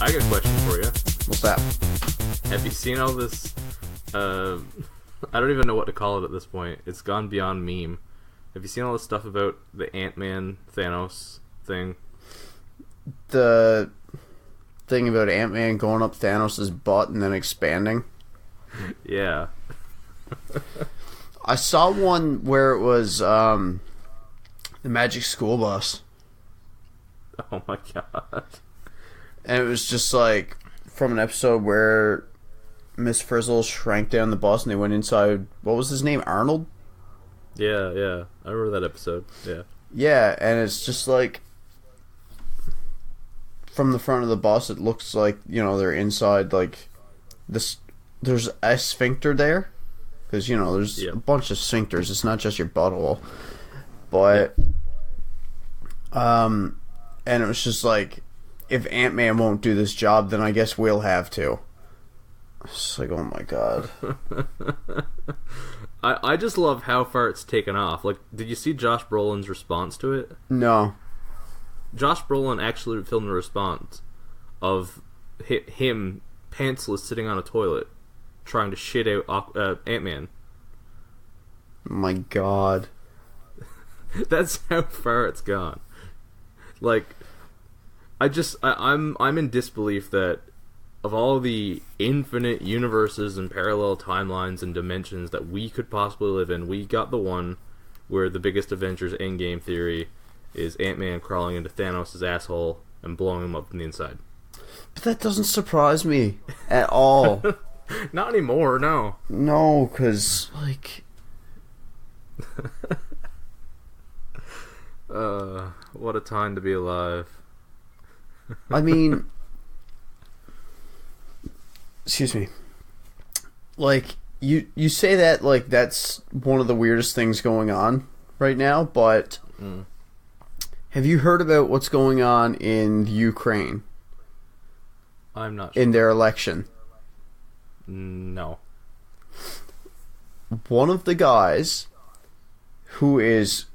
I got a question for you. What's that? Have you seen all this? I don't even know what to call it at this point. It's gone beyond meme. Have you seen all this stuff about the Ant-Man Thanos thing? The thing about Ant-Man going up Thanos' butt and then expanding? Yeah. I saw one where it was the Magic School Bus. Oh my god. And it was just like from an episode where Miss Frizzle shrank down the bus and they went inside. What was his name? Arnold? Yeah. I remember that episode. Yeah. Yeah, and it's just like from the front of the bus, it looks like, you know, they're inside like this. There's a sphincter there because, you know, there's a bunch of sphincters. It's not just your butthole, but and it was just like, if Ant-Man won't do this job, then I guess we'll have to. It's like, oh my god. I just love how far it's taken off. Like, did you see Josh Brolin's response to it? No. Josh Brolin actually filmed a response of him pantsless sitting on a toilet trying to shit out Ant-Man. Oh my god. That's how far it's gone. Like, I'm in disbelief that of all the infinite universes and parallel timelines and dimensions that we could possibly live in, we got the one where the biggest Avengers Endgame theory is Ant-Man crawling into Thanos' asshole and blowing him up from the inside. But that doesn't surprise me at all. Not anymore, no. No, because, like... what a time to be alive. I mean... Excuse me. Like, you say that like that's one of the weirdest things going on right now, but have you heard about what's going on in Ukraine? I'm not sure. In their election? No. One of the guys who's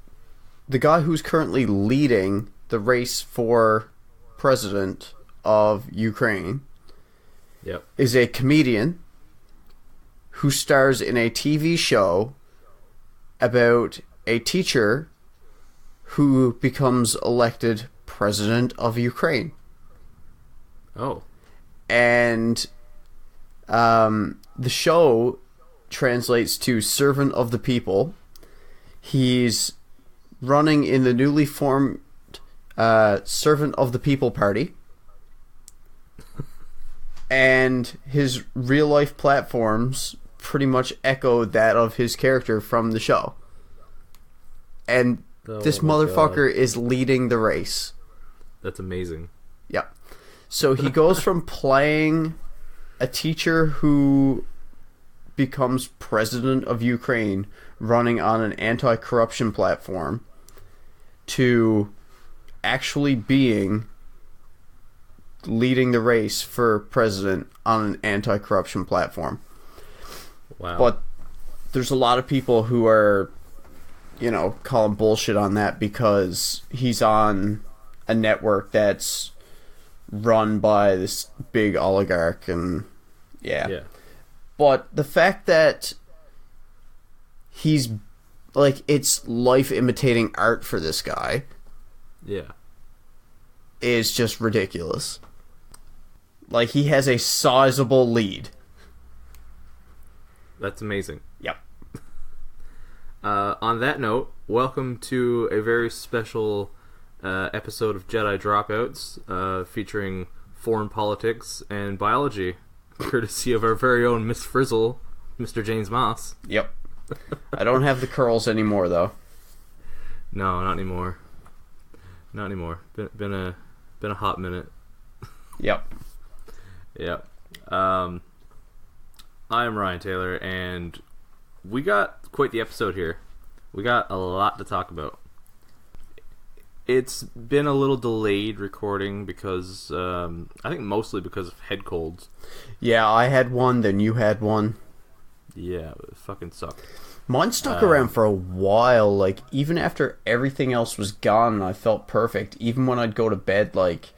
currently leading the race for president of Ukraine is a comedian who stars in a TV show about a teacher who becomes elected president of Ukraine. Oh. And the show translates to servant of the people. He's running in the newly formed Servant of the People Party. And his real life platforms pretty much echo that of his character from the show. And this motherfucker is leading the race. That's amazing. Yep. So he goes from playing a teacher who becomes president of Ukraine running on an anti-corruption platform to actually being leading the race for president on an anti-corruption platform. Wow. But there's a lot of people who are, you know, calling bullshit on that because he's on a network that's run by this big oligarch and yeah. But the fact that he's like, it's life imitating art for this guy is just ridiculous. Like, he has a sizable lead. That's amazing. Yep. On that note, welcome to a very special episode of Jedi Dropouts featuring foreign politics and biology, courtesy of our very own Miss Frizzle, Mr. James Moss. Yep. I don't have the curls anymore, though. No, not anymore. Not anymore. Been a hot minute. Yep. Yep. I am Ryan Taylor, and we got quite the episode here. We got a lot to talk about. It's been a little delayed recording because, I think mostly because of head colds. Yeah, I had one, then you had one. Yeah, it fucking sucked. Mine stuck around for a while, like, even after everything else was gone, I felt perfect. Even when I'd go to bed, like,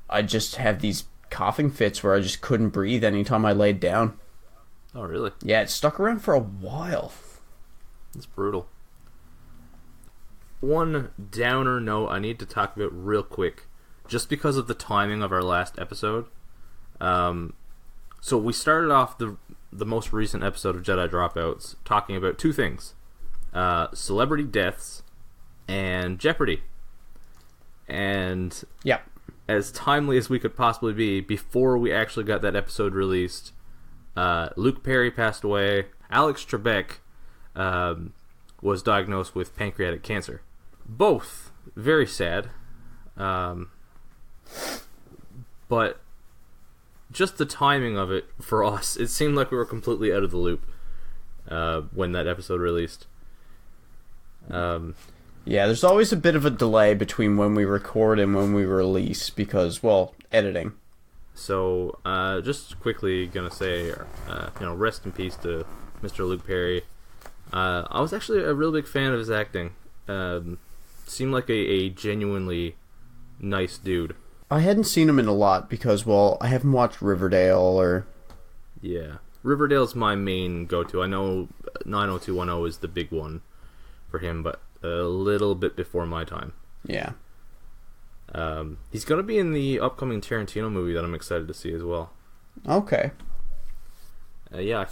I'd just have these coughing fits where I just couldn't breathe anytime I laid down. Oh, really? Yeah, it stuck around for a while. It's brutal. One downer note I need to talk about real quick, just because of the timing of our last episode. So we started off the most recent episode of Jedi Dropouts talking about two things. Celebrity deaths and Jeopardy. And yeah, as timely as we could possibly be, before we actually got that episode released, Luke Perry passed away. Alex Trebek was diagnosed with pancreatic cancer. Both very sad. But just the timing of it for us, it seemed like we were completely out of the loop when that episode released. Yeah, there's always a bit of a delay between when we record and when we release because, well, editing. So, just quickly gonna say, rest in peace to Mr. Luke Perry. I was actually a real big fan of his acting. Seemed like a genuinely nice dude. I hadn't seen him in a lot because, well, I haven't watched Riverdale or... Yeah. Riverdale's my main go-to. I know 90210 is the big one for him, but a little bit before my time. Yeah. He's going to be in the upcoming Tarantino movie that I'm excited to see as well. Okay. Yeah, I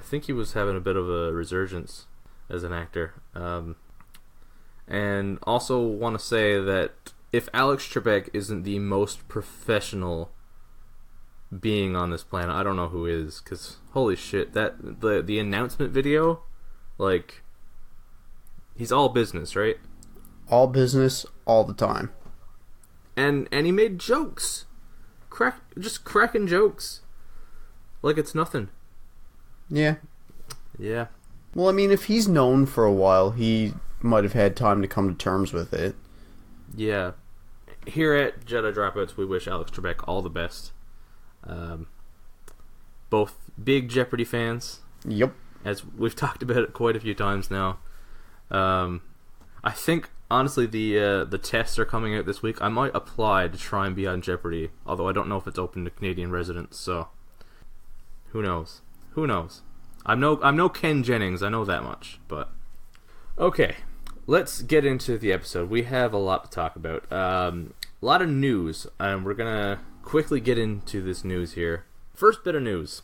think he was having a bit of a resurgence as an actor. And also want to say that if Alex Trebek isn't the most professional being on this planet, I don't know who is. Because holy shit, that the announcement video, like, he's all business, right? All business, all the time. And he made jokes, just cracking jokes, like it's nothing. Yeah. Yeah. Well, I mean, if he's known for a while, he might have had time to come to terms with it. Yeah. Here at Jedi Dropouts, we wish Alex Trebek all the best. Both big Jeopardy fans. Yep. As we've talked about it quite a few times now. I think, honestly, the tests are coming out this week. I might apply to try and be on Jeopardy, although I don't know if it's open to Canadian residents, so who knows? Who knows? I'm no Ken Jennings, I know that much, but... Okay, let's get into the episode. We have a lot to talk about. A lot of news, and we're gonna quickly get into this news here. First bit of news.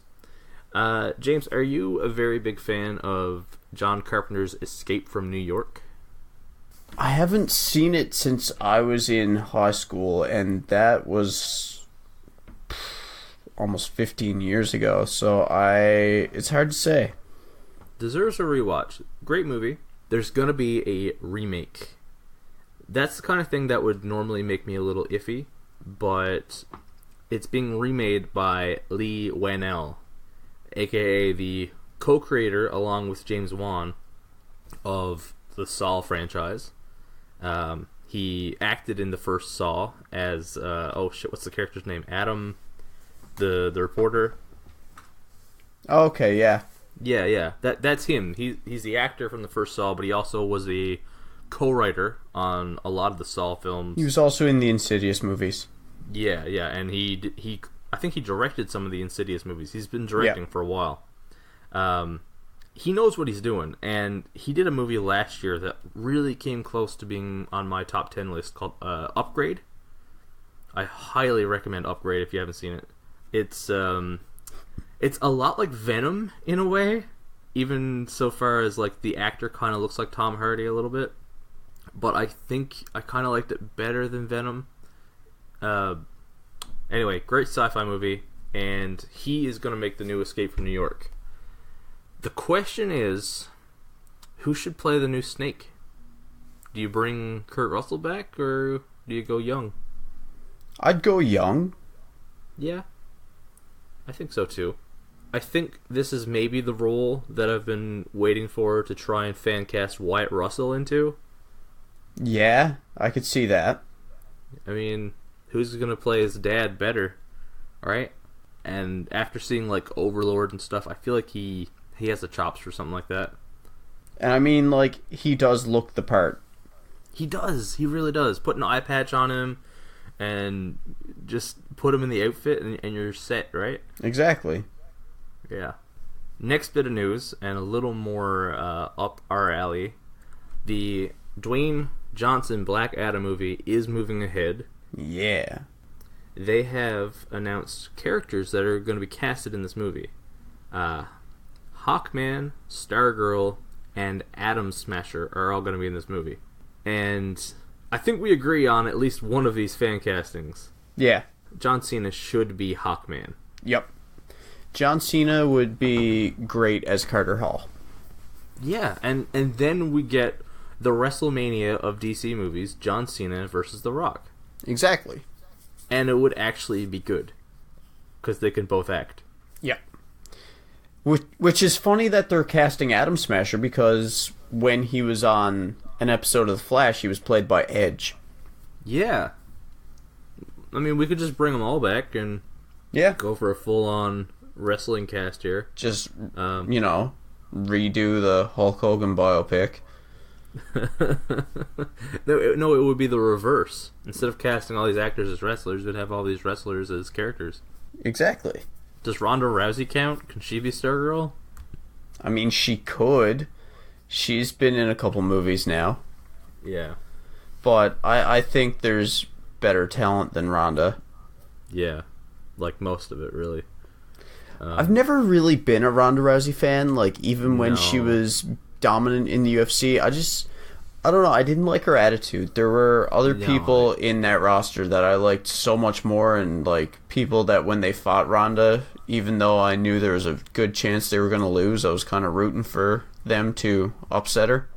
James, are you a very big fan of John Carpenter's Escape from New York? I haven't seen it since I was in high school, and that was almost 15 years ago, so it's hard to say. Deserves a rewatch. Great movie. There's gonna be a remake. That's the kind of thing that would normally make me a little iffy, but it's being remade by Lee Whannell, aka the co-creator, along with James Wan, of the Saw franchise. He acted in the first Saw as what's the character's name? Adam, the reporter. Oh, okay, yeah. Yeah. That's him. He's the actor from the first Saw, but he also was the co-writer on a lot of the Saw films. He was also in the Insidious movies. Yeah, and he I think he directed some of the Insidious movies. He's been directing for a while. He knows what he's doing, and he did a movie last year that really came close to being on my top 10 list called Upgrade. I highly recommend Upgrade if you haven't seen it. It's a lot like Venom in a way, even so far as like the actor kind of looks like Tom Hardy a little bit. But I think I kind of liked it better than Venom. Anyway, great sci-fi movie, and he is going to make the new Escape from New York. The question is, who should play the new Snake? Do you bring Kurt Russell back, or do you go young? I'd go young. Yeah, I think so too. I think this is maybe the role that I've been waiting for to try and fan cast Wyatt Russell into. Yeah, I could see that. I mean, who's gonna play his dad better, right? And after seeing like Overlord and stuff, I feel like he has the chops for something like that. And I mean, like, he does look the part. He does. He really does. Put an eye patch on him and just put him in the outfit and you're set, right? Exactly. Yeah. Next bit of news, and a little more up our alley. The Dwayne Johnson Black Adam movie is moving ahead. Yeah. They have announced characters that are going to be casted in this movie. Hawkman, Stargirl, and Atom Smasher are all going to be in this movie. And I think we agree on at least one of these fan castings. Yeah. John Cena should be Hawkman. Yep. John Cena would be great as Carter Hall. Yeah, and then we get the WrestleMania of DC movies, John Cena versus The Rock. Exactly. And it would actually be good. Because they can both act. Yep. Which is funny that they're casting Atom Smasher, because when he was on an episode of The Flash, he was played by Edge. Yeah. I mean, we could just bring them all back and go for a full-on wrestling cast here. Just, redo the Hulk Hogan biopic. No, it would be the reverse. Instead of casting all these actors as wrestlers, we'd have all these wrestlers as characters. Exactly. Does Ronda Rousey count? Can she be Stargirl? I mean, she could. She's been in a couple movies now. Yeah. But I think there's better talent than Ronda. Yeah. Like most of it, really. I've never really been a Ronda Rousey fan. Like, even when she was dominant in the UFC, I don't know, I didn't like her attitude. There were other people in that roster that I liked so much more, and like people that when they fought Ronda, even though I knew there was a good chance they were going to lose, I was kind of rooting for them to upset her.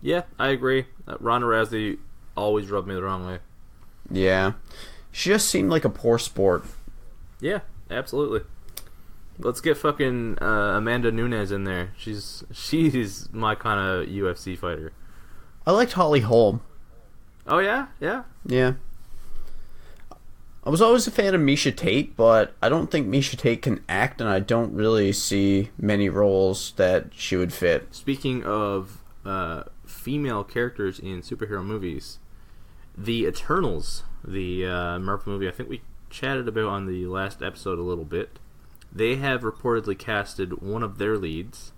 Yeah, I agree. Ronda Rousey always rubbed me the wrong way. Yeah. She just seemed like a poor sport. Yeah, absolutely. Let's get fucking Amanda Nunes in there. She's my kind of UFC fighter. I liked Holly Holm. Oh yeah? Yeah? Yeah. I was always a fan of Misha Tate, but I don't think Misha Tate can act, and I don't really see many roles that she would fit. Speaking of female characters in superhero movies, the Eternals, the Marvel movie I think we chatted about on the last episode a little bit, they have reportedly casted one of their leads,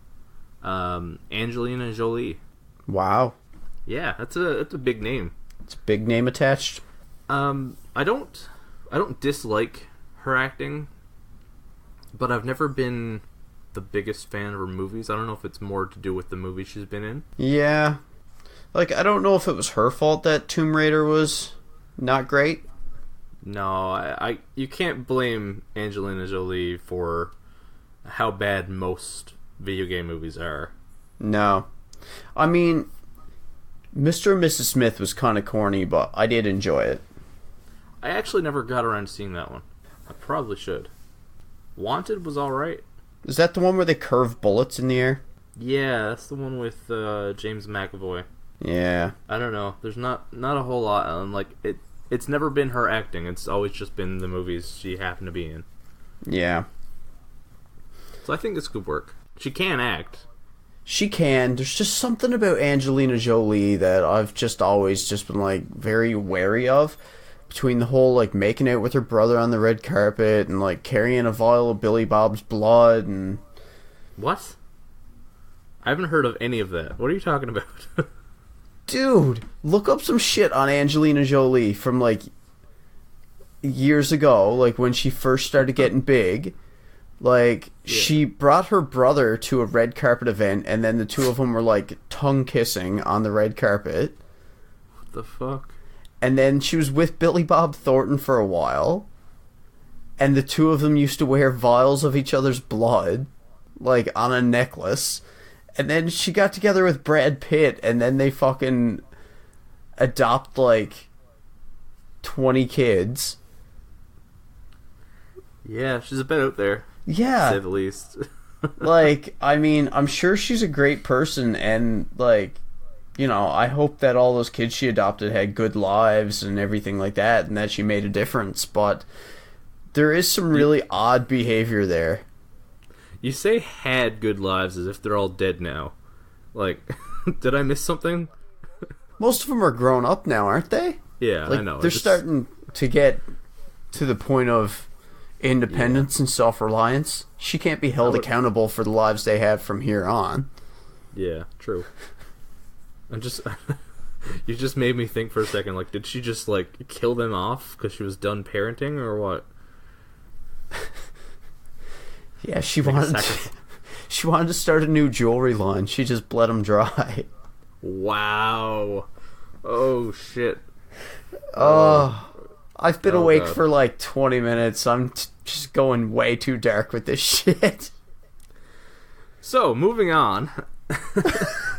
Angelina Jolie. Wow. Yeah, that's a big name. It's a big name attached. I don't dislike her acting, but I've never been the biggest fan of her movies. I don't know if it's more to do with the movie she's been in. Yeah. Like, I don't know if it was her fault that Tomb Raider was not great. No, you can't blame Angelina Jolie for how bad most video game movies are. No. I mean, Mr. and Mrs. Smith was kind of corny, but I did enjoy it. I actually never got around to seeing that one. I probably should. Wanted was alright. Is that the one where they curve bullets in the air? Yeah, that's the one with James McAvoy. Yeah. I don't know. There's not a whole lot. Like it's never been her acting. It's always just been the movies she happened to be in. Yeah. So I think this could work. She can act. She can. There's just something about Angelina Jolie that I've just always just been like very wary of. Between the whole like making out with her brother on the red carpet and like carrying a vial of Billy Bob's blood and... What? I haven't heard of any of that. What are you talking about? Dude, look up some shit on Angelina Jolie from like years ago, like when she first started getting big. Like, yeah. She brought her brother to a red carpet event, and then the two of them were like tongue kissing on the red carpet. What the fuck? And then she was with Billy Bob Thornton for a while, and the two of them used to wear vials of each other's blood, like on a necklace. And then she got together with Brad Pitt, and then they fucking adopt, like, 20 kids. Yeah, she's a bit out there. to Yeah. say the least. Like, I mean, I'm sure she's a great person, and, like, you know, I hope that all those kids she adopted had good lives and everything like that, and that she made a difference, but there is some really odd behavior there. You say had good lives as if they're all dead now. Like, did I miss something? Most of them are grown up now, aren't they? Yeah, Like, I know. they're starting to get to the point of independence and self-reliance. She can't be held accountable for the lives they have from here on. Yeah, true. I'm just... You just made me think for a second, like, did she just, like, kill them off because she was done parenting, or what? Yeah, she wanted to start a new jewelry line. She just bled them dry. Wow. Oh, shit. I've been awake God. for like 20 minutes. I'm just going way too dark with this shit. So, moving on.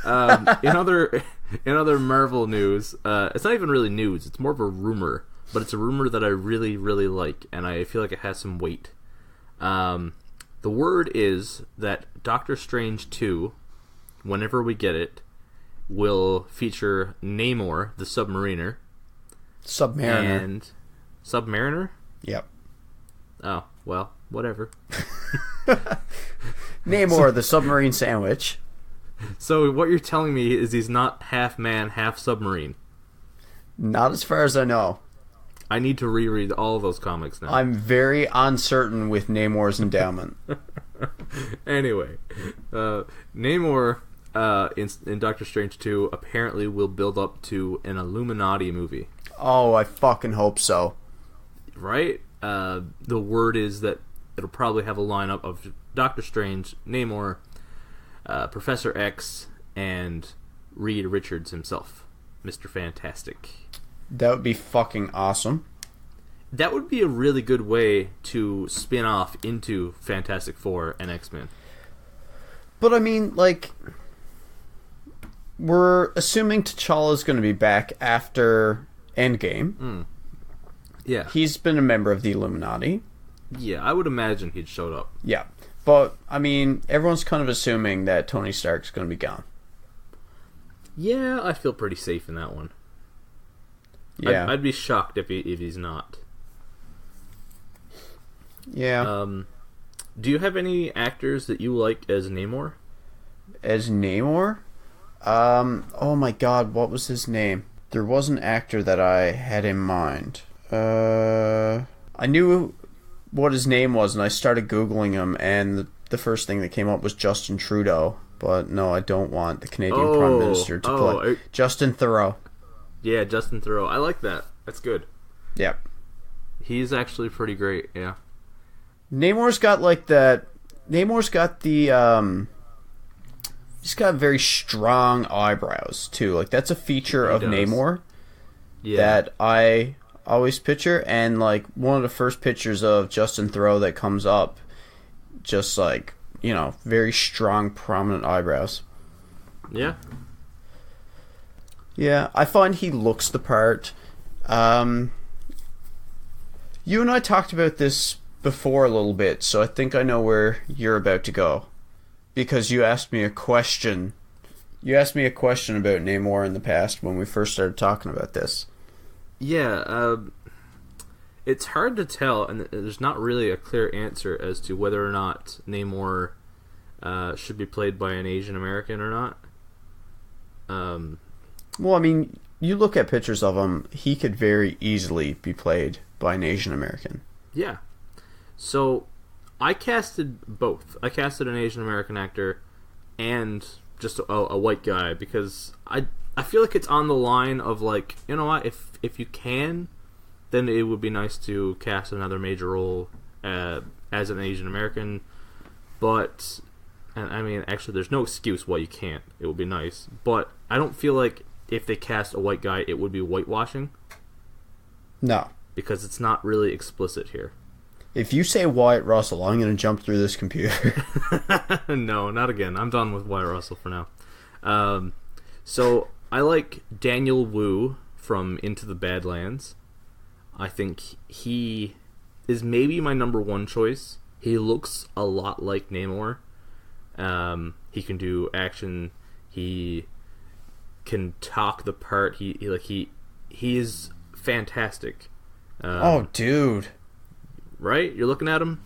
In other Marvel news, it's not even really news. It's more of a rumor, but it's a rumor that I really, really like, and I feel like it has some weight. The word is that Doctor Strange 2, whenever we get it, will feature Namor, the Submariner. Submariner. And Submariner? Yep. Oh, well, whatever. Namor, the submarine sandwich. So what you're telling me is he's not half man, half submarine. Not as far as I know. I need to reread all of those comics now. I'm very uncertain with Namor's endowment. Anyway, Namor in Doctor Strange 2 apparently will build up to an Illuminati movie. Oh, I fucking hope so. Right? The word is that it'll probably have a lineup of Doctor Strange, Namor, Professor X, and Reed Richards himself, Mr. Fantastic. That would be fucking awesome. That would be a really good way to spin off into Fantastic Four and X-Men. But I mean, like, we're assuming T'Challa's going to be back after Endgame. Yeah. He's been a member of the Illuminati. Yeah, I would imagine he'd showed up. Yeah. But, I mean, everyone's kind of assuming that Tony Stark's going to be gone. Yeah, I feel pretty safe in that one. Yeah. I'd be shocked if he's not. Yeah. Do you have any actors that you like as Namor? As Namor? Oh my god, what was his name? There was an actor that I had in mind. I knew what his name was, and I started Googling him, and the first thing that came up was Justin Trudeau. But no, I don't want the Canadian Prime Minister to play. Justin Theroux. Yeah, Justin Theroux. I like that. That's good. Yep. He's actually pretty great, yeah. Namor's got like that. Namor's got the he's got very strong eyebrows too. Like that's a feature of Namor that I always picture. And like one of the first pictures of Justin Theroux that comes up, just like, you know, very strong, prominent eyebrows. Yeah. Yeah, I find he looks the part. You and I talked about this before a little bit, so I think I know where you're about to go. Because you asked me a question. You asked me a question about Namor in the past when we first started talking about this. Yeah, it's hard to tell, and there's not really a clear answer as to whether or not Namor should be played by an Asian American or not. Well, I mean, you look at pictures of him, he could very easily be played by an Asian American. Yeah. So, I casted both. I casted an Asian American actor and just a white guy because I feel like it's on the line of like, you know what, if you can, then it would be nice to cast another major role as an Asian American. But, and I mean, actually, there's no excuse why you can't. It would be nice. But I don't feel like if they cast a white guy, it would be whitewashing. No. Because it's not really explicit here. If you say Wyatt Russell, I'm going to jump through this computer. No, not again. I'm done with Wyatt Russell for now. So, I like Daniel Wu from Into the Badlands. I think he is maybe my number one choice. He looks a lot like Namor. He can do action. He can talk the part. He is fantastic. Oh, dude. Right? You're looking at him?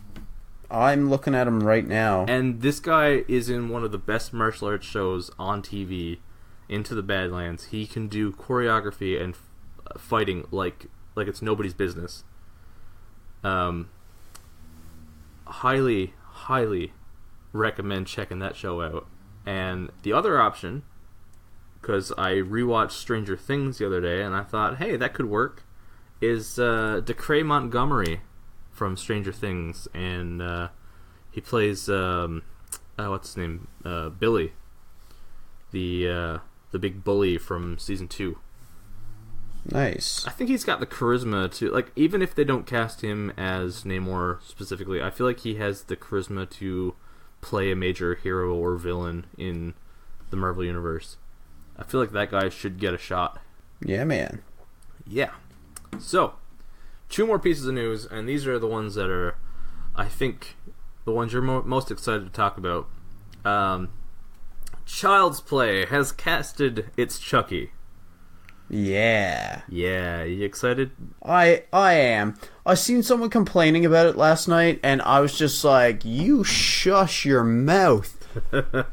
I'm looking at him right now. And this guy is in one of the best martial arts shows on TV, Into the Badlands. He can do choreography and fighting like it's nobody's business. Highly recommend checking that show out. And the other option, because I rewatched Stranger Things the other day, and I thought, hey, that could work, is Decray Montgomery from Stranger Things, and he plays what's his name, Billy, the big bully from season 2. Nice. I think he's got the charisma to, like, even if they don't cast him as Namor specifically, I feel like he has the charisma to play a major hero or villain in the Marvel Universe. I feel like that guy should get a shot. Yeah, man. Yeah. So, 2 more pieces of news, and these are the ones that are, I think, the ones you're most excited to talk about. Child's Play has casted its Chucky. Yeah. Yeah, you excited? I am. I seen someone complaining about it last night, and I was just like, you shush your mouth.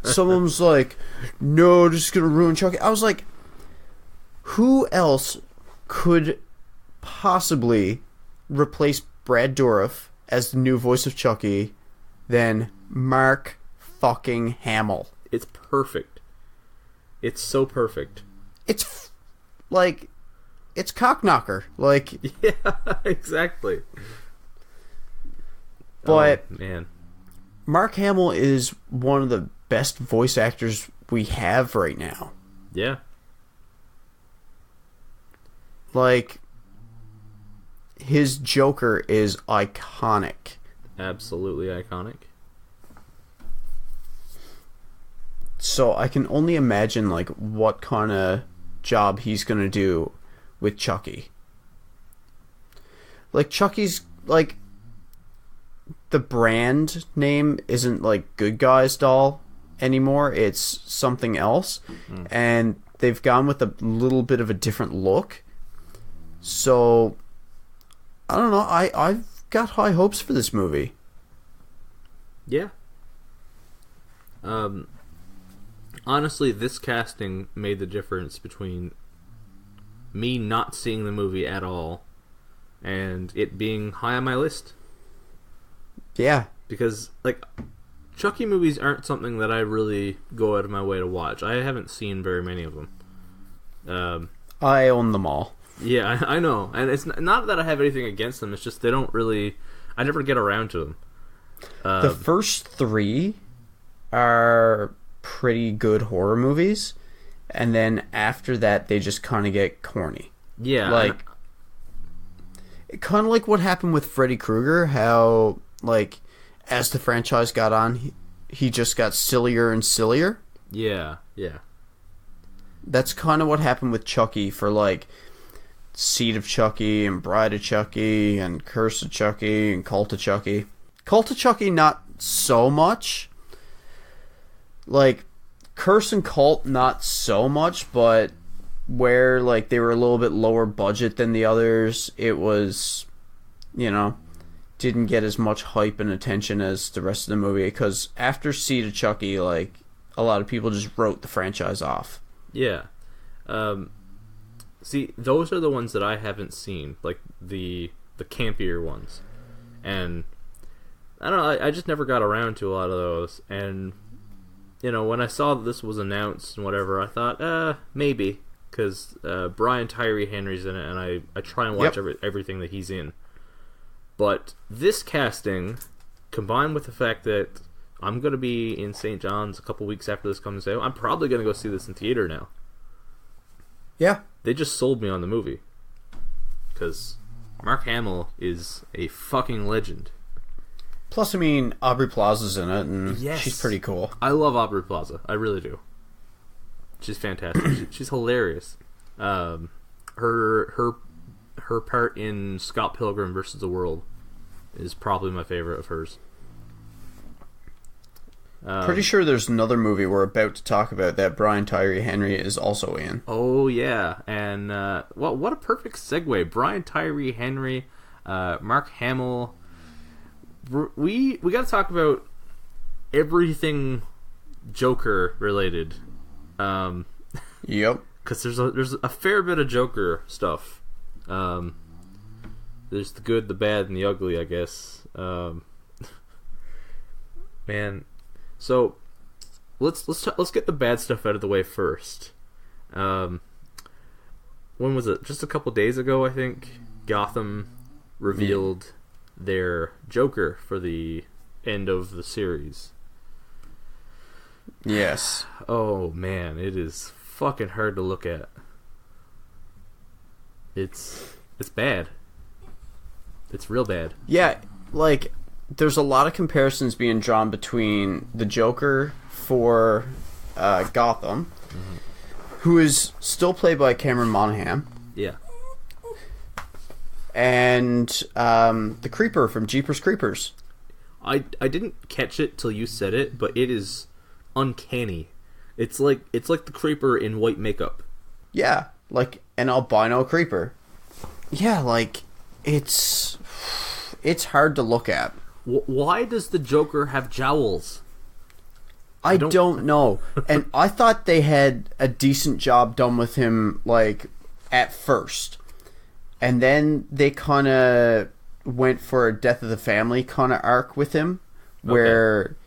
Someone was like, no, this is gonna ruin Chucky. I was like, who else could possibly replace Brad Dourif as the new voice of Chucky than Mark fucking Hamill? It's perfect. It's so perfect. It's like, it's Cockknocker. Like, yeah, exactly. But oh, man, Mark Hamill is one of the best voice actors we have right now. Yeah. Like, his Joker is iconic. Absolutely iconic. So I can only imagine, like, what kind of job he's gonna do with Chucky. Like, Chucky's, like, the brand name isn't, like, Good Guys Doll anymore. It's something else. And they've gone with a little bit of a different look. So, I don't know. I've got high hopes for this movie. Yeah. Honestly, this casting made the difference between me not seeing the movie at all and it being high on my list. Yeah. Because, like, Chucky movies aren't something that I really go out of my way to watch. I haven't seen very many of them. I own them all. Yeah, I know. And it's not that I have anything against them. It's just they don't really... I never get around to them. The first 3 are pretty good horror movies, and then after that they just kind of get corny. Yeah, like kind of like what happened with Freddy Krueger, how, like, as the franchise got on, he just got sillier and sillier. Yeah. That's kind of what happened with Chucky for, like, Seed of Chucky and Bride of Chucky and Curse of Chucky and Cult of Chucky. Cult of Chucky, not so much. Like, Curse and Cult, not so much, but where, like, they were a little bit lower budget than the others, it was, you know, didn't get as much hype and attention as the rest of the movie, because after Seed of Chucky, like, a lot of people just wrote the franchise off. Yeah. See, those are the ones that I haven't seen, like the campier ones. And I don't know, I just never got around to a lot of those. And, you know, when I saw that this was announced and whatever, I thought, maybe. Because Brian Tyree Henry's in it, and I try and watch everything that he's in. But this casting, combined with the fact that I'm going to be in St. John's a couple weeks after this comes out, I'm probably going to go see this in theater now. Yeah. They just sold me on the movie. Because Mark Hamill is a fucking legend. Plus, I mean, Aubrey Plaza's in it, and yes. She's pretty cool. I love Aubrey Plaza. I really do. She's fantastic. She's hilarious. Her part in Scott Pilgrim vs. the World is probably my favorite of hers. Pretty sure there's another movie we're about to talk about that Brian Tyree Henry is also in. Oh yeah, and what a perfect segue. Brian Tyree Henry, Mark Hamill. We got to talk about everything Joker related. Yep. Because there's a fair bit of Joker stuff. There's the good, the bad, and the ugly, I guess. Man. So, let's get the bad stuff out of the way first. When was it? Just a couple days ago, I think. Gotham revealed their Joker for the end of the series. Yes. Oh man, it is fucking hard to look at. It's bad. It's real bad. Yeah, like there's a lot of comparisons being drawn between the Joker for Gotham, who is still played by Cameron Monaghan. Yeah. And the Creeper from Jeepers Creepers. I didn't catch it till you said it, but it is uncanny. It's like the Creeper in white makeup. Yeah, like an albino creeper. Yeah, like it's hard to look at. Why does the Joker have jowls? I don't know. And I thought they had a decent job done with him, like, at first. And then they kind of went for a death of the family kind of arc with him, where,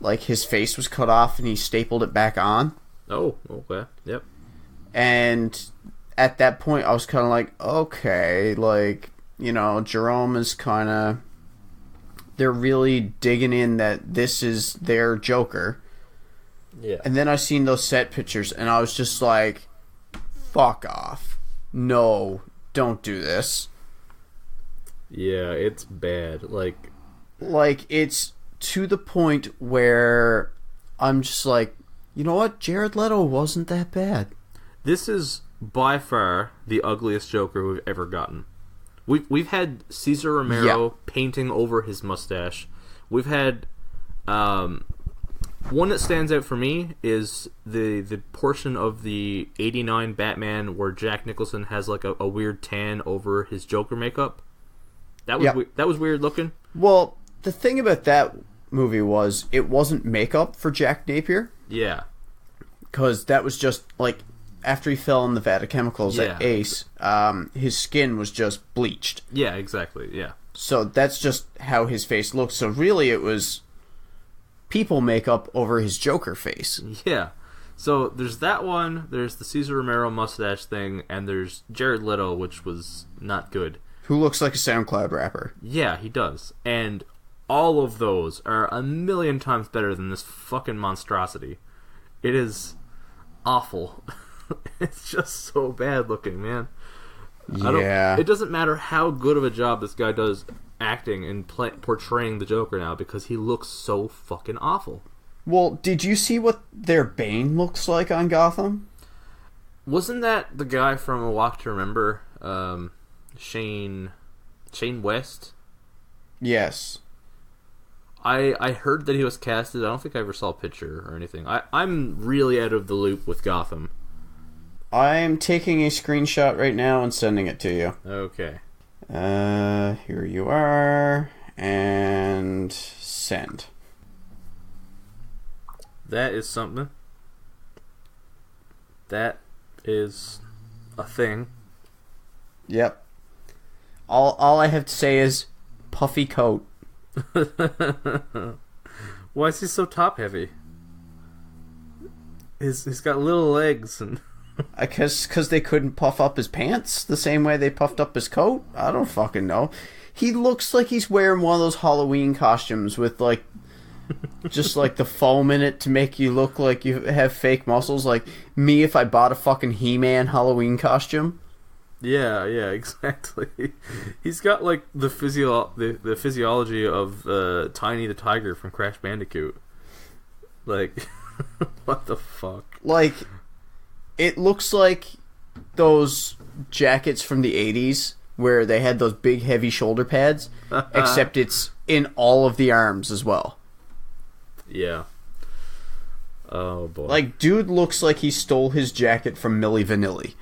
like, his face was cut off and he stapled it back on. Oh, okay. Yep. And at that point, I was kind of like, okay, like, you know, Jerome is kind of... They're really digging in that this is their Joker. Yeah. And then I seen those set pictures, and I was just like, fuck off. No, don't do this. Yeah, it's bad. Like, it's to the point where I'm just like, you know what? Jared Leto wasn't that bad. This is by far the ugliest Joker we've ever gotten. We've had Cesar Romero painting over his mustache. We've had one that stands out for me is the portion of the '89 Batman where Jack Nicholson has like a weird tan over his Joker makeup. That was that was weird looking. Well, the thing about that movie was it wasn't makeup for Jack Napier. Yeah, because that was just like. After he fell in the vat of chemicals at Ace, his skin was just bleached. Yeah, exactly, yeah. So that's just how his face looked. So really it was people makeup over his Joker face. Yeah. So there's that one, there's the Cesar Romero mustache thing, and there's Jared Leto, which was not good. Who looks like a SoundCloud rapper. Yeah, he does. And all of those are a million times better than this fucking monstrosity. It is awful. It's just so bad looking, man. Yeah. It doesn't matter how good of a job this guy does acting and portraying the Joker now because he looks so fucking awful. Well, did you see what their Bane looks like on Gotham? Wasn't that the guy from A Walk to Remember? Shane West? Yes. I heard that he was casted. I don't think I ever saw a picture or anything. I'm really out of the loop with Gotham. I'm taking a screenshot right now and sending it to you. Okay. Here you are. And send. That is something. That is a thing. Yep. All I have to say is puffy coat. Why is he so top heavy? He's got little legs and I guess because they couldn't puff up his pants the same way they puffed up his coat. I don't fucking know. He looks like he's wearing one of those Halloween costumes with like just like the foam in it to make you look like you have fake muscles. Like me if I bought a fucking He-Man Halloween costume. Yeah, exactly. He's got like the physiology of Tiny the Tiger from Crash Bandicoot. Like, what the fuck? Like, it looks like those jackets from the 80s where they had those big heavy shoulder pads, except it's in all of the arms as well. Yeah. Oh boy. Like, dude looks like he stole his jacket from Milli Vanilli.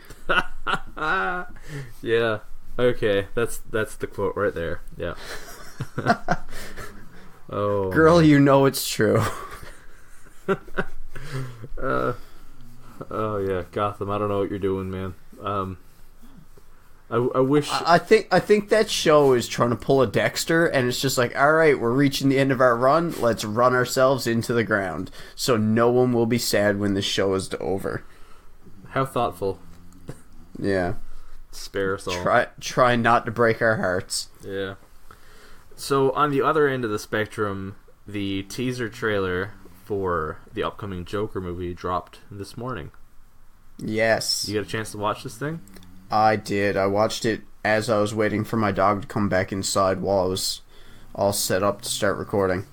Yeah. Okay, that's the quote right there. Yeah. Oh. Girl, you know it's true. Oh yeah, Gotham. I don't know what you're doing, man. I wish. I think that show is trying to pull a Dexter, and it's just like, all right, we're reaching the end of our run. Let's run ourselves into the ground, so no one will be sad when the show is over. How thoughtful. Yeah. Spare us all. Try not to break our hearts. Yeah. So on the other end of the spectrum, the teaser trailer for the upcoming Joker movie dropped this morning. Yes. You get a chance to watch this thing? I did. I watched it as I was waiting for my dog to come back inside while I was all set up to start recording.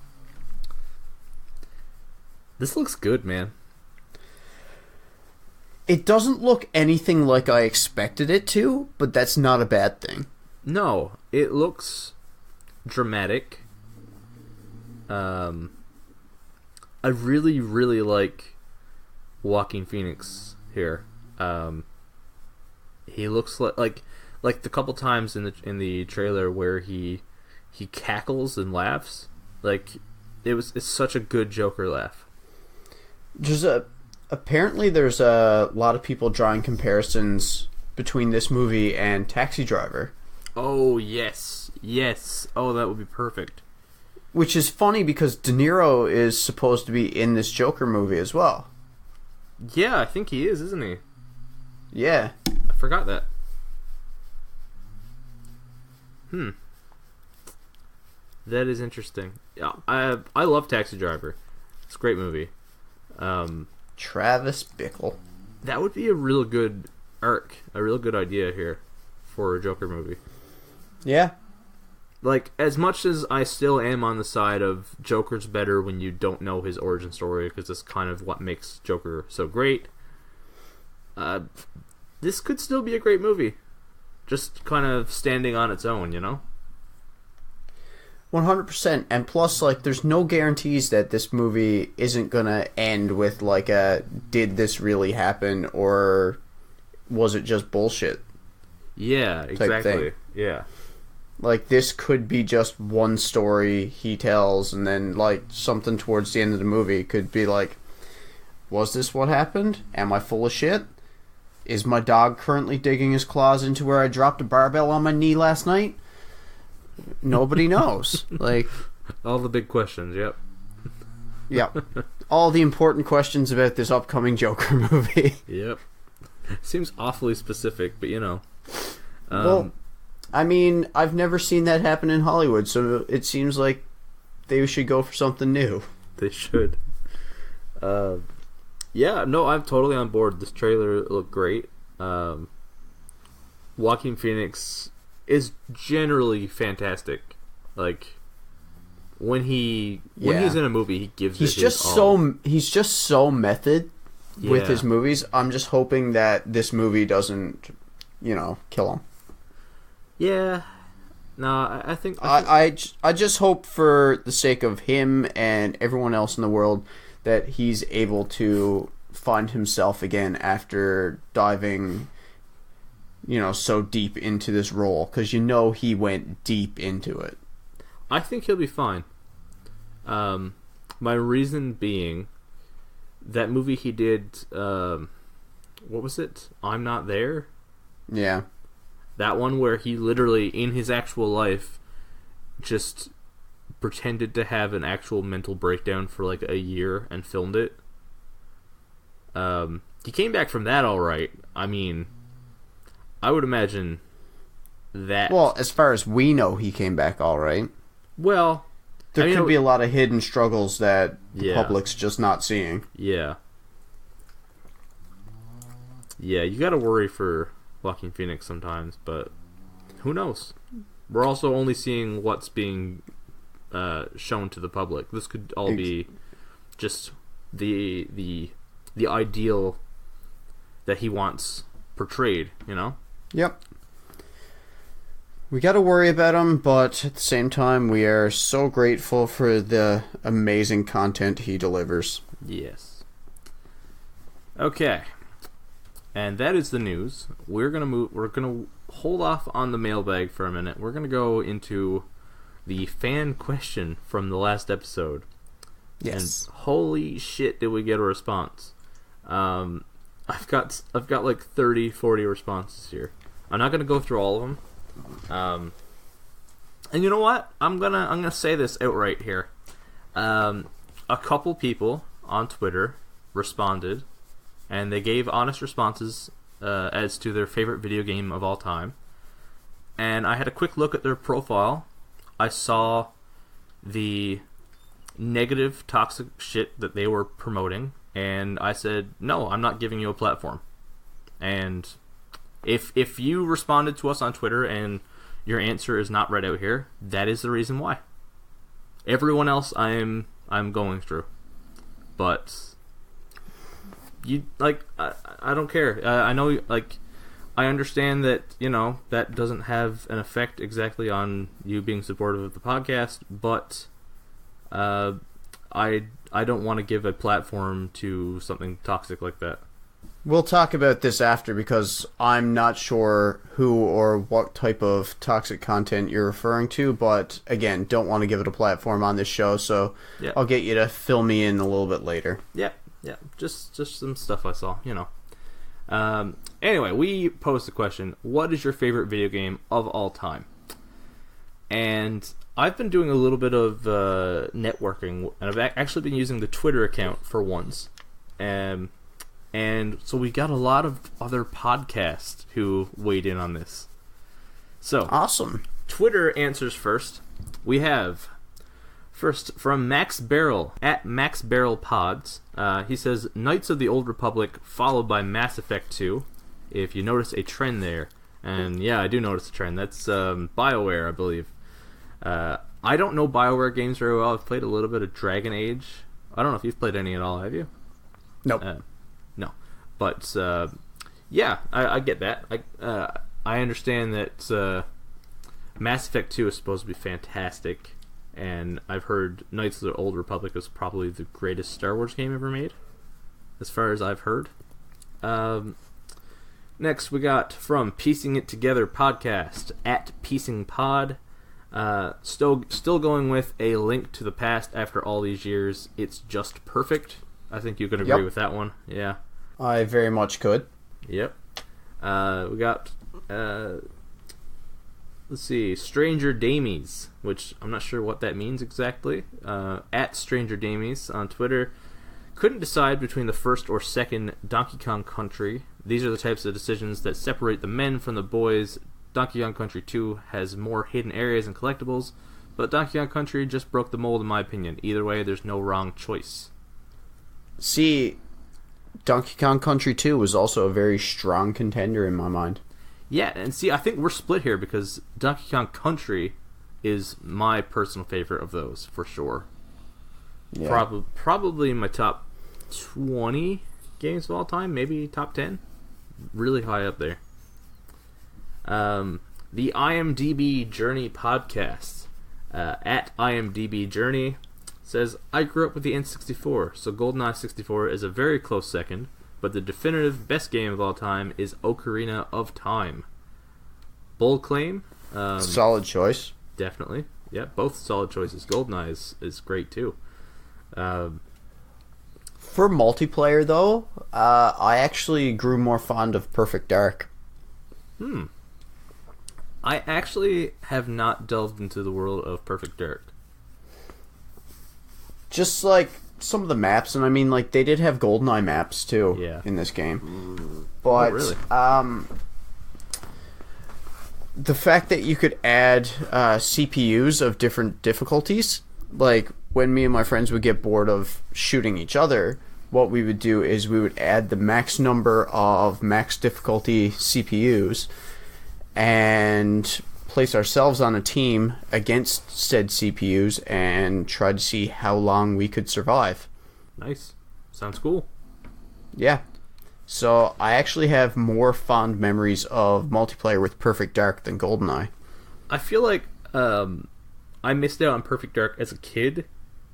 This looks good, man. It doesn't look anything like I expected it to, but that's not a bad thing. No, it looks dramatic. I really, really like Joaquin Phoenix here. He looks like the couple times in the trailer where he cackles and laughs. Like it's such a good Joker laugh. Apparently there's a lot of people drawing comparisons between this movie and Taxi Driver. Oh yes. Oh, that would be perfect. Which is funny because De Niro is supposed to be in this Joker movie as well. Yeah, I think he is, isn't he? Yeah. I forgot that. That is interesting. Yeah, I love Taxi Driver. It's a great movie. Travis Bickle. That would be a real good arc, a real good idea here for a Joker movie. Yeah. Like, as much as I still am on the side of Joker's better when you don't know his origin story, because that's kind of what makes Joker so great, this could still be a great movie. Just kind of standing on its own, you know? 100%. And plus, like, there's no guarantees that this movie isn't gonna end with, like, a did this really happen, or was it just bullshit? Yeah, exactly. Thing. Yeah. Like, this could be just one story he tells, and then, like, something towards the end of the movie could be like, was this what happened? Am I full of shit? Is my dog currently digging his claws into where I dropped a barbell on my knee last night? Nobody knows. Like, all the big questions, yep. Yep. All the important questions about this upcoming Joker movie. Yep. Seems awfully specific, but you know. Well, I mean, I've never seen that happen in Hollywood, so it seems like they should go for something new. They should. Yeah, no, I'm totally on board. This trailer looked great. Joaquin Phoenix is generally fantastic. Like, when he's in a movie, he gives he's it his just all. He's just so method with his movies. I'm just hoping that this movie doesn't, kill him. Yeah. No, I think I just hope for the sake of him and everyone else in the world that he's able to find himself again after diving, so deep into this role, because he went deep into it. I think he'll be fine. My reason being, that movie he did, what was it? I'm Not There? Yeah. That one where he literally, in his actual life, just pretended to have an actual mental breakdown for like a year and filmed it. He came back from that all right. I mean, I would imagine that... Well, as far as we know, he came back all right. Well... There could be a lot of hidden struggles that the public's just not seeing. Yeah. Yeah, you gotta worry for Joaquin Phoenix sometimes, but who knows? We're also only seeing what's being shown to the public. This could all be just the ideal that he wants portrayed, Yep. We got to worry about him, but at the same time, we are so grateful for the amazing content he delivers. Yes. Okay. And that is the news. We're gonna hold off on the mailbag for a minute. We're gonna go into the fan question from the last episode. Yes. And holy shit, did we get a response? I've got like 30, 40 responses here. I'm not gonna go through all of them. And you know what? I'm gonna say this outright here. A couple people on Twitter responded, and they gave honest responses as to their favorite video game of all time. And I had a quick look at their profile. I saw the negative, toxic shit that they were promoting, and I said, no, I'm not giving you a platform. And if you responded to us on Twitter and your answer is not read out here, that is the reason why. Everyone else I'm going through. But you I don't care. I know, like, I understand that, that doesn't have an effect exactly on you being supportive of the podcast, but I don't want to give a platform to something toxic like that. We'll talk about this after, because I'm not sure who or what type of toxic content you're referring to, but again, don't want to give it a platform on this show, so yeah. I'll get you to fill me in a little bit later. Yeah, just some stuff I saw, Anyway, we posed the question, what is your favorite video game of all time? And I've been doing a little bit of networking, and I've actually been using the Twitter account for once. And so we got a lot of other podcasts who weighed in on this. So awesome. Twitter answers first. We have first from Max Barrel at Max Barrel Pods. He says Knights of the Old Republic followed by Mass Effect 2. If you notice a trend there, and yeah, I do notice a trend. That's BioWare, I believe. I don't know BioWare games very well. I've played a little bit of Dragon Age. I don't know if you've played any at all. Have you? Nope. No, but yeah, I get that. I understand that Mass Effect 2 is supposed to be fantastic, and I've heard Knights of the Old Republic is probably the greatest Star Wars game ever made, as far as I've heard. Next, we got from Piecing It Together Podcast at Piecing Pod. Still going with A Link to the Past after all these years. It's just perfect. I think you can agree with that one. Yeah. I very much could. Yep. We got, let's see, Stranger Damies, which I'm not sure what that means exactly. At Stranger Damies on Twitter. Couldn't decide between the first or second Donkey Kong Country. These are the types of decisions that separate the men from the boys. Donkey Kong Country 2 has more hidden areas and collectibles, but Donkey Kong Country just broke the mold in my opinion. Either way, there's no wrong choice. See, Donkey Kong Country 2 was also a very strong contender in my mind. Yeah, and see, I think we're split here because Donkey Kong Country is my personal favorite of those, for sure. Yeah. Probably my top 20 games of all time, maybe top 10. Really high up there. The IMDb Journey podcast, at IMDb Journey, says, I grew up with the N64, so GoldenEye 64 is a very close second, but the definitive best game of all time is Ocarina of Time. Bold claim. Solid choice. Definitely. Yeah, both solid choices. GoldenEye is great too. For multiplayer, though, I actually grew more fond of Perfect Dark. I actually have not delved into the world of Perfect Dark. Just like some of the maps, and I mean, like, they did have GoldenEye maps too in this game. But really? The fact that you could add CPUs of different difficulties, like when me and my friends would get bored of shooting each other, what we would do is we would add the max number of max difficulty CPUs and place ourselves on a team against said CPUs and try to see how long we could survive. Nice. Sounds cool. Yeah. So I actually have more fond memories of multiplayer with Perfect Dark than GoldenEye. I feel like I missed out on Perfect Dark as a kid,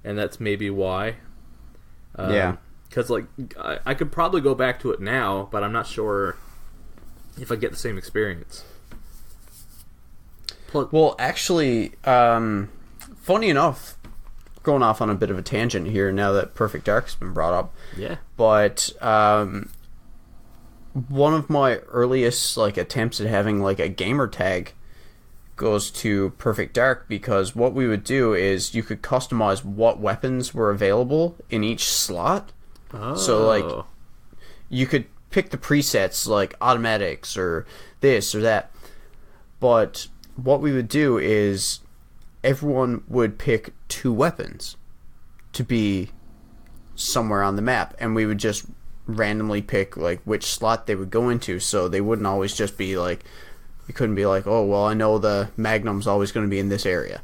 and that's maybe why. Yeah. Because, like, I could probably go back to it now, but I'm not sure if I get the same experience. Well, actually, funny enough, going off on a bit of a tangent here now that Perfect Dark's been brought up. Yeah. But one of my earliest like attempts at having like a gamer tag goes to Perfect Dark, because what we would do is you could customize what weapons were available in each slot. Oh. So like you could pick the presets like automatics or this or that. But what we would do is everyone would pick 2 weapons to be somewhere on the map, and we would just randomly pick like which slot they would go into, so they wouldn't always just be like, you couldn't be like, oh well, I know the Magnum's always going to be in this area.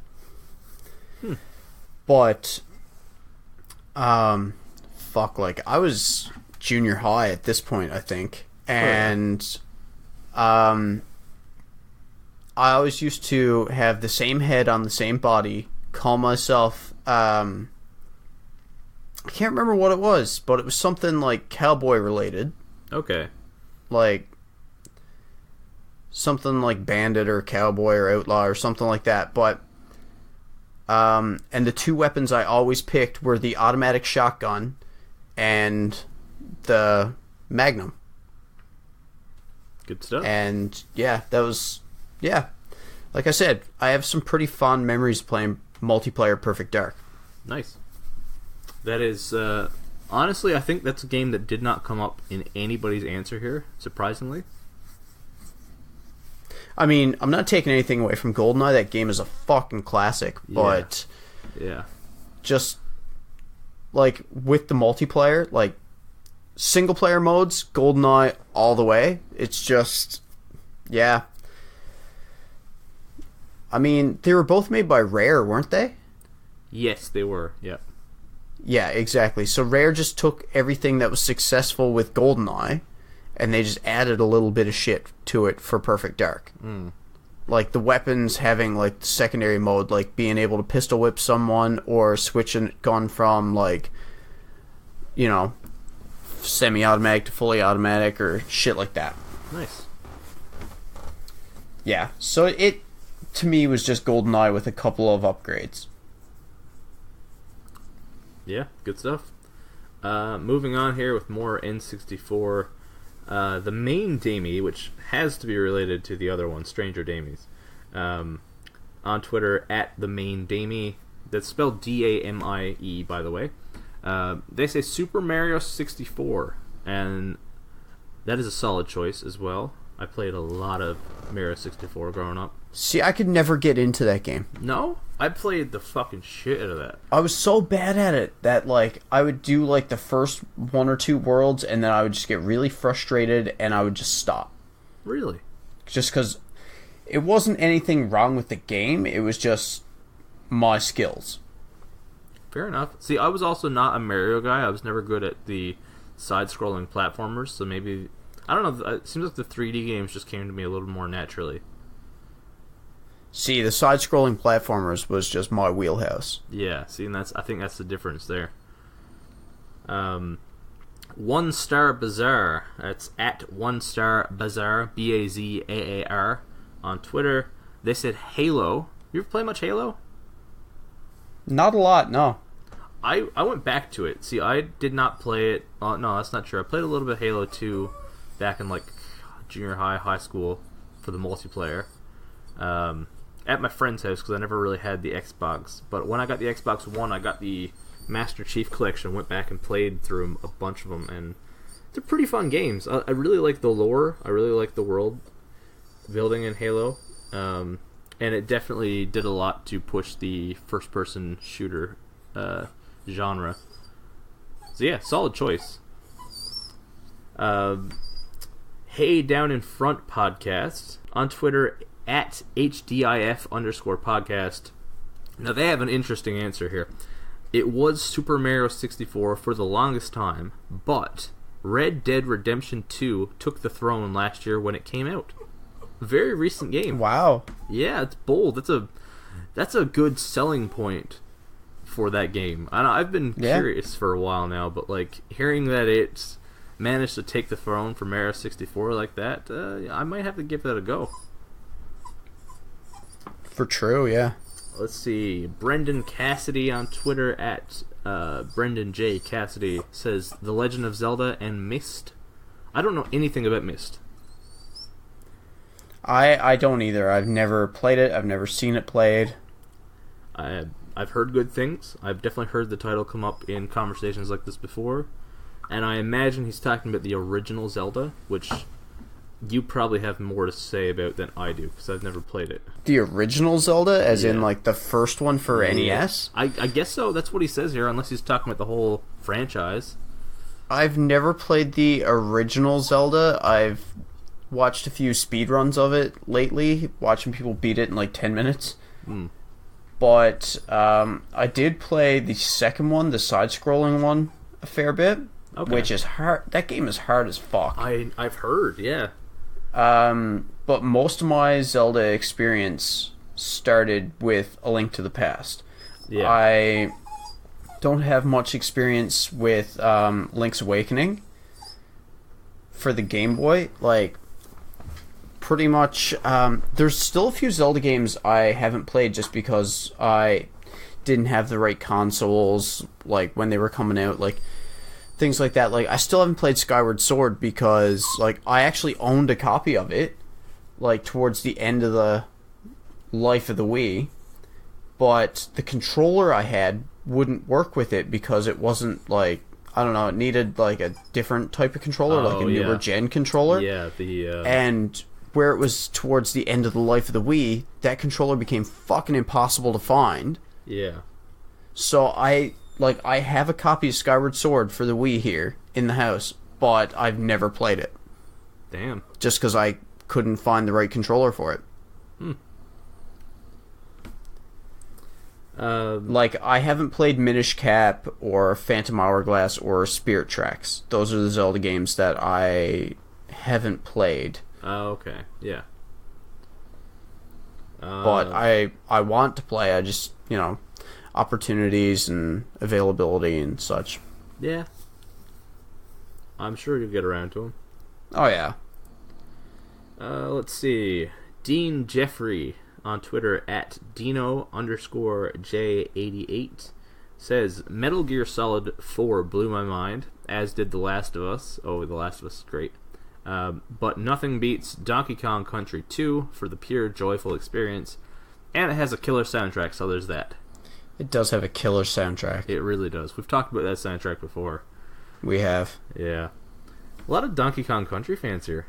But fuck, like I was junior high at this point, I think, and I always used to have the same head on the same body, call myself, I can't remember what it was, but it was something like cowboy related. Okay. Like, something like bandit or cowboy or outlaw or something like that. But, and the 2 weapons I always picked were the automatic shotgun and the Magnum. Good stuff. And, yeah, that was... Yeah, like I said, I have some pretty fond memories playing multiplayer Perfect Dark. Nice. That is, honestly, I think that's a game that did not come up in anybody's answer here, surprisingly. I mean, I'm not taking anything away from GoldenEye. That game is a fucking classic, but yeah, just like with the multiplayer, like single player modes, GoldenEye all the way. It's just, yeah. I mean, they were both made by Rare, weren't they? Yes, they were. Yeah. Yeah, exactly. So Rare just took everything that was successful with GoldenEye, and they just added a little bit of shit to it for Perfect Dark. Like the weapons having like secondary mode, like being able to pistol whip someone or switch a gun from like, you know, semi-automatic to fully automatic or shit like that. Nice. Yeah. So it, to me, was just GoldenEye with a couple of upgrades. Yeah, good stuff. Moving on here with more N64. The main Damie, which has to be related to the other one, Stranger Damies. On Twitter, at the main Damie. That's spelled D-A-M-I-E, by the way. They say Super Mario 64, and that is a solid choice as well. I played a lot of Mario 64 growing up. See, I could never get into that game. No? I played the fucking shit out of that. I was so bad at it that, like, I would do, like, the first 1 or 2 worlds, and then I would just get really frustrated, and I would just stop. Really? Just because it wasn't anything wrong with the game, it was just my skills. Fair enough. See, I was also not a Mario guy. I was never good at the side-scrolling platformers, so maybe... I don't know, it seems like the 3D games just came to me a little more naturally. See, the side-scrolling platformers was just my wheelhouse. Yeah, see, and I think that's the difference there. One Star Bazaar, that's at One Star Bazaar, B-A-Z-A-A-R, on Twitter. They said Halo. You ever play much Halo? Not a lot, no. I went back to it. See, I did not play it. No, that's not true. I played a little bit of Halo 2 back in, like, junior high school for the multiplayer. At my friend's house, because I never really had the Xbox. But when I got the Xbox One, I got the Master Chief Collection, went back and played through a bunch of them, and they're pretty fun games. I really like the lore. I really like the world building in Halo. And it definitely did a lot to push the first-person shooter genre. So yeah, solid choice. Hey Down in Front podcast on Twitter at HDIF_podcast. Now they have an interesting answer here. It was Super Mario 64 for the longest time, but Red Dead Redemption 2 took the throne last year when it came out. Very recent game. Wow. Yeah, it's bold. That's a good selling point for that game. I've been curious for a while now, but like hearing that it's managed to take the throne from Era 64 like that, I might have to give that a go. For true, yeah. Let's see. Brendan Cassidy on Twitter at Brendan J. Cassidy says The Legend of Zelda and Myst. I don't know anything about Myst. I don't either. I've never played it. I've never seen it played. I've heard good things. I've definitely heard the title come up in conversations like this before. And I imagine he's talking about the original Zelda, which you probably have more to say about than I do, because I've never played it. The original Zelda, as in like the first one for NES? I guess so. That's what he says here, unless he's talking about the whole franchise. I've never played the original Zelda. I've watched a few speedruns of it lately, watching people beat it in like 10 minutes. But I did play the second one, the side-scrolling one, a fair bit, which is hard. That game is hard as fuck. I've heard, yeah. But most of my Zelda experience started with A Link to the Past. Yeah. I don't have much experience with Link's Awakening for the Game Boy. Like, pretty much, there's still a few Zelda games I haven't played just because I didn't have the right consoles, like, when they were coming out, like, things like that. Like, I still haven't played Skyward Sword because, like, I actually owned a copy of it, like, towards the end of the life of the Wii, but the controller I had wouldn't work with it because it wasn't, like, I don't know, it needed, like, a different type of controller, like a newer gen controller. Yeah, and where it was towards the end of the life of the Wii, that controller became fucking impossible to find. Yeah. So I have a copy of Skyward Sword for the Wii here in the house, but I've never played it. Damn. Just because I couldn't find the right controller for it. Like, I haven't played Minish Cap or Phantom Hourglass or Spirit Tracks. Those are the Zelda games that I haven't played. Oh, okay. Yeah. But I want to play. I just, opportunities and availability and such. Yeah. I'm sure you'll get around to them. Oh, yeah. Let's see. Dean Jeffrey on Twitter at Dino_J88 says, Metal Gear Solid 4 blew my mind, as did The Last of Us. Oh, The Last of Us is great. But nothing beats Donkey Kong Country 2 for the pure joyful experience. And it has a killer soundtrack, so there's that. It does have a killer soundtrack. It really does. We've talked about that soundtrack before. We have. Yeah. A lot of Donkey Kong Country fans here,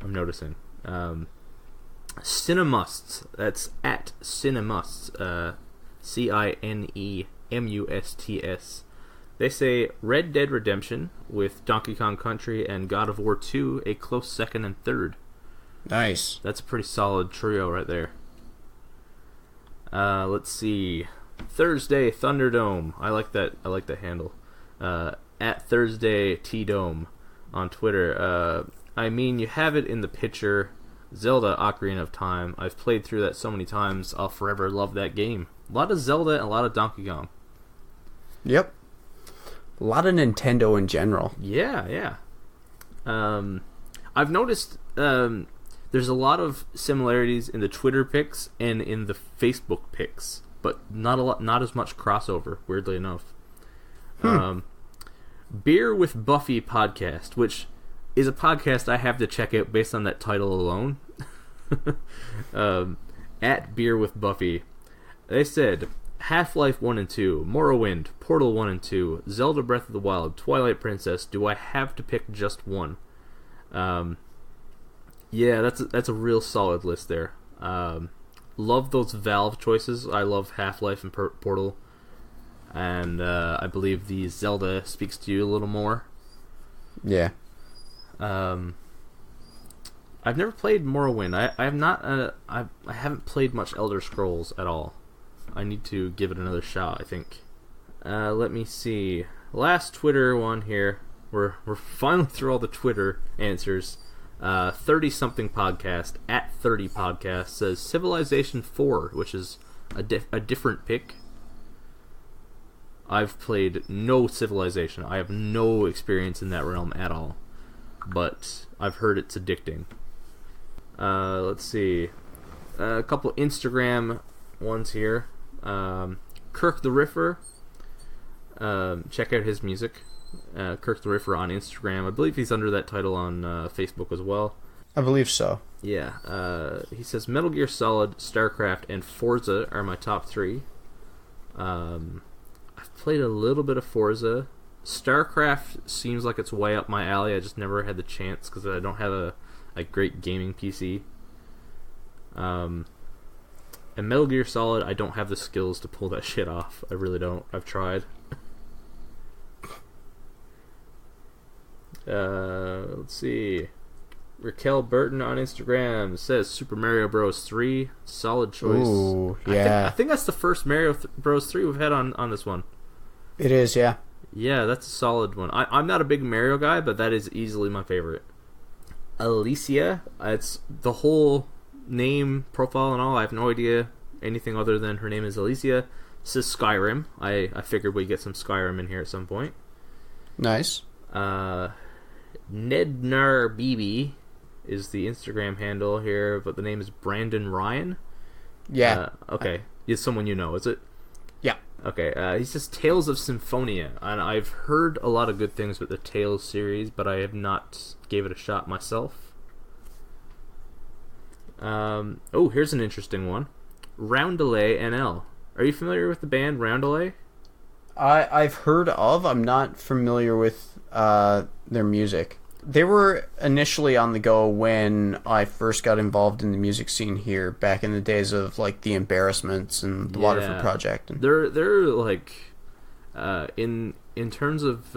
I'm noticing. Cinemusts. That's at Cinemusts. Cinemusts. They say Red Dead Redemption with Donkey Kong Country and God of War 2 a close second and third. Nice. That's a pretty solid trio right there. Let's see. Thursday Thunderdome. I like that handle. At Thursday T-Dome on Twitter. I mean, you have it in the picture. Zelda Ocarina of Time. I've played through that so many times. I'll forever love that game. A lot of Zelda and a lot of Donkey Kong. Yep. A lot of Nintendo in general. Yeah. I've noticed there's a lot of similarities in the Twitter pics and in the Facebook pics, but not as much crossover, weirdly enough. Beer with Buffy podcast, which is a podcast I have to check out based on that title alone. At Beer with Buffy, they said Half-Life 1 and 2, Morrowind, Portal 1 and 2, Zelda Breath of the Wild, Twilight Princess. Do I have to pick just one? Yeah, that's a real solid list there. Love those Valve choices. I love Half-Life and Portal. And I believe the Zelda speaks to you a little more. Yeah. I've never played Morrowind. I have not. I haven't played much Elder Scrolls at all. I need to give it another shot, I think. Let me see. Last Twitter one here. We're finally through all the Twitter answers. 30 something podcast at 30 podcast says Civilization 4, which is a different pick. I've played no Civilization. I have no experience in that realm at all, but I've heard it's addicting. Let's see, a couple Instagram ones here. Kirk the Riffer, check out his music. Kirk the Riffer on Instagram. I believe he's under that title on Facebook as well. I believe so. Yeah. He says Metal Gear Solid, StarCraft, and Forza are my top 3. I've played a little bit of Forza. StarCraft seems like it's way up my alley. I just never had the chance because I don't have a great gaming PC. And Metal Gear Solid, I don't have the skills to pull that shit off. I really don't. I've tried. Let's see. Raquel Burton on Instagram says Super Mario Bros. 3, solid choice. Ooh, yeah. I think that's the first Mario Bros. 3 we've had on this one. It is, yeah. Yeah, that's a solid one. I'm not a big Mario guy, but that is easily my favorite. Alicia, it's the whole name, profile, and all. I have no idea anything other than her name is Alicia. Says Skyrim. I figured we'd get some Skyrim in here at some point. Nice. NednarBB is the Instagram handle here, but the name is Brandon Ryan. Yeah. Okay. Is someone you know, is it? Yeah. Okay. He says Tales of Symphonia, and I've heard a lot of good things with the Tales series, but I have not gave it a shot myself. Here's an interesting one. Roundelay NL. Are you familiar with the band Roundelay? I've heard of. I'm not familiar with their music. They were initially on the go when I first got involved in the music scene here, back in the days of like the Embarrassments and the Waterford Project. And they're like in terms of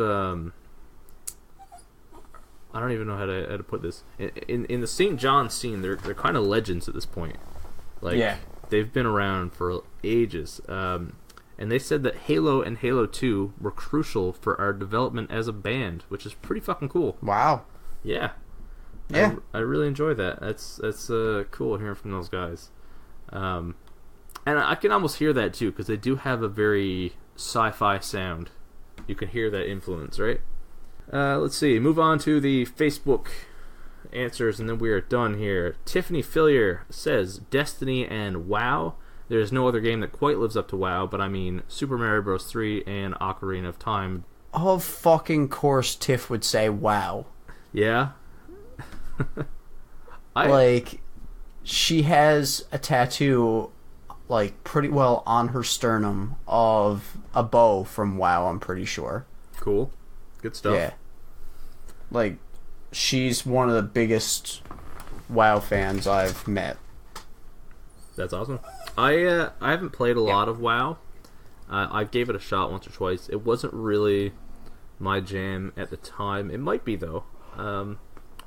I don't even know how to put this. In the St. John scene, they're kind of legends at this point. Like, yeah. They've been around for ages. And they said that Halo and Halo 2 were crucial for our development as a band, which is pretty fucking cool. Wow. Yeah. Yeah. I really enjoy that. That's cool hearing from those guys. And I can almost hear that too, because they do have a very sci-fi sound. You can hear that influence, right? Let's see. Move on to the Facebook answers, and then we are done here. Tiffany Fillier says Destiny and WoW. There's no other game that quite lives up to WoW, but I mean Super Mario Bros. 3 and Ocarina of Time. Of fucking course Tiff would say WoW. Yeah? Like, she has a tattoo, like, pretty well on her sternum of a bow from WoW, I'm pretty sure. Cool. Good stuff. Yeah. Like, she's one of the biggest WoW fans I've met. That's awesome. I haven't played a lot of WoW. I gave it a shot once or twice. It wasn't really my jam at the time. It might be, though.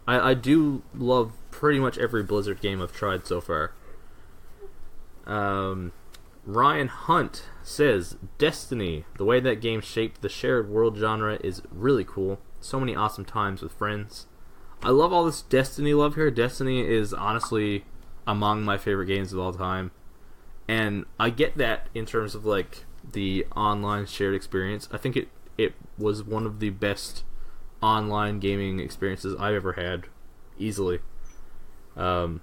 I do love pretty much every Blizzard game I've tried so far. Ryan Hunt says, Destiny. The way that game shaped the shared world genre is really cool. So many awesome times with friends. I love all this Destiny love here. Destiny is honestly among my favorite games of all time. And I get that in terms of like the online shared experience. I think it was one of the best online gaming experiences I've ever had, easily. Fuck,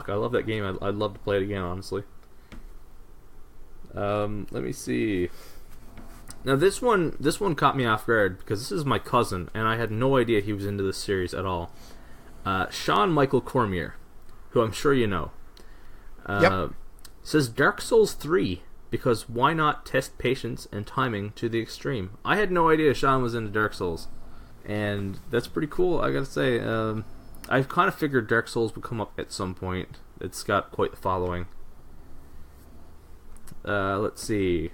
I love that game. I'd love to play it again, honestly. Let me see. Now this one caught me off guard because this is my cousin, and I had no idea he was into this series at all. Sean Michael Cormier, who I'm sure you know. Yep. Says Dark Souls 3 because why not test patience and timing to the extreme? I had no idea Sean was into Dark Souls, and that's pretty cool, I gotta say. I've kind of figured Dark Souls would come up at some point. It's got quite the following. Let's see.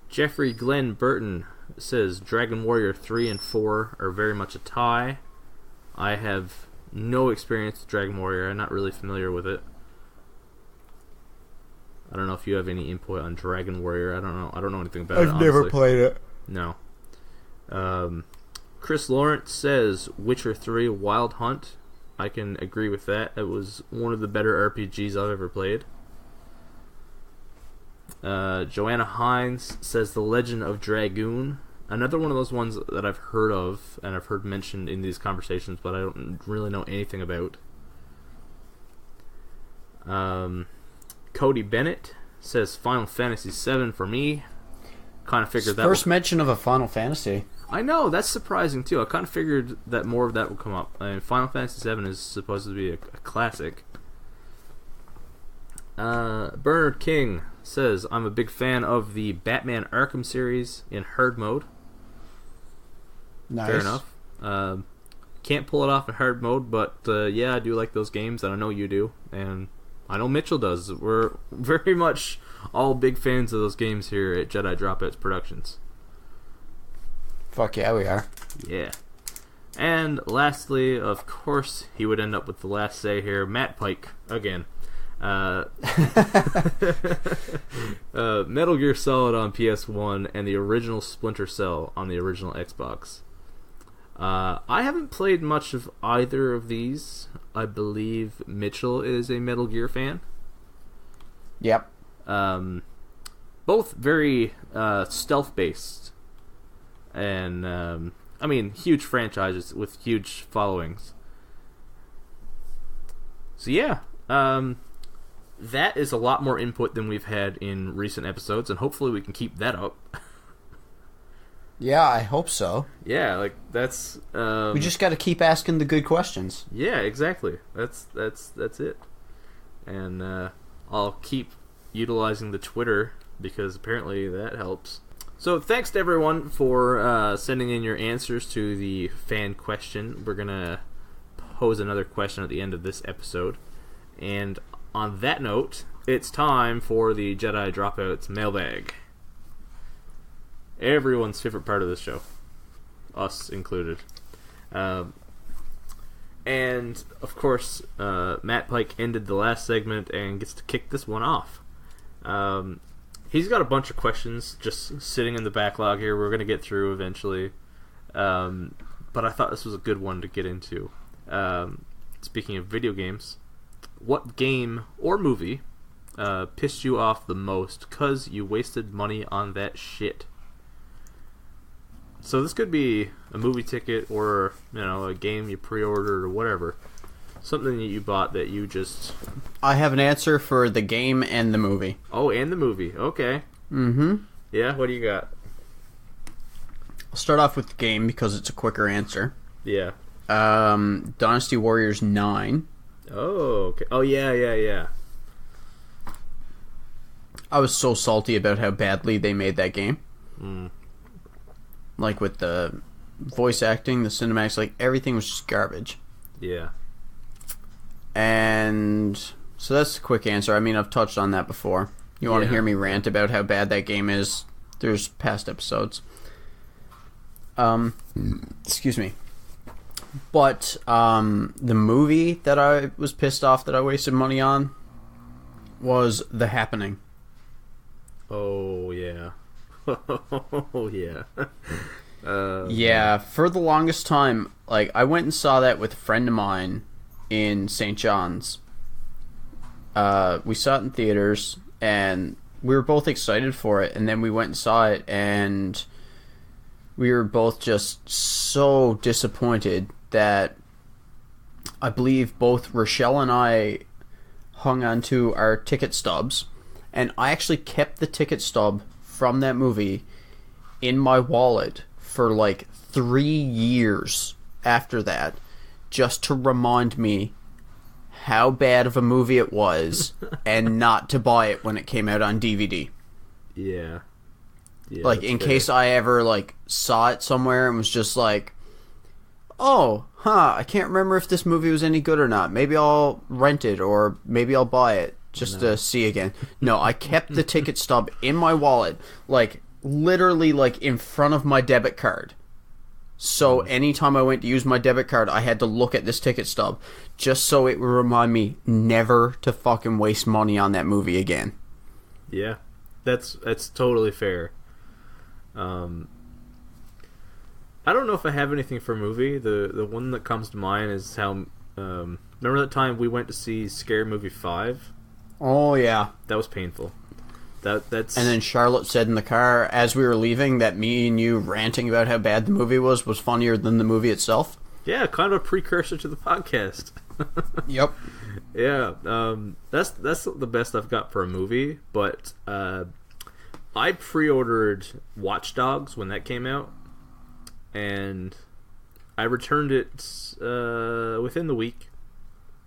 Jeffrey Glenn Burton says Dragon Warrior 3 and 4 are very much a tie. I have no experience with Dragon Warrior. I'm not really familiar with it. I don't know if you have any input on Dragon Warrior. I don't know anything about it, honestly. I've never played it. No. Chris Lawrence says Witcher 3 Wild Hunt. I can agree with that. It was one of the better RPGs I've ever played. Joanna Hines says The Legend of Dragoon. Another one of those ones that I've heard of and I've heard mentioned in these conversations, but I don't really know anything about. Cody Bennett says Final Fantasy VII for me. Kind of figured that first mention of a Final Fantasy. I know, that's surprising too. I kind of figured that more of that would come up. I mean, Final Fantasy VII is supposed to be a classic. Bernard King says, I'm a big fan of the Batman Arkham series in hard mode. Nice. Fair enough. Can't pull it off in hard mode, but yeah, I do like those games, and I know you do, and I know Mitchell does. We're very much all big fans of those games here at Jedi Dropouts Productions. Fuck yeah, we are. Yeah. And lastly, of course, he would end up with the last say here, Matt Pike, again. Metal Gear Solid on PS1 and the original Splinter Cell on the original Xbox. I haven't played much of either of these. I believe Mitchell is a Metal Gear fan. Yep. Both very stealth-based. And, I mean, huge franchises with huge followings. So yeah, that is a lot more input than we've had in recent episodes, and hopefully we can keep that up. Yeah, I hope so. Yeah, like that's. We just got to keep asking the good questions. Yeah, exactly. That's it. And I'll keep utilizing the Twitter because apparently that helps. So thanks to everyone for sending in your answers to the fan question. We're gonna pose another question at the end of this episode, and on that note, it's time for the Jedi Dropouts Mailbag. Everyone's favorite part of this show. Us included. And, of course, Matt Pike ended the last segment and gets to kick this one off. He's got a bunch of questions just sitting in the backlog here we're going to get through eventually. But I thought this was a good one to get into. Speaking of video games, what game or movie pissed you off the most because you wasted money on that shit? So this could be a movie ticket or, you know, a game you pre-ordered or whatever. Something that you bought that you just... I have an answer for the game and the movie. Oh, and the movie. Okay. Mm-hmm. Yeah, what do you got? I'll start off with the game because it's a quicker answer. Yeah. Dynasty Warriors 9. Oh, okay. Oh, yeah. I was so salty about how badly they made that game. Mm. Like with the voice acting, the cinematics, like everything was just garbage. Yeah. And so that's a quick answer. I mean, I've touched on that before. You want to hear me rant about how bad that game is? There's past episodes. Excuse me. But the movie that I was pissed off that I wasted money on was The Happening. Oh, yeah. Oh, yeah. Yeah, for the longest time, like, I went and saw that with a friend of mine in St. John's. We saw it in theaters, and we were both excited for it, and then we went and saw it, and we were both just so disappointed that I believe both Rochelle and I hung onto our ticket stubs, and I actually kept the ticket stub from that movie in my wallet for like 3 years after that, just to remind me how bad of a movie it was and not to buy it when it came out on DVD. Yeah. Like, in case I ever, like, saw it somewhere and was just like, oh, I can't remember if this movie was any good or not. Maybe I'll rent it or maybe I'll buy it just to see again. No, I kept the ticket stub in my wallet, like, literally, like, in front of my debit card. So anytime I went to use my debit card, I had to look at this ticket stub just so it would remind me never to fucking waste money on that movie again. Yeah, that's totally fair. I don't know if I have anything for a movie. The one that comes to mind is how remember that time we went to see Scary Movie 5? Oh yeah, That was painful. That's and then Charlotte said in the car as we were leaving that me and you ranting about how bad the movie was funnier than the movie itself. yeah, kind of a precursor to the podcast. Yep. Yeah, that's the best I've got for a movie. But I pre-ordered Watch Dogs when that came out, and I returned it within the week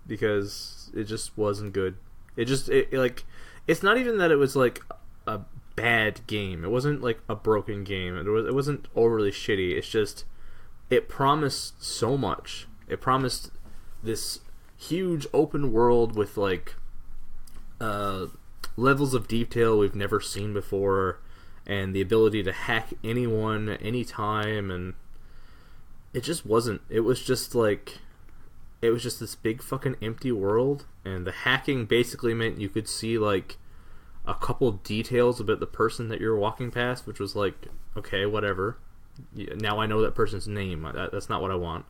because it just wasn't good. It's not even that it was like a bad game. It wasn't like a broken game. It wasn't overly shitty. It's just it promised so much. It promised this huge open world with like levels of detail we've never seen before, and the ability to hack anyone at any time, and it just wasn't. It was just this big fucking empty world, and the hacking basically meant you could see like a couple details about the person that you're walking past, which was like, okay, whatever. Now I know that person's name. That's not what I want.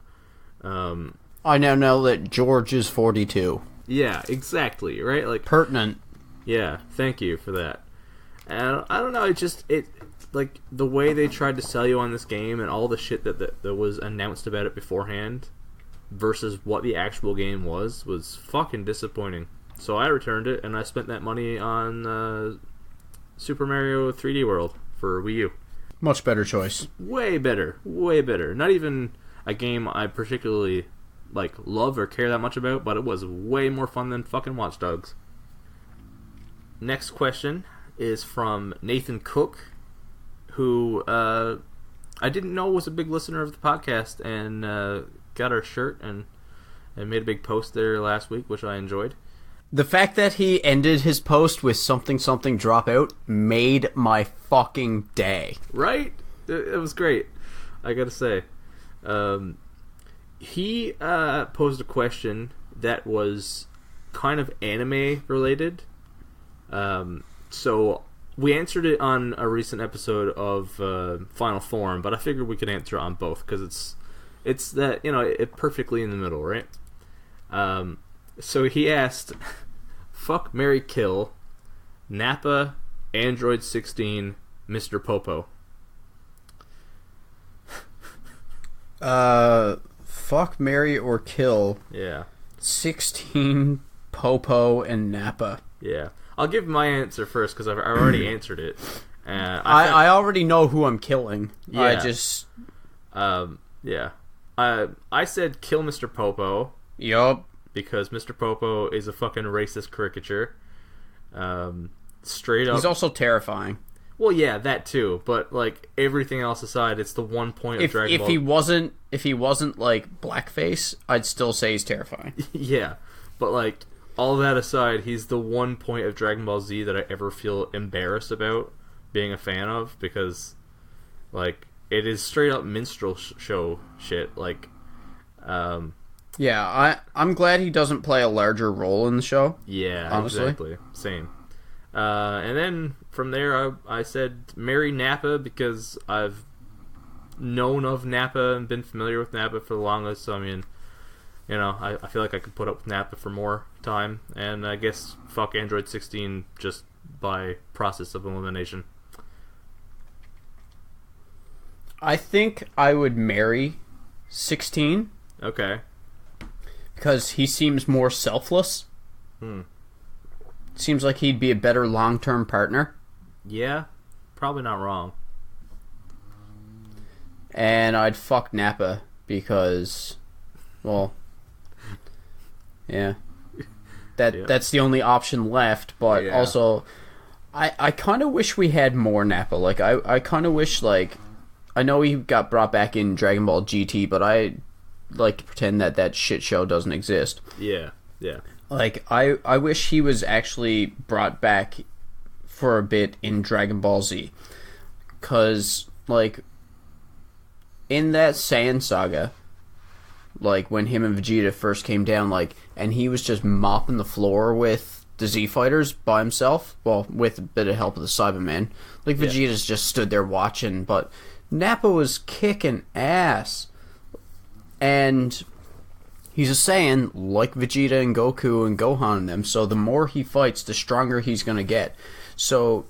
I now know that George is 42. Yeah, exactly, right? Like Pertinent. yeah, thank you for that. And I don't know, it like the way they tried to sell you on this game and all the shit that was announced about it beforehand versus what the actual game was fucking disappointing. So I returned it, and I spent that money on Super Mario 3D World for Wii U. Much better choice. Way better. Not even a game I particularly like love or care that much about, but it was way more fun than fucking Watch Dogs. Next question is from Nathan Cook, who I didn't know was a big listener of the podcast, and got our shirt and made a big post there last week, which I enjoyed. The fact that he ended his post with something dropout made my fucking day. Right? It was great, I gotta say. He posed a question that was kind of anime related. So we answered it on a recent episode of Final Form, but I figured we could answer it on both because it's that, it perfectly in the middle, right? So he asked, fuck, marry, kill, Nappa, Android 16, Mr. Popo. Fuck, marry, or kill. Yeah. 16, Popo, and Nappa. Yeah. I'll give my answer first because I've already answered it. I already know who I'm killing. Yeah. I just... yeah. I said kill Mr. Popo. Yup. Because Mr. Popo is a fucking racist caricature. Straight up. He's also terrifying. Well, yeah, that too. But like everything else aside, it's the one point of Dragon Ball. If he wasn't like blackface, I'd still say he's terrifying. Yeah, but like all that aside, he's the one point of Dragon Ball Z that I ever feel embarrassed about being a fan of, because like it is straight up minstrel show shit. Like, yeah, I'm glad he doesn't play a larger role in the show. Yeah, honestly. Exactly. Same. And then from there, I said marry Nappa because I've known of Nappa and been familiar with Nappa for the longest. So I mean, I feel like I could put up with Nappa for more time. And I guess fuck Android 16 just by process of elimination. I think I would marry 16. Okay. Because he seems more selfless. Seems like he'd be a better long-term partner. Yeah, probably not wrong. And I'd fuck Nappa because, well, yeah. That's the only option left, but also, I kind of wish we had more Nappa. Like, I kind of wish, like, I know he got brought back in Dragon Ball GT, but I like to pretend that shit show doesn't exist. Yeah, yeah. Like, I wish he was actually brought back for a bit in Dragon Ball Z. Because, like, in that Saiyan saga, like, when him and Vegeta first came down, like, and he was just mopping the floor with the Z Fighters by himself, well, with a bit of help of the Cybermen. Like, Vegeta's just stood there watching, but Nappa was kicking ass. And he's a Saiyan, like Vegeta and Goku and Gohan and them, so the more he fights, the stronger he's gonna get. So,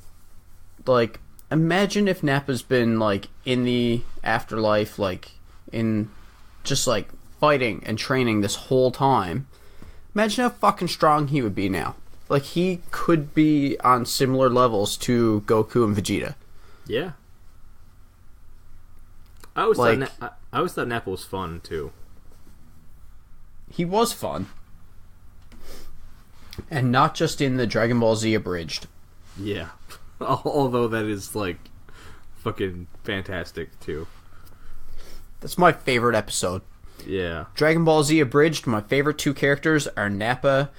like, imagine if Nappa's been, like, in the afterlife, like, in just, like, fighting and training this whole time. Imagine how fucking strong he would be now. Like, he could be on similar levels to Goku and Vegeta. Yeah. I always thought Nappa was fun, too. He was fun. And not just in the Dragon Ball Z Abridged. Yeah. Although that is, like, fucking fantastic, too. That's my favorite episode. Yeah. Dragon Ball Z Abridged, my favorite two characters are Nappa,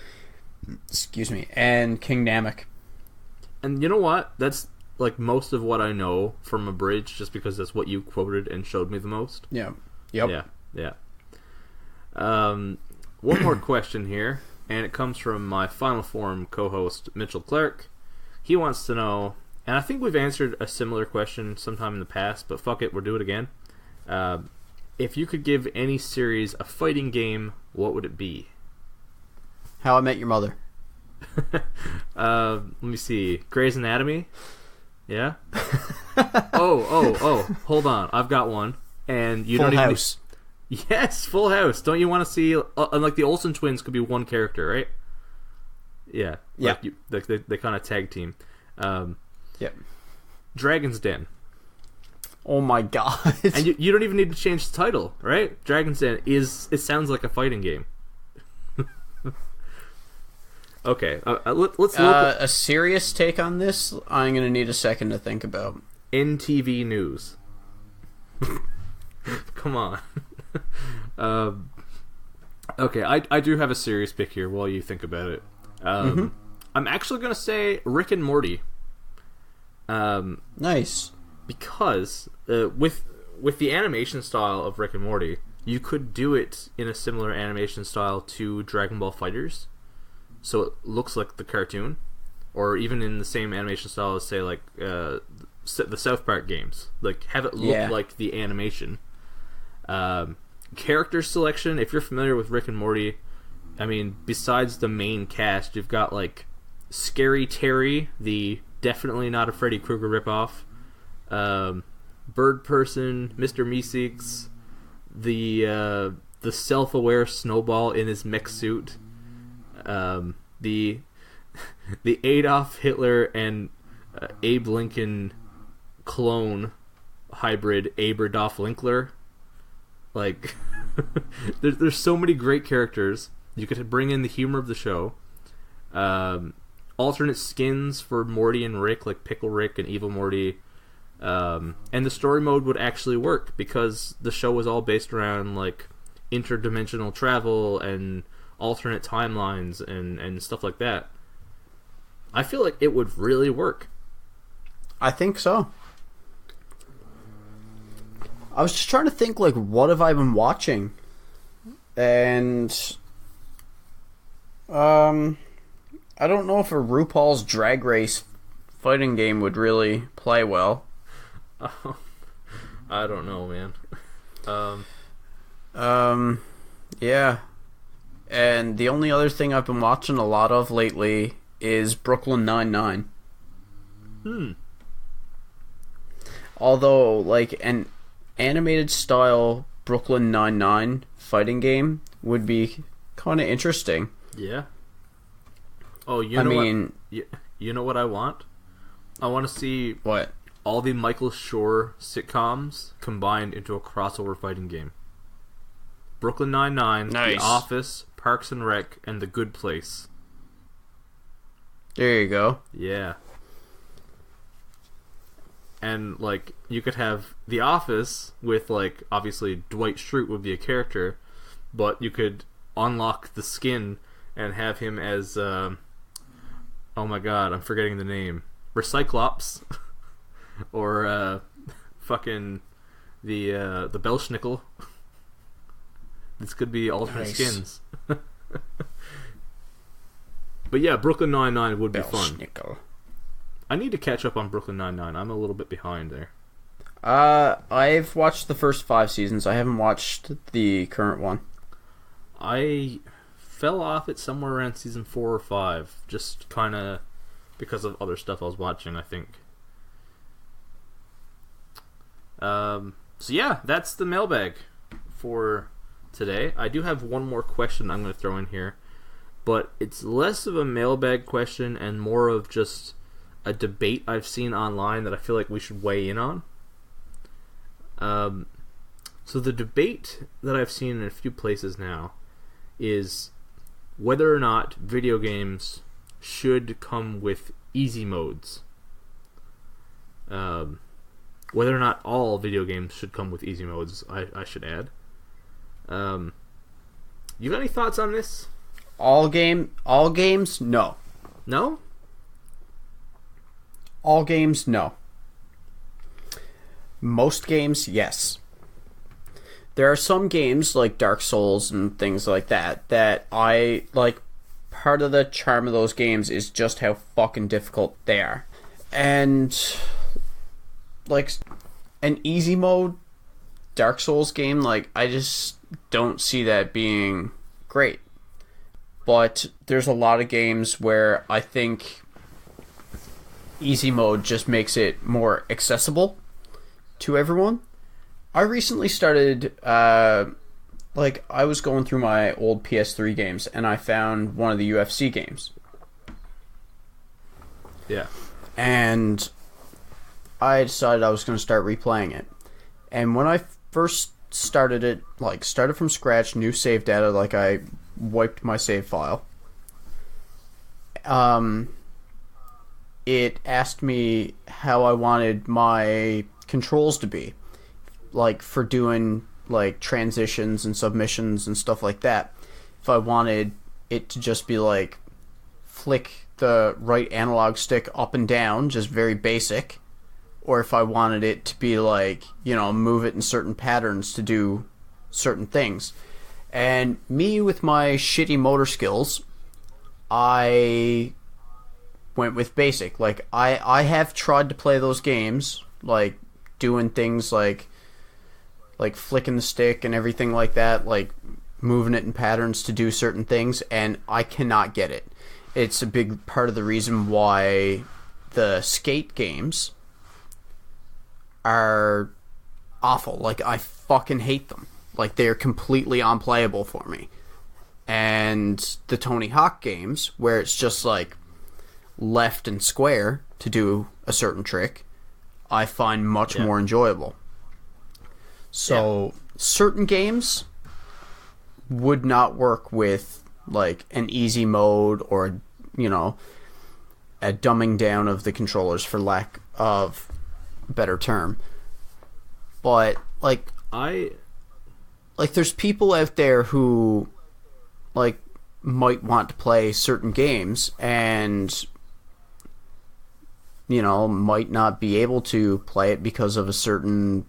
and King Namek. And you know what? That's, like, most of what I know from Abridged, just because that's what you quoted and showed me the most. Yeah. Yep. Yeah. One more question here, and it comes from my Final Form co-host, Mitchell Clark. He wants to know, and I think we've answered a similar question sometime in the past, but fuck it, we'll do it again. If you could give any series a fighting game, what would it be? How I Met Your Mother. Let me see. Grey's Anatomy? Yeah? Oh, hold on. I've got one. And you Full don't even... House. Yes, Full House. Don't you want to see... like, the Olsen twins could be one character, right? Yeah. Yeah. Like they kind of tag team. Yep. Dragon's Den. Oh my god. And you don't even need to change the title, right? Dragon's Den is... It sounds like a fighting game. Okay. Let's look... A serious take on this, I'm going to need a second to think about. NTV News. Come on. Okay, I do have a serious pick here while you think about it. I'm actually going to say Rick and Morty. Nice. Because with the animation style of Rick and Morty, you could do it in a similar animation style to Dragon Ball FighterZ. So it looks like the cartoon. Or even in the same animation style as, say, like, the South Park games. Like, have it look like the animation. Character selection, if you're familiar with Rick and Morty, I mean, besides the main cast, you've got, like, Scary Terry, the definitely not a Freddy Krueger ripoff, Bird Person, Mr. Meeseeks, the self-aware Snowball in his mech suit, the Adolf Hitler and Abe Lincoln clone hybrid Aberdolf Linkler. Like, there's so many great characters. You could bring in the humor of the show. Alternate skins for Morty and Rick, like Pickle Rick and Evil Morty. And the story mode would actually work because the show was all based around, like, interdimensional travel and alternate timelines and stuff like that. I feel like it would really work. I think so. I was just trying to think, like, what have I been watching? And I don't know if a RuPaul's Drag Race fighting game would really play well. I don't know, man. Yeah. And the only other thing I've been watching a lot of lately is Brooklyn Nine-Nine. Although, like, an animated style Brooklyn Nine-Nine fighting game would be kind of interesting. Yeah. Oh, you know what I want? I want to see what? All the Michael Schur sitcoms combined into a crossover fighting game. Brooklyn Nine-Nine, nice. The Office, Parks and Rec, and The Good Place. There you go. Yeah. And, like, you could have The Office with, like, obviously Dwight Schrute would be a character, but you could unlock the skin and have him as, oh my god, I'm forgetting the name. Recyclops. Or, fucking the Belschnickel. This could be alternate skins. But yeah, Brooklyn Nine-Nine would be fun. I need to catch up on Brooklyn Nine-Nine. I'm a little bit behind there. I've watched the first 5 seasons. I haven't watched the current one. I fell off at somewhere around season 4 or 5, just kind of because of other stuff I was watching, I think. So yeah, that's the mailbag for today. I do have one more question I'm going to throw in here, but it's less of a mailbag question and more of just a debate I've seen online that I feel like we should weigh in on. So the debate that I've seen in a few places now is whether or not video games should come with easy modes. Whether or not all video games should come with easy modes, I should add. You got any thoughts on this? All games, no. No? All games, no. Most games, yes. There are some games like Dark Souls and things like that I like. Part of the charm of those games is just how fucking difficult they are. And like an easy mode Dark Souls game, like I just don't see that being great. But there's a lot of games where I think easy mode just makes it more accessible to everyone. I recently started I was going through my old PS3 games and I found one of the UFC games. Yeah. And I decided I was going to start replaying it. And when I first started it, started from scratch, new save data, I wiped my save file. It asked me how I wanted my controls to be. For doing transitions and submissions and stuff like that. If I wanted it to just be flick the right analog stick up and down, just very basic, or if I wanted it to be move it in certain patterns to do certain things. And me with my shitty motor skills, I went with basic. I have tried to play those games, doing things like flicking the stick and everything like that, moving it in patterns to do certain things, and I cannot get it. It's a big part of the reason why the skate games are awful. I fucking hate them. They're completely unplayable for me. And the Tony Hawk games, where it's just left and square to do a certain trick, I find much more enjoyable. So certain games would not work with an easy mode or a dumbing down of the controllers, for lack of a better term. But there's people out there who might want to play certain games and might not be able to play it because of a certain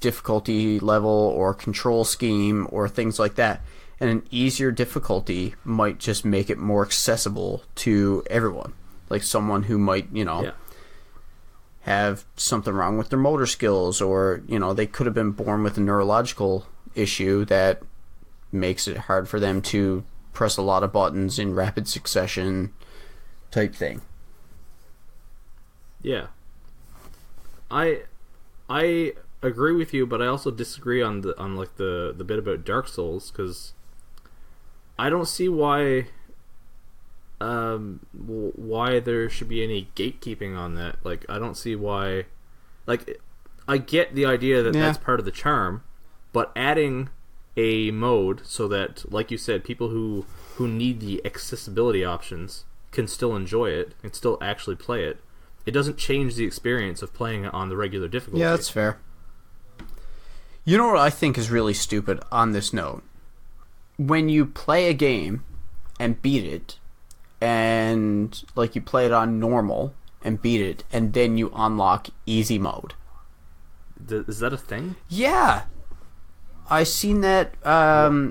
difficulty level or control scheme or things like that. And an easier difficulty might just make it more accessible to everyone. Someone who might, have something wrong with their motor skills, or, they could have been born with a neurological issue that makes it hard for them to press a lot of buttons in rapid succession type thing. Yeah. I agree with you, but I also disagree on the bit about Dark Souls, because I don't see why there should be any gatekeeping on that. I don't see why. I get the idea that that's part of the charm, but adding a mode so that, like you said, people who need the accessibility options can still enjoy it and still actually play it. It doesn't change the experience of playing it on the regular difficulty. Yeah, that's fair. You know what I think is really stupid on this note? When you play a game and beat it, and you play it on normal and beat it, and then you unlock easy mode. Is that a thing? Yeah. I seen that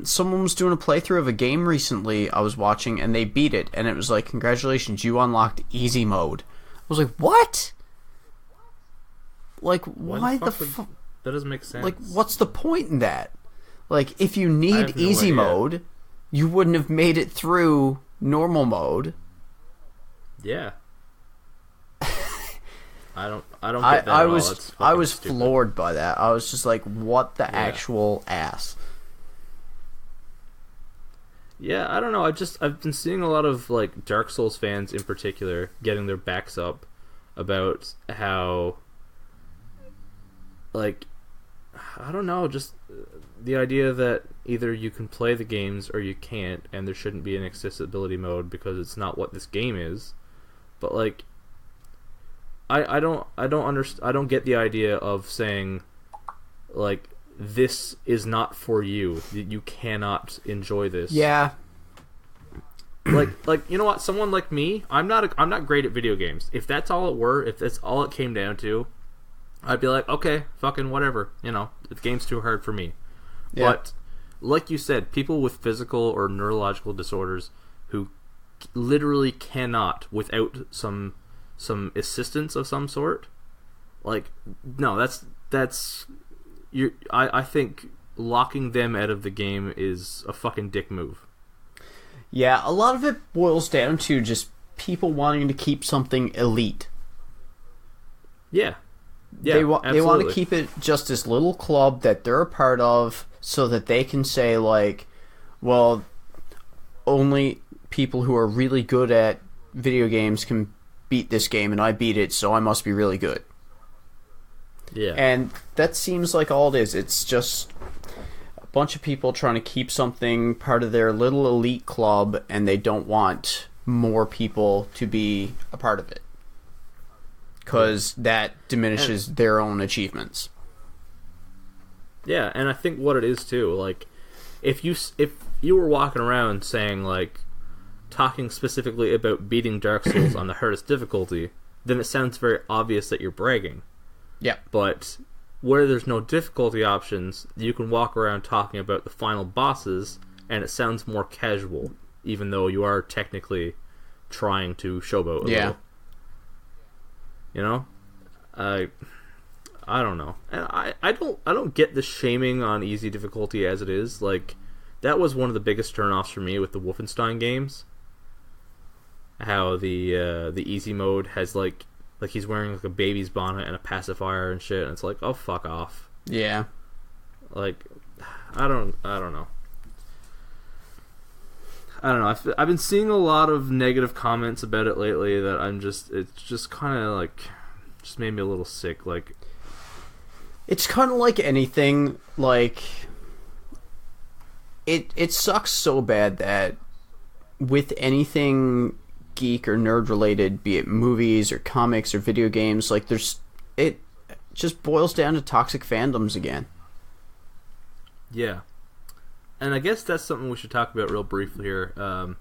someone was doing a playthrough of a game recently I was watching, and they beat it, and it was congratulations, you unlocked easy mode. I was like, what? Like, why the fuck? That doesn't make sense. Like, what's the point in that? Like, if you I need have no easy idea. mode, you wouldn't have made it through normal mode. Yeah. I don't get that I at all. was It's I fucking was stupid. floored by that. I was just like, what the actual ass? Yeah, I don't know. I've been seeing a lot of like Dark Souls fans in particular getting their backs up about how, like, I don't know, just the idea that either you can play the games or you can't, and there shouldn't be an accessibility mode because it's not what this game is. But like, I don't get the idea of saying like, this is not for you. You cannot enjoy this. Yeah. Like you know what? Someone like me, I'm not great at video games. If that's all it were, if that's all it came down to, I'd be like, okay, fucking whatever. You know, the game's too hard for me. Yeah. But like you said, people with physical or neurological disorders who literally cannot without some assistance of some sort, like, no, that's I think locking them out of the game is a fucking dick move. Yeah, a lot of it boils down to just people wanting to keep something elite. Yeah. Yeah, they want to absolutely. keep it just this little club that they're a part of, so that they can say like, well, only people who are really good at video games can beat this game, and I beat it, so I must be really good. Yeah. And that seems like all it is. It's just a bunch of people trying to keep something part of their little elite club, and they don't want more people to be a part of it, because that diminishes their own achievements. Yeah, and I think what it is too, like, if you were walking around saying like, talking specifically about beating Dark Souls on the hardest difficulty, then it sounds very obvious that you're bragging. Yeah. But where there's no difficulty options, you can walk around talking about the final bosses, and it sounds more casual, even though you are technically trying to showboat a little. You know? I don't know. And I don't get the shaming on easy difficulty as it is. Like, that was one of the biggest turnoffs for me with the Wolfenstein games. How the easy mode has like he's wearing like a baby's bonnet and a pacifier and shit, and it's like, oh, fuck off. Yeah. Like, I don't know. I don't know. I've been seeing a lot of negative comments about it lately that it's just kind of like, just made me a little sick. Like, it's kind of like anything. Like, it sucks so bad that with anything geek or nerd related, be it movies or comics or video games, like, it just boils down to toxic fandoms again. yeah. And I guess that's something we should talk about real briefly here.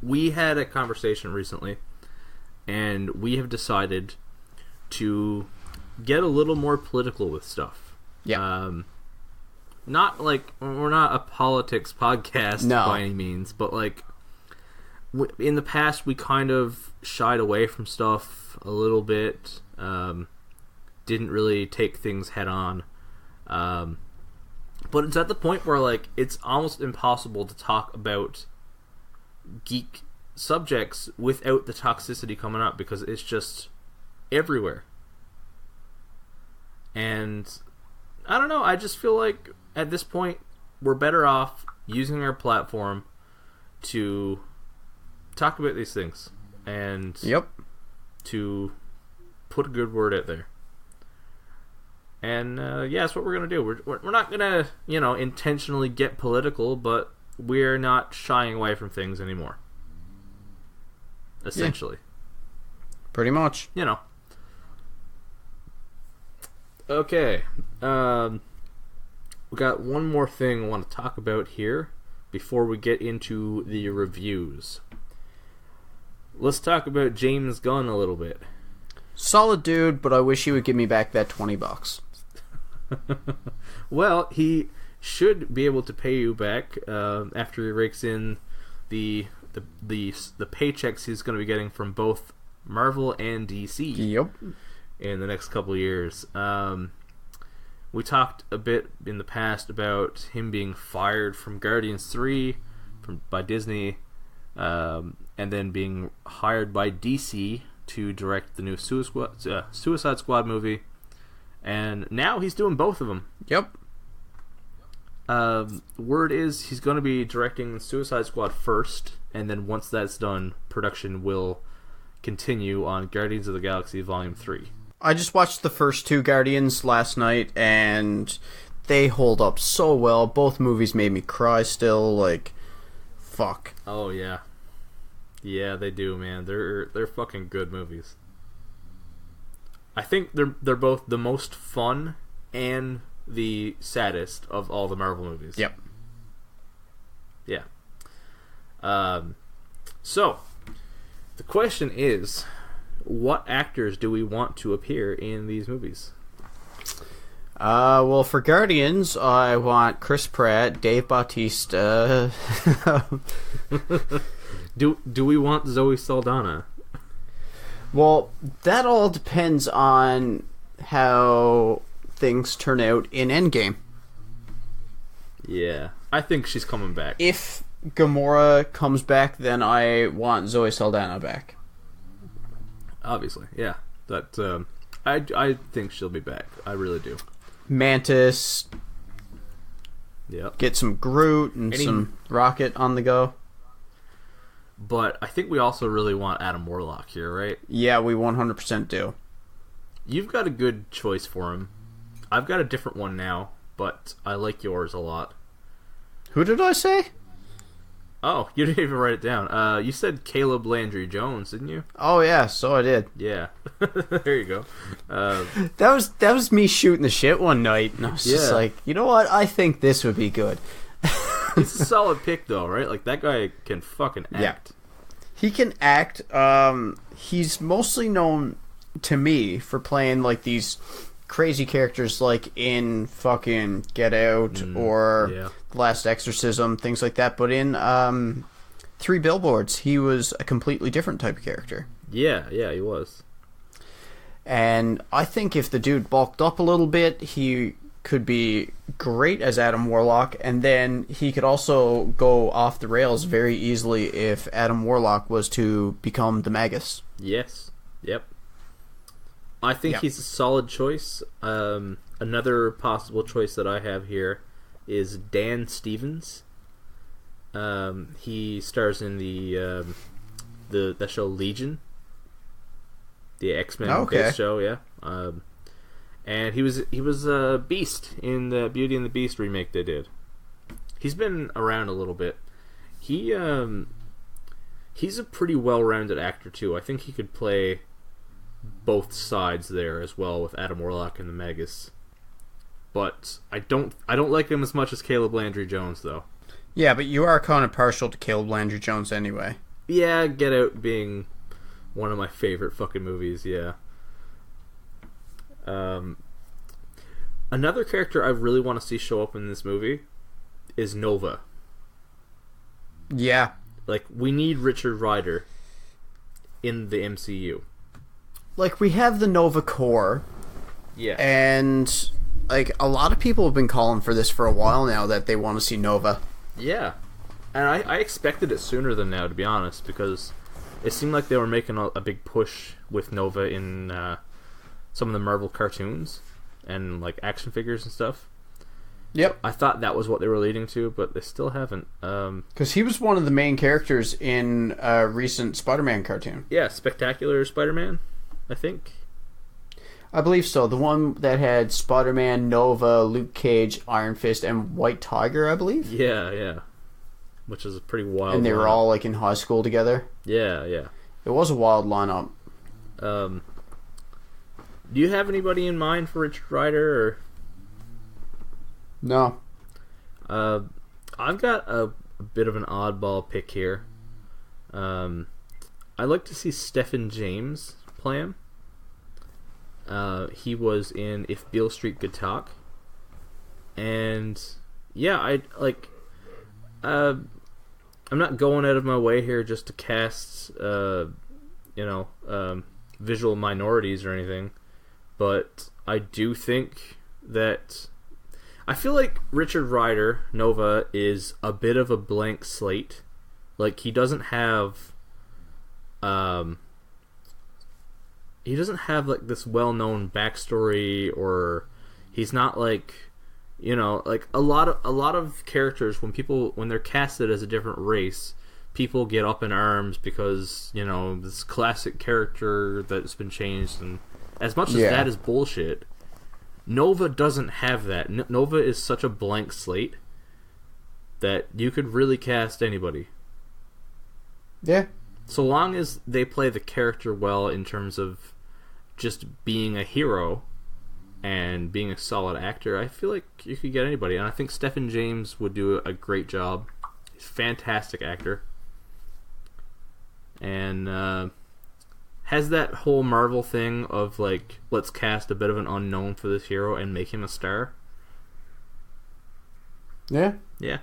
We had a conversation recently, and we have decided to get a little more political with stuff. Yeah. Not like, we're not a politics podcast No. by any means, but like, in the past we kind of shied away from stuff a little bit. Didn't really take things head on. But it's at the point where, like, it's almost impossible to talk about geek subjects without the toxicity coming up, because it's just everywhere. And I don't know, I just feel like at this point we're better off using our platform to talk about these things and to put a good word out there. And yeah, that's what we're gonna do. We're not gonna, intentionally get political, but we're not shying away from things anymore. Essentially, Pretty much. Okay. We got one more thing I want to talk about here before we get into the reviews. Let's talk about James Gunn a little bit. Solid dude, but I wish he would give me back that $20. Well, he should be able to pay you back after he rakes in the paychecks he's going to be getting from both Marvel and DC. Yep. in the next couple of years. We talked a bit in the past about him being fired from Guardians 3 by Disney, and then being hired by DC to direct the new Suicide Squad movie. And now he's doing both of them. Yep. Word is he's going to be directing Suicide Squad first, and then once that's done, production will continue on Guardians of the Galaxy Volume 3. I just watched the first 2 Guardians last night, and they hold up so well. Both movies made me cry still, like, fuck. Oh, yeah. Yeah, they do, man. They're fucking good movies. I think they're both the most fun and the saddest of all the Marvel movies. Yep. Yeah. So, the question is, what actors do we want to appear in these movies? Well, for Guardians, I want Chris Pratt, Dave Bautista. Do we want Zoe Saldana? Well, that all depends on how things turn out in Endgame. Yeah, I think she's coming back. If Gamora comes back, then I want Zoe Saldana back. Obviously, yeah. That I think she'll be back. I really do. Mantis. Yep. Get some Groot and some Rocket on the go. But I think we also really want Adam Warlock here, right? Yeah, we 100% do. You've got a good choice for him. I've got a different one now, but I like yours a lot. Who did I say? Oh, you didn't even write it down. You said Caleb Landry Jones, didn't you? Oh yeah, so I did. Yeah. There you go. That was me shooting the shit one night, and I was just like, you know what? I think this would be good. It's a solid pick, though, right? Like, that guy can fucking act. Yeah. He can act. He's mostly known to me for playing, like, these crazy characters, like, in fucking Get Out or The Last Exorcism, things like that. But in 3 Billboards, he was a completely different type of character. Yeah, he was. And I think if the dude bulked up a little bit, he could be great as Adam Warlock, and then he could also go off the rails very easily if Adam Warlock was to become the Magus. Yes. Yep. I think he's a solid choice. Another possible choice that I have here is Dan Stevens. He stars in the show Legion, the X-Men based show. Yeah. And he was a Beast in the Beauty and the Beast remake they did. He's been around a little bit. He's a pretty well-rounded actor too. I think he could play both sides there as well with Adam Warlock and the Magus. But I don't like him as much as Caleb Landry Jones though. Yeah, but you are kind of partial to Caleb Landry Jones anyway. Yeah, Get Out being one of my favorite fucking movies. Yeah. Another character I really want to see show up in this movie is Nova. Yeah. Like, we need Richard Rider in the MCU. Like, we have the Nova Corps. Yeah. And, like, a lot of people have been calling for this for a while now, that they want to see Nova. Yeah. And I expected it sooner than now, to be honest, because it seemed like they were making a big push with Nova in some of the Marvel cartoons and, like, action figures and stuff. Yep. I thought that was what they were leading to, but they still haven't. Because he was one of the main characters in a recent Spider-Man cartoon. Yeah, Spectacular Spider-Man, I think. I believe so. The one that had Spider-Man, Nova, Luke Cage, Iron Fist, and White Tiger, I believe. Yeah. Which is a pretty wild. And they were all, like, in high school together. Yeah. It was a wild lineup. Do you have anybody in mind for Richard Rider? Or? No. I've got a bit of an oddball pick here. I'd like to see Stephen James play him. He was in If Beale Street Could Talk. And yeah, I'm not going out of my way here just to cast visual minorities or anything. but I do think that I feel like Richard Rider Nova is a bit of a blank slate. Like he doesn't have like this well-known backstory, or he's not like, you know, like a lot of characters when they're casted as a different race, people get up in arms because, you know, this classic character that's been changed, and as much as that is bullshit, Nova doesn't have that. Nova is such a blank slate that you could really cast anybody. Yeah. So long as they play the character well in terms of just being a hero and being a solid actor, I feel like you could get anybody. And I think Stephen James would do a great job. He's a fantastic actor. And has that whole Marvel thing of, like, let's cast a bit of an unknown for this hero and make him a star. Yeah. Yeah.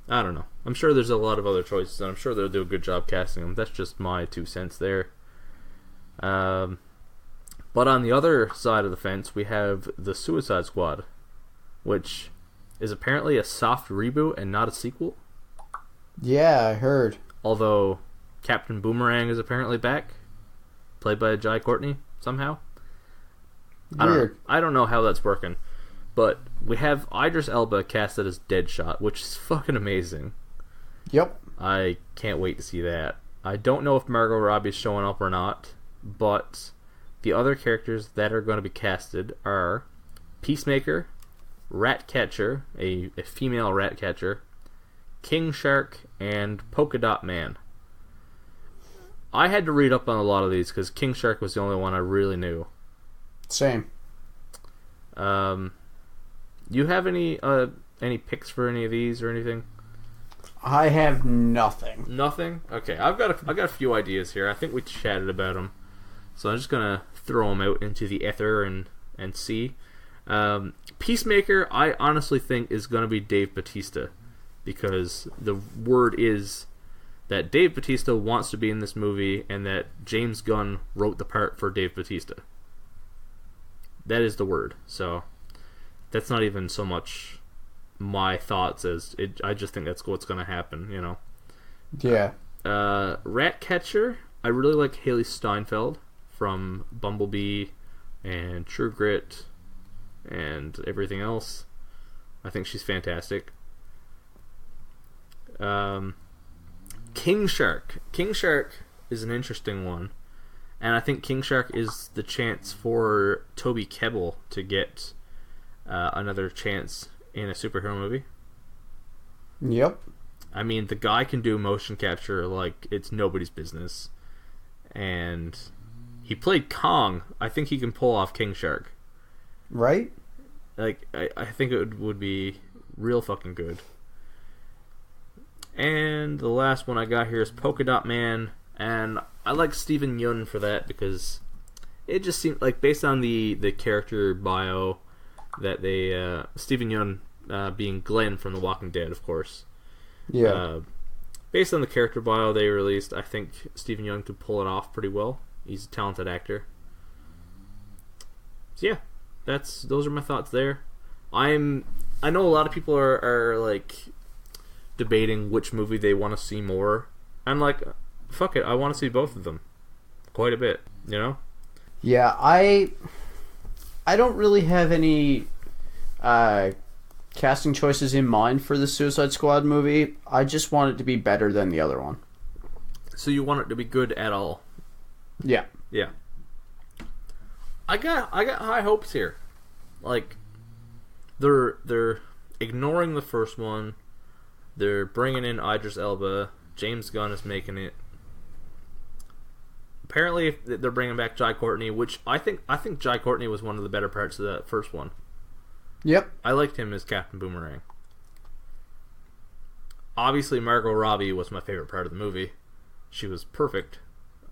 I don't know. I'm sure there's a lot of other choices, and I'm sure they'll do a good job casting them. That's just my 2 cents there. But on the other side of the fence, we have the Suicide Squad, which is apparently a soft reboot and not a sequel. Yeah, I heard. Although Captain Boomerang is apparently back, played by Jai Courtney somehow. Weird. I don't know how that's working. But we have Idris Elba casted as Deadshot, which is fucking amazing. Yep. I can't wait to see that. I don't know if Margot Robbie's showing up or not, but the other characters that are going to be casted are Peacemaker, Ratcatcher, a female Ratcatcher, King Shark, and Polka Dot Man. I had to read up on a lot of these because King Shark was the only one I really knew. Same. You have any picks for any of these or anything? I have nothing. Nothing? Okay, I've got a few ideas here. I think we chatted about them, so I'm just gonna throw them out into the ether and see. Peacemaker, I honestly think is gonna be Dave Bautista, because the word is that Dave Bautista wants to be in this movie, and that James Gunn wrote the part for Dave Bautista. That is the word. So that's not even so much my thoughts as I just think that's what's going to happen, you know. Yeah. Ratcatcher, I really like Haley Steinfeld from Bumblebee and True Grit and everything else. I think she's fantastic. King Shark. King Shark is an interesting one, and I think King Shark is the chance for Toby Kebbell to get another chance in a superhero movie. Yep. I mean, the guy can do motion capture like it's nobody's business, and he played Kong. I think he can pull off King Shark. Right? Like, I think it would be real fucking good. And the last one I got here is Polka Dot Man, and I like Steven Yeun for that because it just seemed like, based on the character bio that they Steven Yeun being Glenn from The Walking Dead, of course. Yeah. Based on the character bio they released, I think Steven Yeun could pull it off pretty well. He's a talented actor. So yeah, those are my thoughts there. I know a lot of people are like debating which movie they want to see more. I'm like, fuck it, I want to see both of them quite a bit, you know? Yeah, I don't really have any casting choices in mind for the Suicide Squad movie. I just want it to be better than the other one. So you want it to be good at all? Yeah. Yeah. I got high hopes here. Like, they're ignoring the first one. They're bringing in Idris Elba. James Gunn is making it. Apparently, they're bringing back Jai Courtney, which I think Jai Courtney was one of the better parts of that first one. Yep. I liked him as Captain Boomerang. Obviously, Margot Robbie was my favorite part of the movie. She was perfect.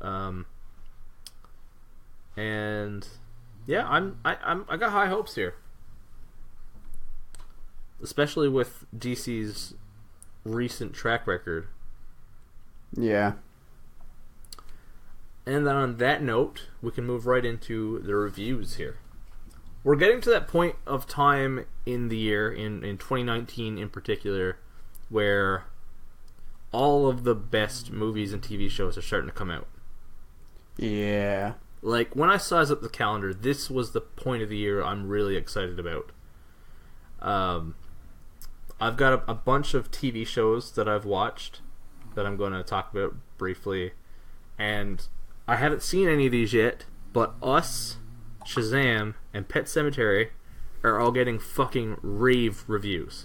And yeah, I got high hopes here, especially with DC's recent track record. Yeah. And then on that note, we can move right into the reviews here. We're getting to that point of time in the year, in 2019 in particular, where all of the best movies and TV shows are starting to come out. Yeah. Like, when I size up the calendar, this was the point of the year I'm really excited about. I've got a bunch of TV shows that I've watched that I'm going to talk about briefly. And I haven't seen any of these yet, but Us, Shazam, and Pet Sematary are all getting fucking rave reviews.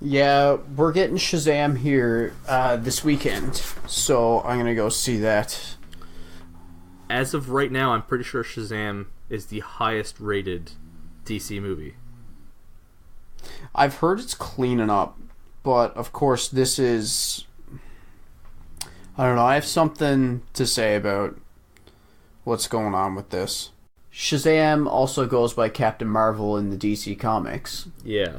Yeah, we're getting Shazam here this weekend, so I'm going to go see that. As of right now, I'm pretty sure Shazam is the highest rated DC movie. I've heard it's cleaning up, but of course this is... I don't know, I have something to say about what's going on with this. Shazam also goes by Captain Marvel in the DC Comics. Yeah.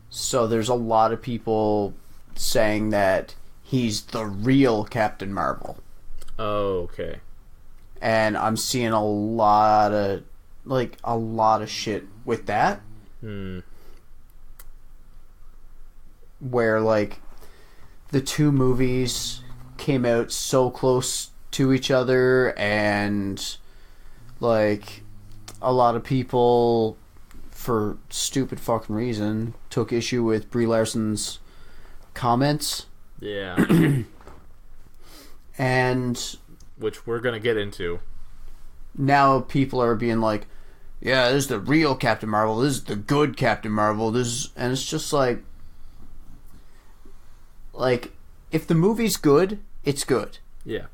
So there's a lot of people saying that he's the real Captain Marvel. Oh, okay. And I'm seeing a lot of shit with that. Where, like, the two movies came out so close to each other, and, like, a lot of people, for stupid fucking reason, took issue with Brie Larson's comments. Yeah. And... which we're going to get into. Now people are being like, yeah, this is the real Captain Marvel, this is the good Captain Marvel, and it's just like, if the movie's good, it's good. Yeah.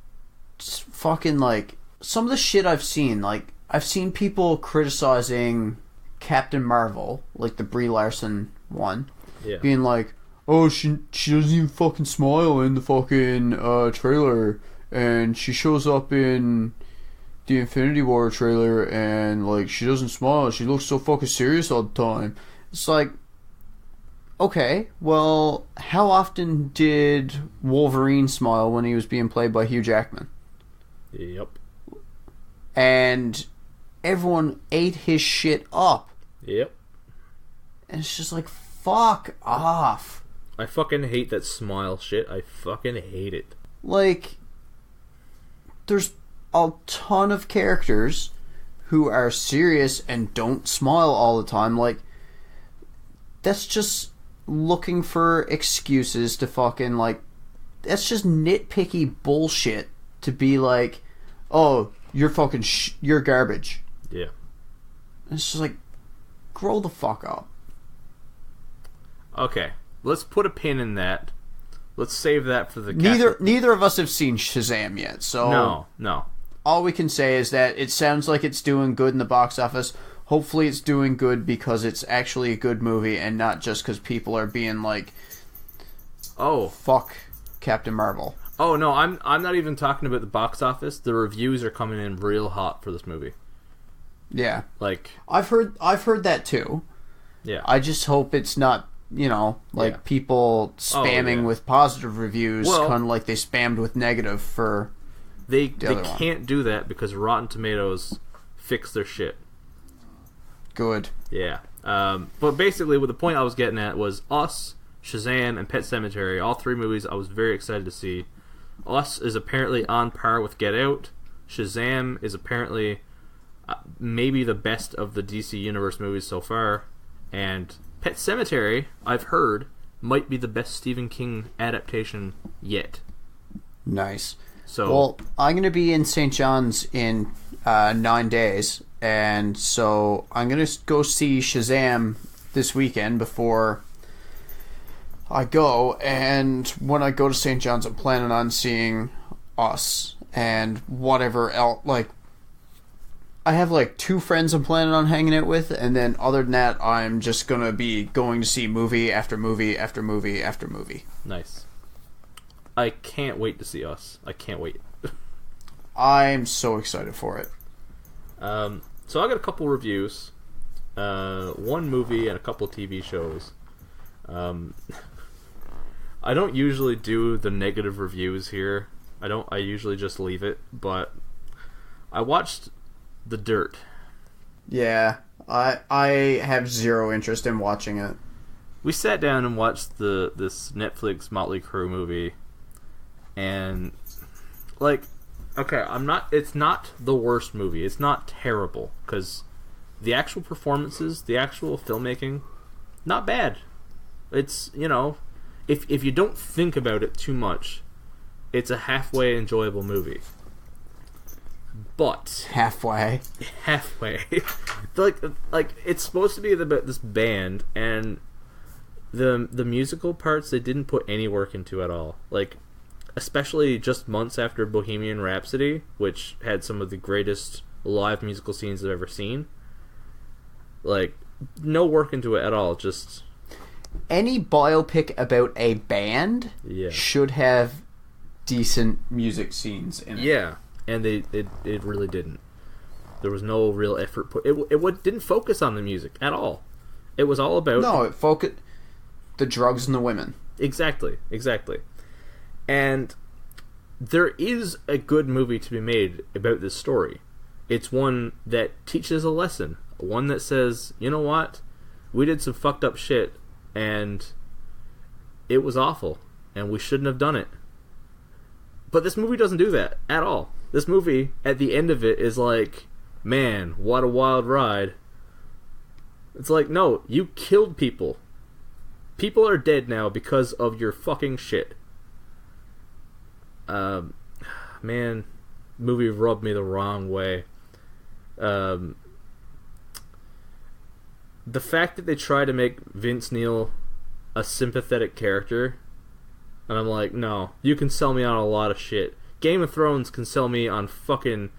Just fucking, like, some of the shit I've seen, like, I've seen people criticizing Captain Marvel, like the Brie Larson one, being like, oh, she doesn't even fucking smile in the fucking trailer, and she shows up in the Infinity War trailer, and, like, she doesn't smile, she looks so fucking serious all the time. It's like, okay, well, how often did Wolverine smile when he was being played by Hugh Jackman? Yep. And everyone ate his shit up. Yep. And it's just like, fuck off. I fucking hate that smile shit. I fucking hate it. Like, there's a ton of characters who are serious and don't smile all the time. Like, that's just looking for excuses to fucking, like, that's just nitpicky bullshit to be like, oh, you're fucking you're garbage. Yeah. And it's just like, grow the fuck up. Okay, let's put a pin in that. Let's save that for the neither of us have seen Shazam yet, so no. All we can say is that it sounds like it's doing good in the box office. Hopefully it's doing good because it's actually a good movie and not just because people are being like, oh, fuck Captain Marvel. Oh no, I'm not even talking about the box office. The reviews are coming in real hot for this movie. Yeah. Like, I've heard that too. Yeah. I just hope it's not, people spamming with positive reviews, kind of like they spammed with negative for They can't do that because Rotten Tomatoes fix their shit. Good. Yeah. But basically, what the point I was getting at was Us, Shazam, and Pet Sematary. All three movies I was very excited to see. Us is apparently on par with Get Out. Shazam is apparently maybe the best of the DC Universe movies so far. And Pet Sematary, I've heard, might be the best Stephen King adaptation yet. Nice. So, well, I'm going to be in St. John's in 9 days, and so I'm going to go see Shazam this weekend before I go, and when I go to St. John's, I'm planning on seeing Us and whatever else. Like, I have like 2 friends I'm planning on hanging out with, and then other than that, I'm just going to be going to see movie after movie after movie after movie. Nice. I can't wait to see Us. I can't wait. I'm so excited for it. So I got a couple reviews, one movie and a couple TV shows. I don't usually do the negative reviews here, I usually just leave it, but I watched The Dirt. Yeah, I have zero interest in watching it. We sat down and watched this Netflix Motley Crue movie, and like, okay, it's not the worst movie. It's not terrible, because the actual performances, the actual filmmaking, not bad. It's, you know, if you don't think about it too much, it's a halfway enjoyable movie. But halfway, like it's supposed to be about this band, and the musical parts they didn't put any work into at all. Like, especially just months after Bohemian Rhapsody, which had some of the greatest live musical scenes I've ever seen. Like, no work into it at all. Just any biopic about a band should have decent music scenes in it. Yeah, and it really didn't. There was no real effort put. It didn't focus on the music at all. It was all about it focused the drugs and the women. Exactly. And there is a good movie to be made about this story. It's one that teaches a lesson. One that says, you know what? We did some fucked up shit, and it was awful, and we shouldn't have done it. But this movie doesn't do that at all. This movie, at the end of it, is like, man, what a wild ride. It's like, no, you killed people. People are dead now because of your fucking shit. Man, movie rubbed me the wrong way. The fact that they try to make Vince Neil a sympathetic character, and I'm like, no, you can sell me on a lot of shit. Game of Thrones can sell me on fucking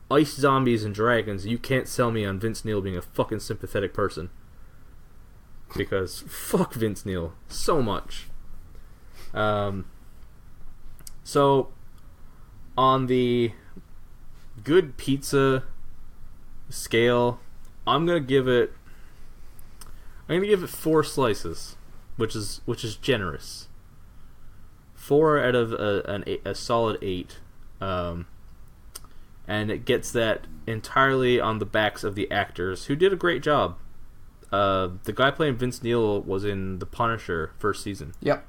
ice zombies and dragons. You can't sell me on Vince Neil being a fucking sympathetic person. Because fuck Vince Neil so much. So on the good pizza scale, I'm gonna give it 4 slices, which is generous. 4 out of a solid 8, and it gets that entirely on the backs of the actors who did a great job. The guy playing Vince Neil was in The Punisher first season. Yep.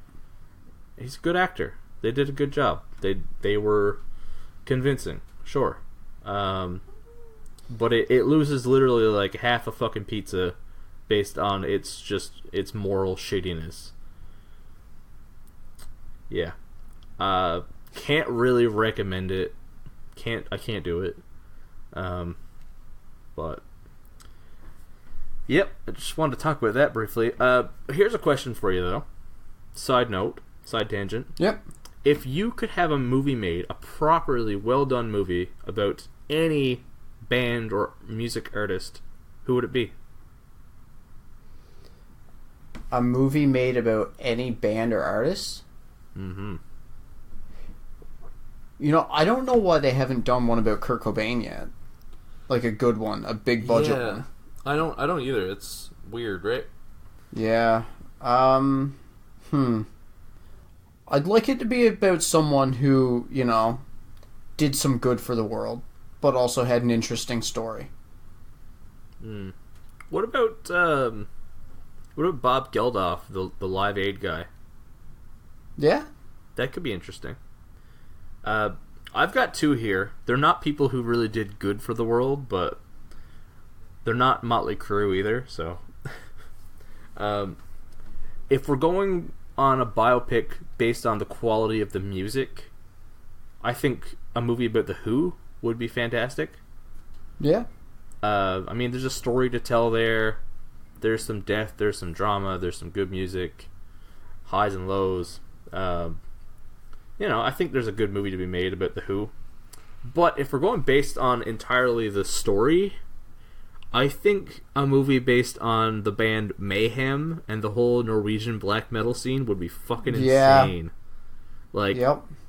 He's a good actor. They did a good job. They were convincing, sure. But it loses literally like half a fucking pizza based on its moral shittiness. Yeah. Can't really recommend it. I can't do it. But yep, I just wanted to talk about that briefly. Here's a question for you, though. Side tangent. Yep. If you could have a movie made, a properly well-done movie about any band or music artist, who would it be? A movie made about any band or artist? Mm-hmm. You know, I don't know why they haven't done one about Kurt Cobain yet. Like a good one, a big budget one. I don't either. It's weird, right? Yeah. I'd like it to be about someone who, you know, did some good for the world, but also had an interesting story. What about Bob Geldof, the Live Aid guy? Yeah? That could be interesting. I've got 2 here. They're not people who really did good for the world, but they're not Motley Crue either, so... if we're going on a biopic based on the quality of the music, I think a movie about The Who would be fantastic. Yeah. I mean, there's a story to tell there. There's some depth, there's some drama, there's some good music, highs and lows. You know, I think there's a good movie to be made about The Who. But if we're going based on entirely the story, I think a movie based on the band Mayhem and the whole Norwegian black metal scene would be fucking insane. Like,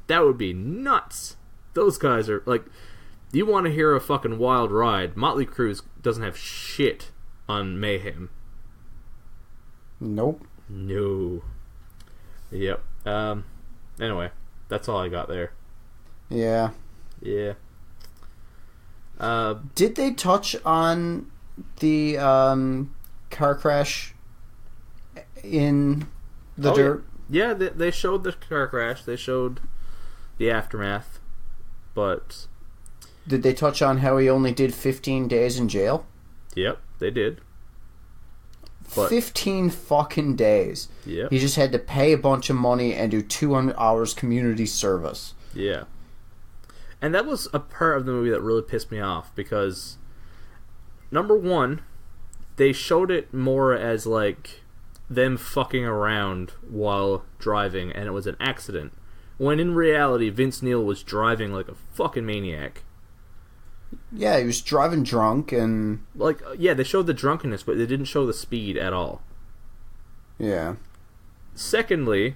that would be nuts. Those guys are, like, you want to hear a fucking wild ride. Motley Crue doesn't have shit on Mayhem. Nope. No. Yep. Anyway, that's all I got there. Yeah. Yeah. Did they touch on the car crash in the dirt? Yeah, they showed the car crash. They showed the aftermath. But... Did they touch on how he only did 15 days in jail? Yep, they did. But, 15 fucking days. Yep. He just had to pay a bunch of money and do 200 hours community service. Yeah. And that was a part of the movie that really pissed me off because, number one, they showed it more as like them fucking around while driving and it was an accident. When in reality, Vince Neil was driving like a fucking maniac. Yeah, he was driving drunk and... Like, yeah, they showed the drunkenness, but they didn't show the speed at all. Yeah. Secondly,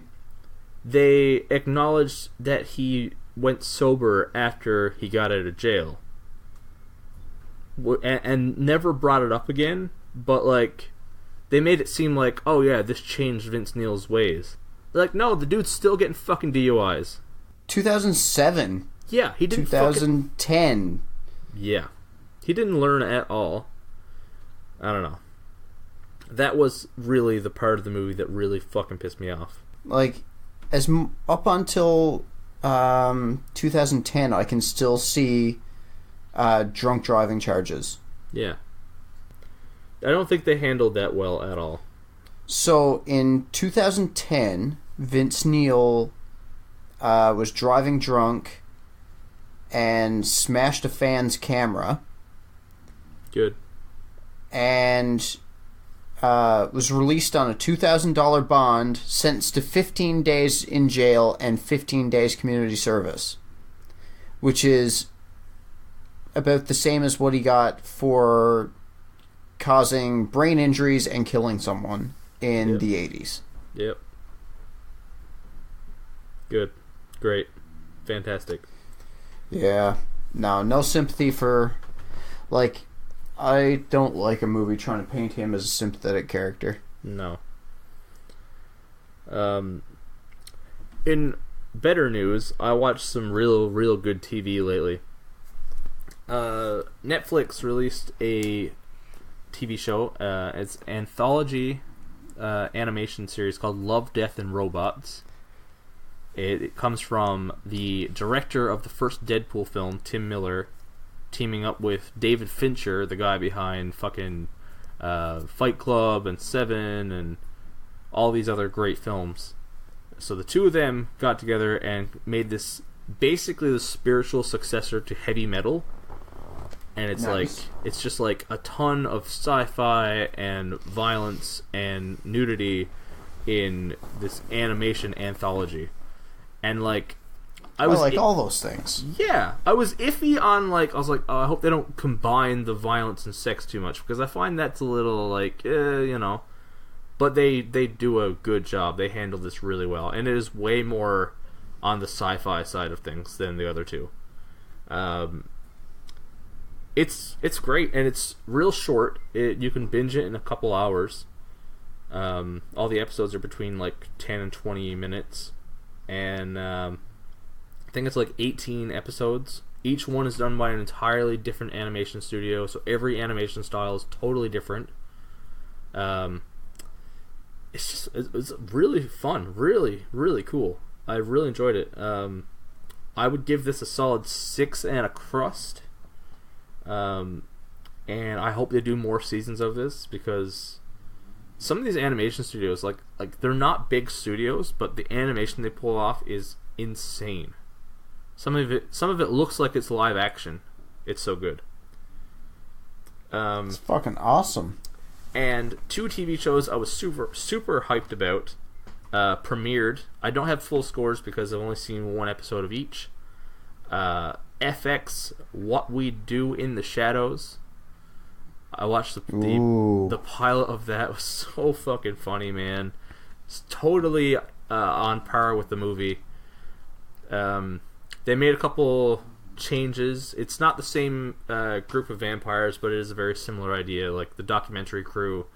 they acknowledged that he went sober after he got out of jail. And never brought it up again, but, like, they made it seem like, oh yeah, this changed Vince Neil's ways. They're like, no, the dude's still getting fucking DUIs. 2007. Yeah, he didn't 2010. Yeah. He didn't learn at all. I don't know. That was really the part of the movie that really fucking pissed me off. Like, up until 2010, I can still see drunk driving charges. Yeah. I don't think they handled that well at all. So, in 2010, Vince Neil was driving drunk and smashed a fan's camera. Good. And was released on a $2,000 bond, sentenced to 15 days in jail and 15 days community service, which is about the same as what he got for causing brain injuries and killing someone in the 80s. Yep. Good. Great. Fantastic. Yeah. No sympathy for... Like, I don't like a movie trying to paint him as a sympathetic character. No. In better news, I watched some real good TV lately. Netflix released a TV show. It's an anthology animation series called Love, Death, and Robots. It comes from the director of the first Deadpool film, Tim Miller, teaming up with David Fincher, the guy behind fucking Fight Club and Seven and all these other great films. So the two of them got together and made this basically the spiritual successor to heavy metal. And it's nice. like, it's just like a ton of sci-fi and violence and nudity in this animation anthology. And like, I like all those things. Yeah, I was iffy on like, I was like, oh, I hope they don't combine the violence and sex too much because I find that's a little like, you know. But they do a good job. They handle this really well, and it is way more on the sci-fi side of things than the other two. It's great, and it's real short. You can binge it in a couple hours. All the episodes are between like 10 and 20 minutes, and I think it's like 18 episodes. Each one is done by an entirely different animation studio, so every animation style is totally different. It's really fun, really cool. I really enjoyed it. I would give this a solid 6 and a crust. And I hope they do more seasons of this because some of these animation studios, like they're not big studios, but the animation they pull off is insane. Some of it looks like it's live action. It's so good. It's fucking awesome. And 2 TV shows I was super hyped about premiered. I don't have full scores because I've only seen 1 episode of each. FX What We Do in the Shadows. I watched the pilot of that. It was so fucking funny, man. It's totally on par with the movie. They made a couple changes. It's not the same group of vampires, but it is a very similar idea, like the documentary crew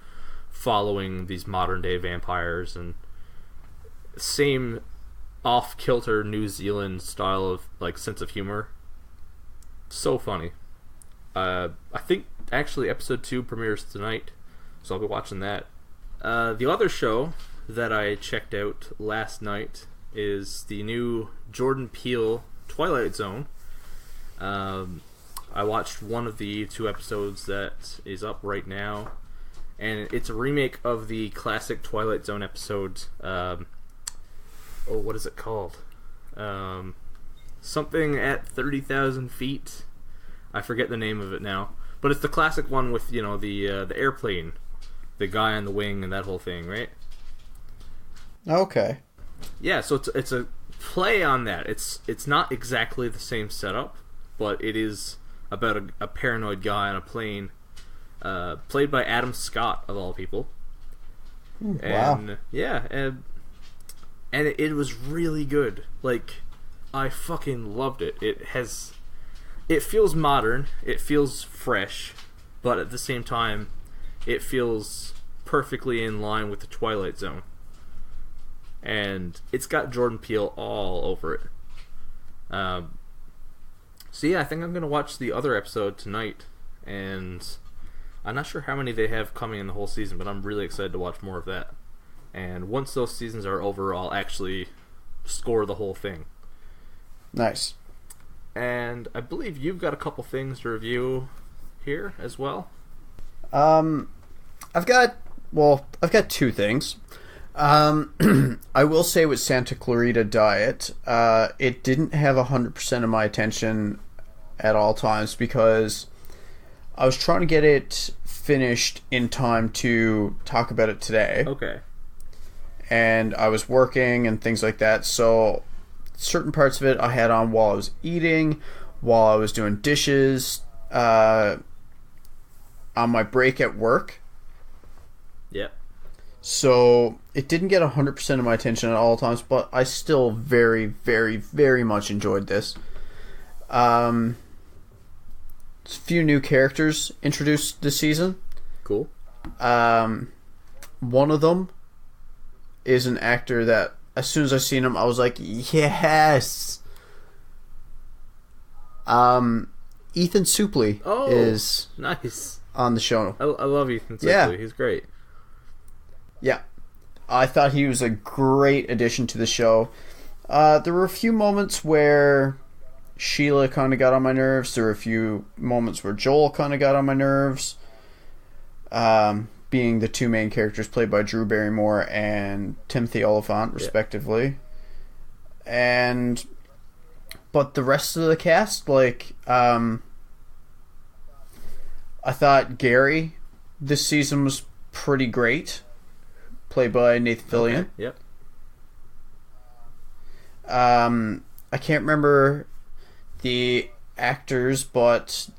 following these modern day vampires, and same off-kilter New Zealand style of like sense of humor. So funny. I think actually episode 2 premieres tonight, so I'll be watching that. The other show that I checked out last night is the new Jordan Peele Twilight Zone. I watched one of the 2 episodes that is up right now, and it's a remake of the classic Twilight Zone episode. What is it called? Something at 30,000 feet. I forget the name of it now, but it's the classic one with the airplane, the guy on the wing, and that whole thing, right? Okay. Yeah, so it's a play on that. It's not exactly the same setup, but it is about a paranoid guy on a plane, played by Adam Scott of all people. Wow. And yeah, and it was really good. Like, I fucking loved it. It feels modern, it feels fresh, but at the same time, it feels perfectly in line with the Twilight Zone. And it's got Jordan Peele all over it. So yeah, I think I'm going to watch the other episode tonight, and I'm not sure how many they have coming in the whole season, but I'm really excited to watch more of that. And once those seasons are over, I'll actually score the whole thing. Nice. And I believe you've got a couple things to review here as well. I've got 2 things. I will say with Santa Clarita Diet, it didn't have 100% of my attention at all times because I was trying to get it finished in time to talk about it today. Okay. And I was working and things like that, so certain parts of it I had on while I was eating, while I was doing dishes, on my break at work. Yep. So it didn't get 100% of my attention at all times, but I still very, very, very much enjoyed this. A few new characters introduced this season. Cool. One of them is an actor that as soon as I seen him, I was like, yes. Ethan Suplee is nice on the show. I love Ethan Suplee. Yeah. He's great. Yeah. I thought he was a great addition to the show. There were a few moments where Sheila kind of got on my nerves. There were a few moments where Joel kind of got on my nerves. Being the 2 main characters played by Drew Barrymore and Timothy Olyphant, respectively. But the rest of the cast, I thought Gary this season was pretty great, played by Nathan Fillion. Okay. Yep. I can't remember the actors, but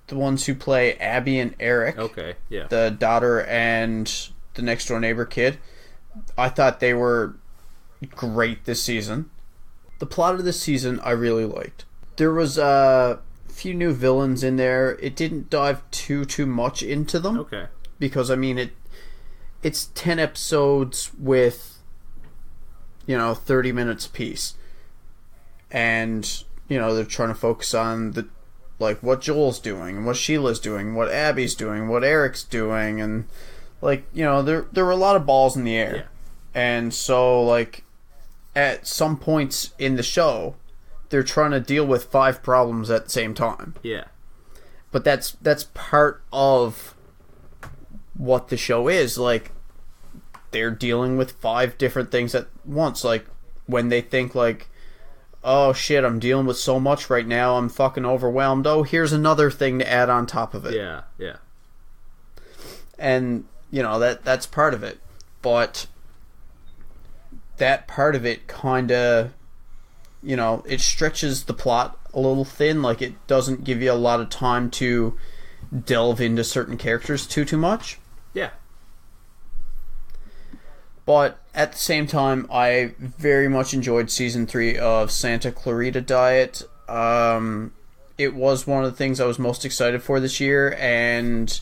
the ones who play Abby and Eric, okay, yeah, the daughter and the next door neighbor kid, I thought they were great this season. The plot of this season I really liked. There was a few new villains in there. It didn't dive too much into them. Okay. Because I mean it's 10 episodes with 30 minutes apiece. And they're trying to focus on what Joel's doing, what Sheila's doing, what Abby's doing, what Eric's doing, and there were a lot of balls in the air. Yeah. And so at some points in the show, they're trying to deal with 5 problems at the same time. Yeah. But that's part of what the show is. They're dealing with 5 different things at once. When they think oh shit, I'm dealing with so much right now, I'm fucking overwhelmed. Oh, here's another thing to add on top of it. Yeah, yeah. And, that's part of it. But that part of it kind of, it stretches the plot a little thin. It doesn't give you a lot of time to delve into certain characters too much. Yeah. But at the same time, I very much enjoyed Season 3 of Santa Clarita Diet. It was one of the things I was most excited for this year, and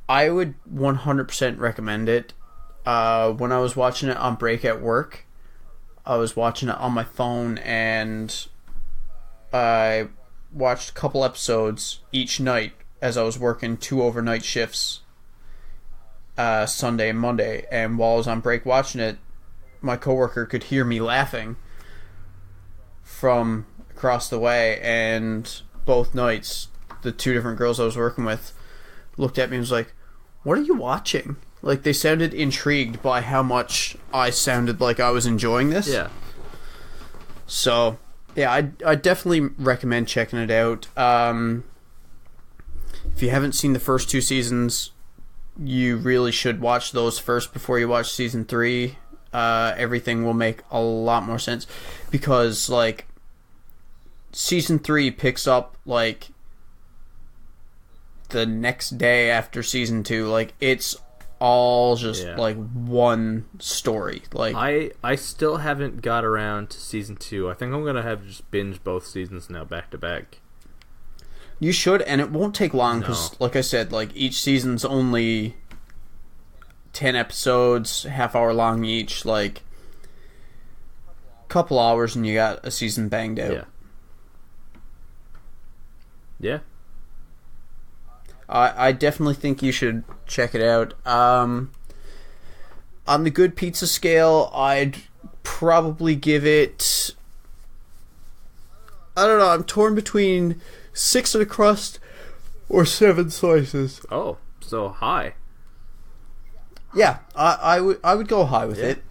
I would 100% recommend it. When I was watching it on break at work, I was watching it on my phone, and I watched a couple episodes each night as I was working 2 overnight shifts, Sunday and Monday. And while I was on break watching it, my coworker could hear me laughing from across the way, and both nights the 2 different girls I was working with looked at me and was like, "What are you watching?" Like, they sounded intrigued by how much I sounded like I was enjoying this. Yeah. So, yeah, I definitely recommend checking it out. If you haven't seen the first 2 seasons, you really should watch those first before you watch season 3. Everything will make a lot more sense, because, like, season 3 picks up, like, the next day after season 2. Like, it's all just like one story. Like, I still haven't got around to season 2. I think I'm gonna have to just binge both seasons now back to back. You should, and it won't take long, because like I said, like, each season's only 10 episodes, half-hour long each, like, couple hours, and you got a season banged out. Yeah. I definitely think you should check it out. On the good pizza scale, I'd probably give it, I don't know, I'm torn between 6 in a crust or 7 slices. Oh, so high. Yeah, I would go high with it.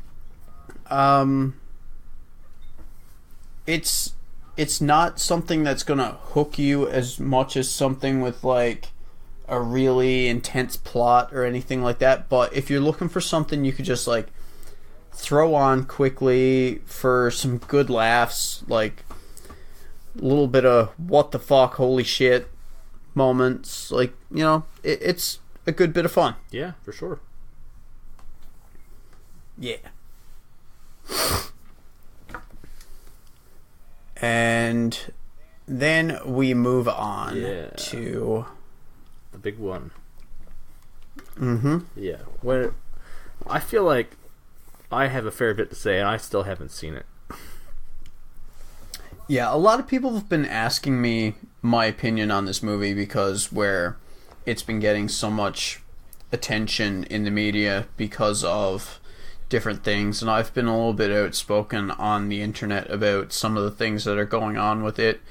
It's not something that's gonna hook you as much as something with, like, a really intense plot or anything like that, but if you're looking for something you could just, like, throw on quickly for some good laughs, like a little bit of what the fuck, holy shit moments, like, you know, it's a good bit of fun. Yeah, for sure. Yeah. And then we move on to the big one. Mm-hmm. Yeah. When I feel like I have a fair bit to say, and I still haven't seen it. Yeah, a lot of people have been asking me my opinion on this movie, because where it's been getting so much attention in the media because of different things, and I've been a little bit outspoken on the internet about some of the things that are going on with it.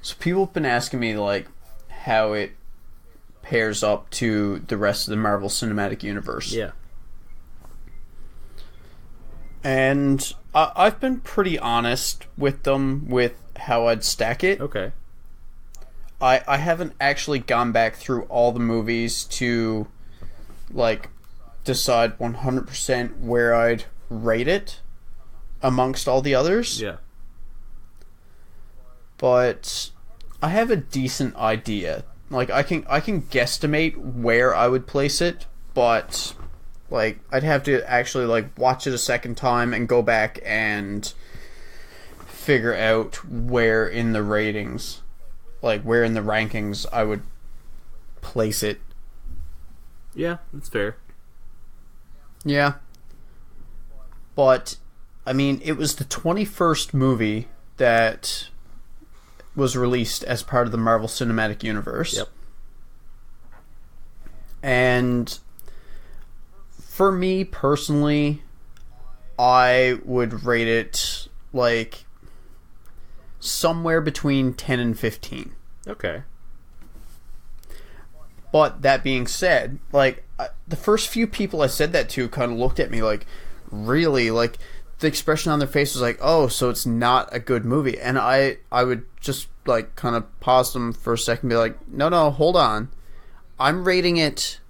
So people have been asking me, like, how it pairs up to the rest of the Marvel Cinematic Universe. Yeah. And I've been pretty honest with them with how I'd stack it. Okay. I haven't actually gone back through all the movies to, like, decide 100% where I'd rate it amongst all the others. Yeah. But I have a decent idea. Like, I can guesstimate where I would place it, but, like, I'd have to actually, like, watch it a second time and go back and figure out where in the ratings, like, where in the rankings I would place it. Yeah, that's fair. Yeah. But, I mean, it was the 21st movie that was released as part of the Marvel Cinematic Universe. Yep. And for me personally, I would rate it, like, somewhere between 10 and 15. Okay. But that being said, like, the first few people I said that to kind of looked at me like, really? Like, the expression on their face was like, oh, so it's not a good movie. And I would just, like, kind of pause them for a second and be like, no, hold on. I'm rating it,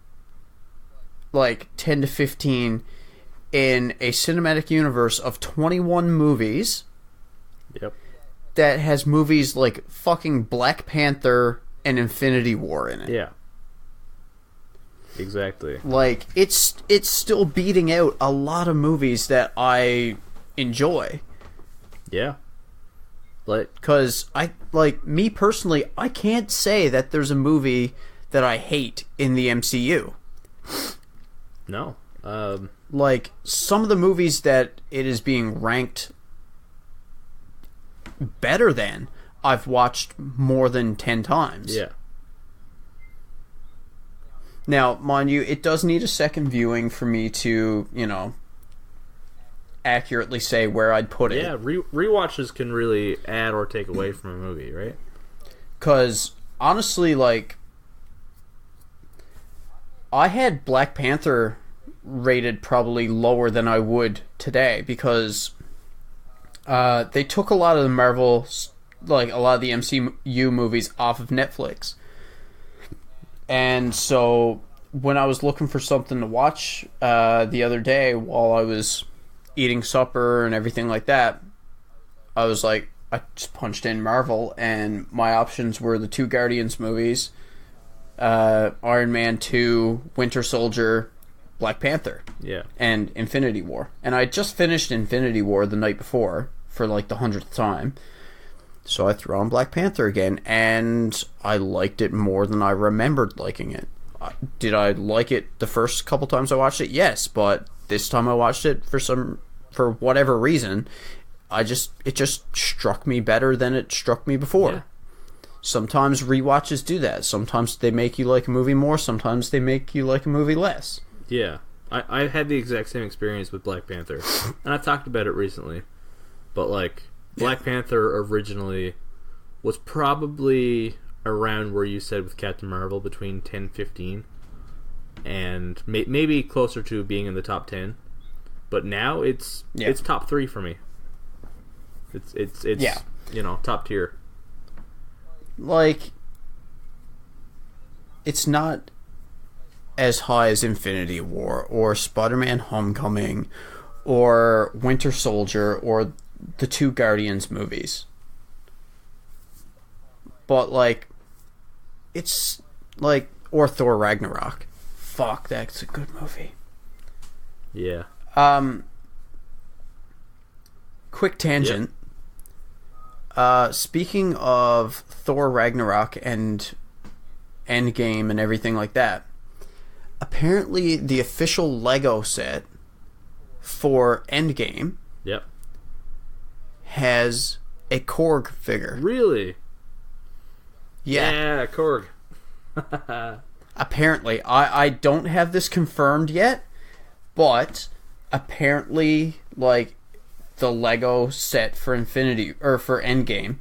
like, 10 to 15 in a cinematic universe of 21 movies. Yep. That has movies like fucking Black Panther and Infinity War in it. Yeah. Exactly. Like, it's still beating out a lot of movies that I enjoy. Yeah. Like, because me personally, I can't say that there's a movie that I hate in the MCU. No. Like, some of the movies that it is being ranked better than I've watched more than 10 times. Yeah. Now, mind you, it does need a second viewing for me to, accurately say where I'd put it. Yeah, rewatches can really add or take away from a movie, right? Because, honestly, like, I had Black Panther rated probably lower than I would today because they took a lot of the Marvel, like, a lot of the MCU movies off of Netflix. And so, when I was looking for something to watch the other day while I was eating supper and everything like that, I was like, I just punched in Marvel, and my options were the 2 Guardians movies, Iron Man 2, Winter Soldier, Black Panther, and Infinity War. And I just finished Infinity War the night before for like the 100th time. So I threw on Black Panther again, and I liked it more than I remembered liking it. Did I like it the first couple times I watched it? Yes, but this time I watched it for whatever reason, it just struck me better than it struck me before. Yeah. Sometimes rewatches do that. Sometimes they make you like a movie more. Sometimes they make you like a movie less. Yeah, I had the exact same experience with Black Panther, and I talked about it recently. But like, Black Panther originally was probably around where you said with Captain Marvel, between 10, 15, and maybe closer to being in the top 10. But now it's top 3 for me. It's top tier. Like, it's not as high as Infinity War or Spider-Man Homecoming or Winter Soldier or the 2 Guardians movies. But, like, it's like, or Thor Ragnarok. Fuck, that's a good movie. Yeah. Quick tangent. Yep. Speaking of Thor Ragnarok and Endgame and everything like that, apparently the official Lego set for Endgame has a Korg figure. Really? Yeah, Korg. Apparently. I don't have this confirmed yet, but apparently, like, the Lego set for for Endgame,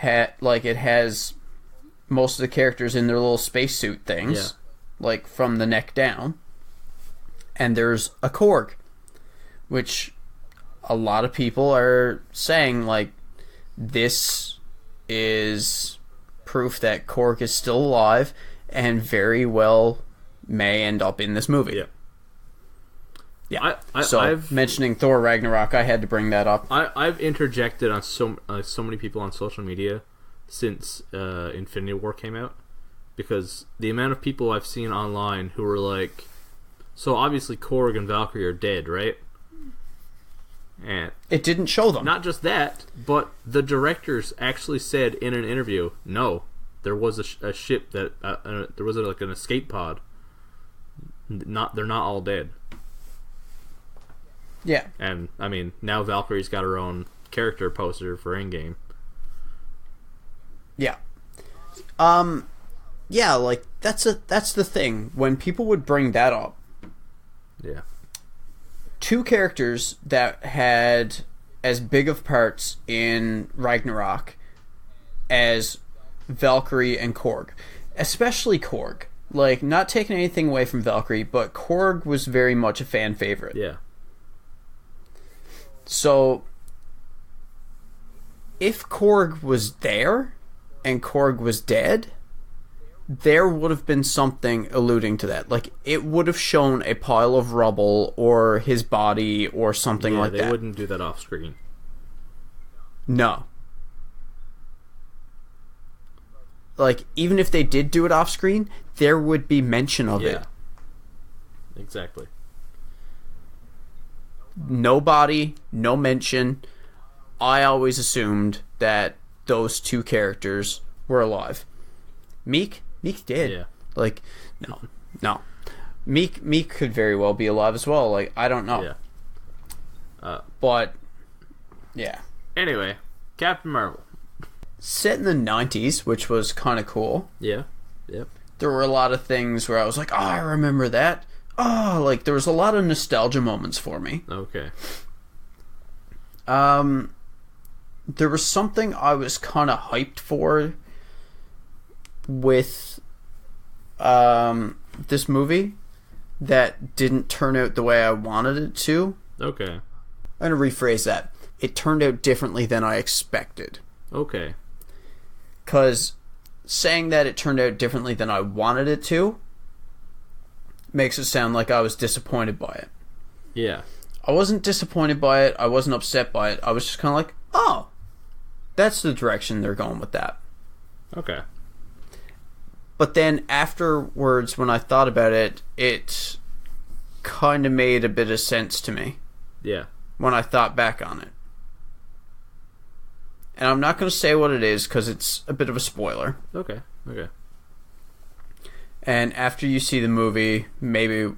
it has most of the characters in their little spacesuit things, like from the neck down, and there's a Korg, which a lot of people are saying, like, this is proof that Korg is still alive and very well may end up in this movie. Yeah. I've mentioning Thor Ragnarok, I had to bring that up. I've interjected on so many people on social media since Infinity War came out, because the amount of people I've seen online who were like, so obviously Korg and Valkyrie are dead, right? And it didn't show them. Not just that, but the directors actually said in an interview, no, there was a ship that there was like an escape pod. They're not all dead. Yeah. And I mean, now Valkyrie's got her own character poster for Endgame. Yeah. Yeah, like, that's the thing. When people would bring that up, yeah, 2 characters that had as big of parts in Ragnarok as Valkyrie and Korg, especially Korg. Like, not taking anything away from Valkyrie, but Korg was very much a fan favorite. Yeah. So, if Korg was there and Korg was dead, there would have been something alluding to that. Like, it would have shown a pile of rubble or his body or something like that. They wouldn't do that off screen. No. Like, even if they did do it off screen, there would be mention of it. Exactly. No body, no mention. I always assumed that those 2 characters were alive. Meek did. Yeah. Like, no. Meek could very well be alive as well. Like, I don't know. Yeah. But, yeah. Anyway, Captain Marvel. Set in the 90s, which was kind of cool. Yeah. Yep. There were a lot of things where I was like, oh, I remember that. Oh, like, there was a lot of nostalgia moments for me. Okay. There was something I was kind of hyped for with this movie that didn't turn out the way I wanted it to. Okay. I'm going to rephrase that. It turned out differently than I expected. Okay. Because saying that it turned out differently than I wanted it to makes it sound like I was disappointed by it. Yeah. I wasn't disappointed by it. I wasn't upset by it. I was just kind of like, oh, that's the direction they're going with that. Okay. But then afterwards, when I thought about it, it kind of made a bit of sense to me. Yeah. When I thought back on it. And I'm not going to say what it is because it's a bit of a spoiler. Okay. And after you see the movie, maybe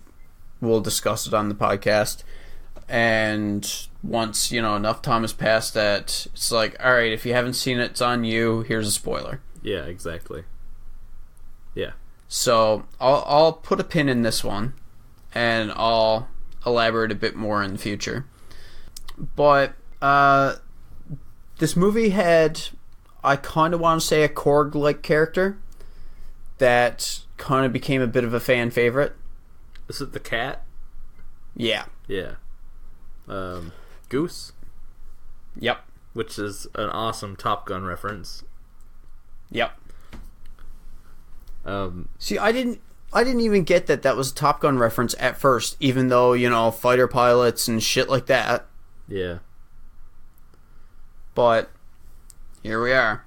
we'll discuss it on the podcast. And once, enough time has passed that it's like, all right, if you haven't seen it, it's on you. Here's a spoiler. Yeah, exactly. Yeah. So I'll put a pin in this one, and I'll elaborate a bit more in the future. But this movie had, I kind of want to say, a Korg-like character that kind of became a bit of a fan favorite. Is it the cat? Yeah. Yeah. Goose? Yep. Which is an awesome Top Gun reference. Yep. Um, See, I didn't even get that was a Top Gun reference at first, even though, fighter pilots and shit like that. Yeah. But here we are.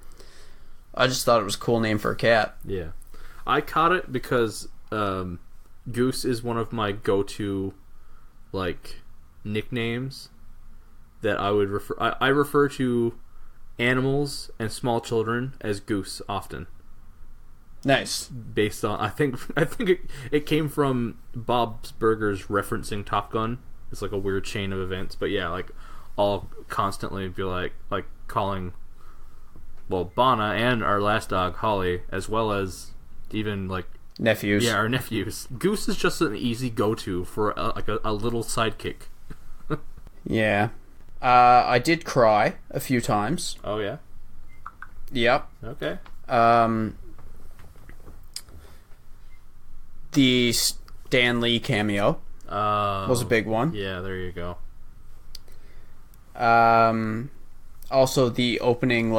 I just thought it was a cool name for a cat. Yeah. I caught it because Goose is one of my go-to, nicknames that I would refer... I refer to animals and small children as Goose often. Nice. Based on... I think it came from Bob's Burgers referencing Top Gun. It's like a weird chain of events. But yeah, I'll constantly be calling... Well, Bana and our last dog, Holly, as well as even, nephews. Yeah, our nephews. Goose is just an easy go-to for, a little sidekick. Yeah. I did cry a few times. Oh, yeah? Yep. Okay. The Stan Lee cameo was a big one. Yeah, there you go. Also, the opening,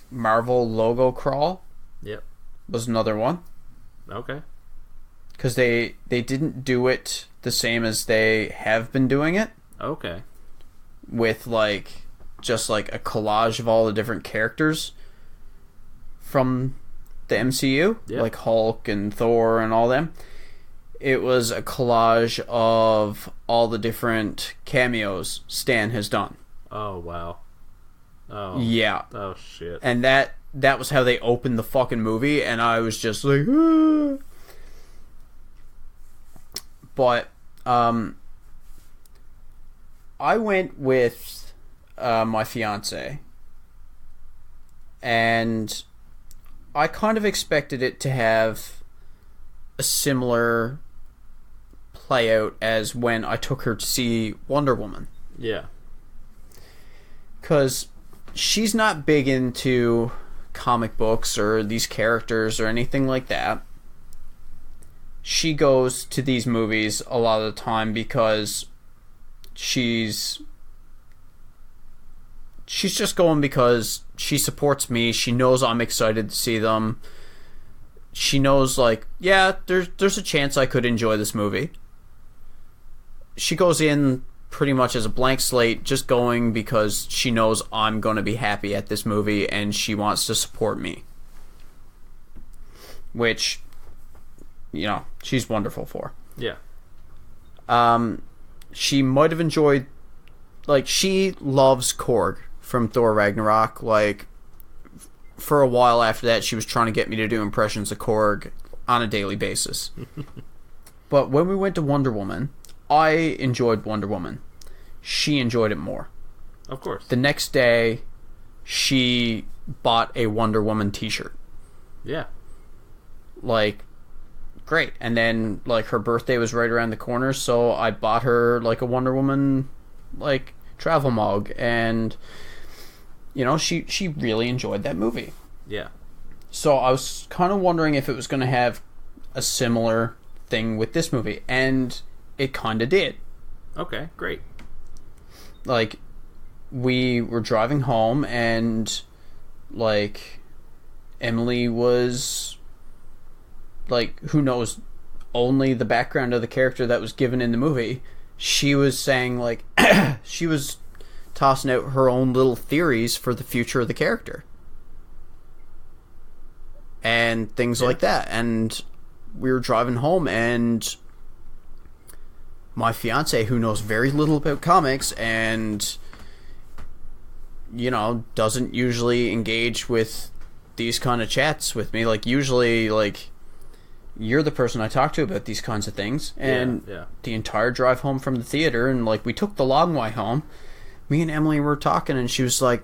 Marvel logo crawl. Yep. Was another one. Okay. Because they didn't do it the same as they have been doing it. Okay. With, just, a collage of all the different characters from the MCU. Yep. Like Hulk and Thor and all them. It was a collage of all the different cameos Stan has done. Oh, wow. Oh. Yeah. Oh, shit. And that was how they opened the fucking movie, and I was just like, ah. But, I went with my fiance, and I kind of expected it to have a similar play out as when I took her to see Wonder Woman. Yeah. Because she's not big into comic books or these characters or anything like that. She goes to these movies a lot of the time because she's just going because she supports me. She knows I'm excited to see them. She knows, yeah, there's a chance I could enjoy this movie. She goes in pretty much as a blank slate, just going because she knows I'm going to be happy at this movie and she wants to support me. Which, she's wonderful for. Yeah. She might have enjoyed, she loves Korg from Thor Ragnarok. For a while after that, she was trying to get me to do impressions of Korg on a daily basis. But when we went to Wonder Woman, I enjoyed Wonder Woman. She enjoyed it more. Of course. The next day, she bought a Wonder Woman t-shirt. Yeah. Like, great. And then, like, her birthday was right around the corner, so I bought her, like, a Wonder Woman, like, travel mug. And, you know, she really enjoyed that movie. Yeah. So I was kind of wondering if it was going to have a similar thing with this movie. And it kind of did. Okay, great. Like, we were driving home, and, like, Emily was, like, who knows only the background of the character that was given in the movie. She was saying, like, she was tossing out her own little theories for the future of the character. And things like that. And we were driving home, and my fiance, who knows very little about comics and, you know, doesn't usually engage with these kind of chats with me. Like, usually, like, you're the person I talk to about these kinds of things. And the entire drive home from the theater, and, like, we took the long way home, me and Emily were talking, and she was like,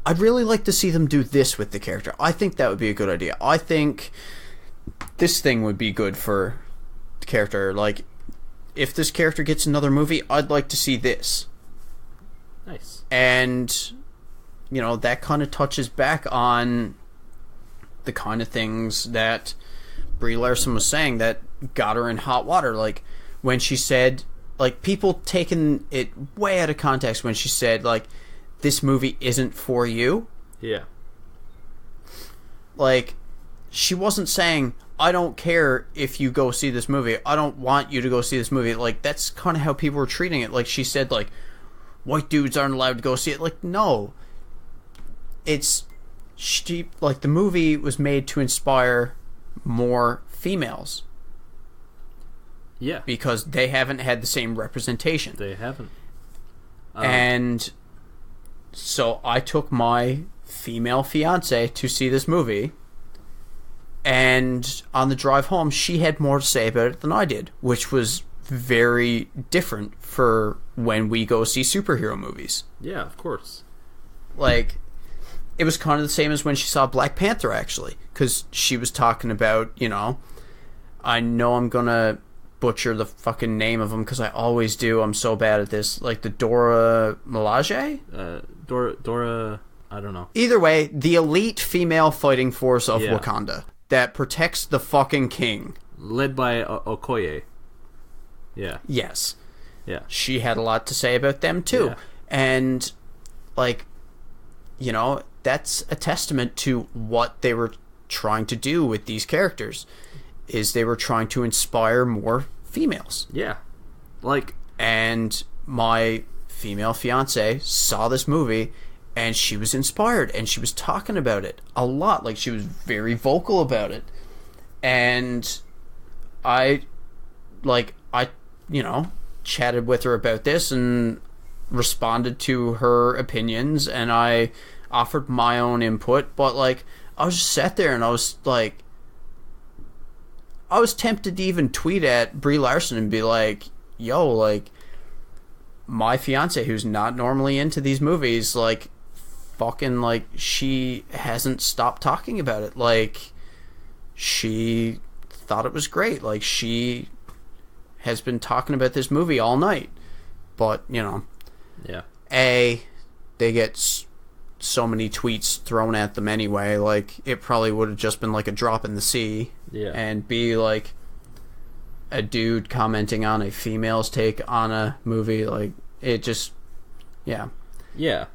I'd really like to see them do this with the character. I think that would be a good idea. I think this thing would be good for the character. Like, if this character gets another movie, I'd like to see this. Nice. And, you know, that kind of touches back on the kind of things that Brie Larson was saying that got her in hot water. Like, when she said, like, people taking it way out of context when she said, like, this movie isn't for you. Yeah. Like, she wasn't saying, I don't care if you go see this movie. I don't want you to go see this movie. Like, that's kind of how people were treating it. Like, she said, like, white dudes aren't allowed to go see it. Like, no. It's... like, the movie was made to inspire more females. Yeah. Because they haven't had the same representation. They haven't. And so I took my female fiance to see this movie, and on the drive home, she had more to say about it than I did, which was very different for when we go see superhero movies. Yeah, of course. Like, it was kind of the same as when she saw Black Panther, actually, because she was talking about, you know I'm gonna butcher the fucking name of them, because I always do. I'm so bad at this. Like, the Dora Milaje? Dora, I don't know. Either way, the elite female fighting force of Yeah. Wakanda that protects the fucking king. Led by Okoye. Yeah. Yes. Yeah. She had a lot to say about them, too. Yeah. And, like, you know, that's a testament to what they were trying to do with these characters, is they were trying to inspire more females. Yeah. Like... And my female fiance saw this movie, and she was inspired, and she was talking about it a lot. Like, she was very vocal about it. And I chatted with her about this and responded to her opinions, and I offered my own input, but, like, I was just sat there, and I was, like, I was tempted to even tweet at Brie Larson and be like, yo, like, my fiance, who's not normally into these movies, like, fucking, like, she hasn't stopped talking about it. Like, she thought it was great. Like, she has been talking about this movie all night. But, you know. Yeah. A, they get so many tweets thrown at them anyway. Like, it probably would have just been like a drop in the sea. Yeah. And B, like, a dude commenting on a female's take on a movie. Like, it just, yeah. Yeah.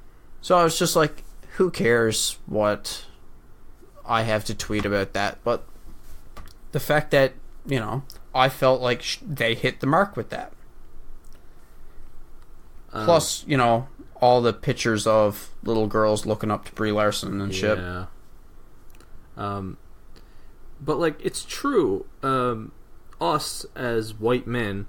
So I was just like, who cares what I have to tweet about that? But the fact that, you know, I felt like they hit the mark with that. Plus, you know, all the pictures of little girls looking up to Brie Larson and shit. Yeah. But, like, it's true. Us, as white men,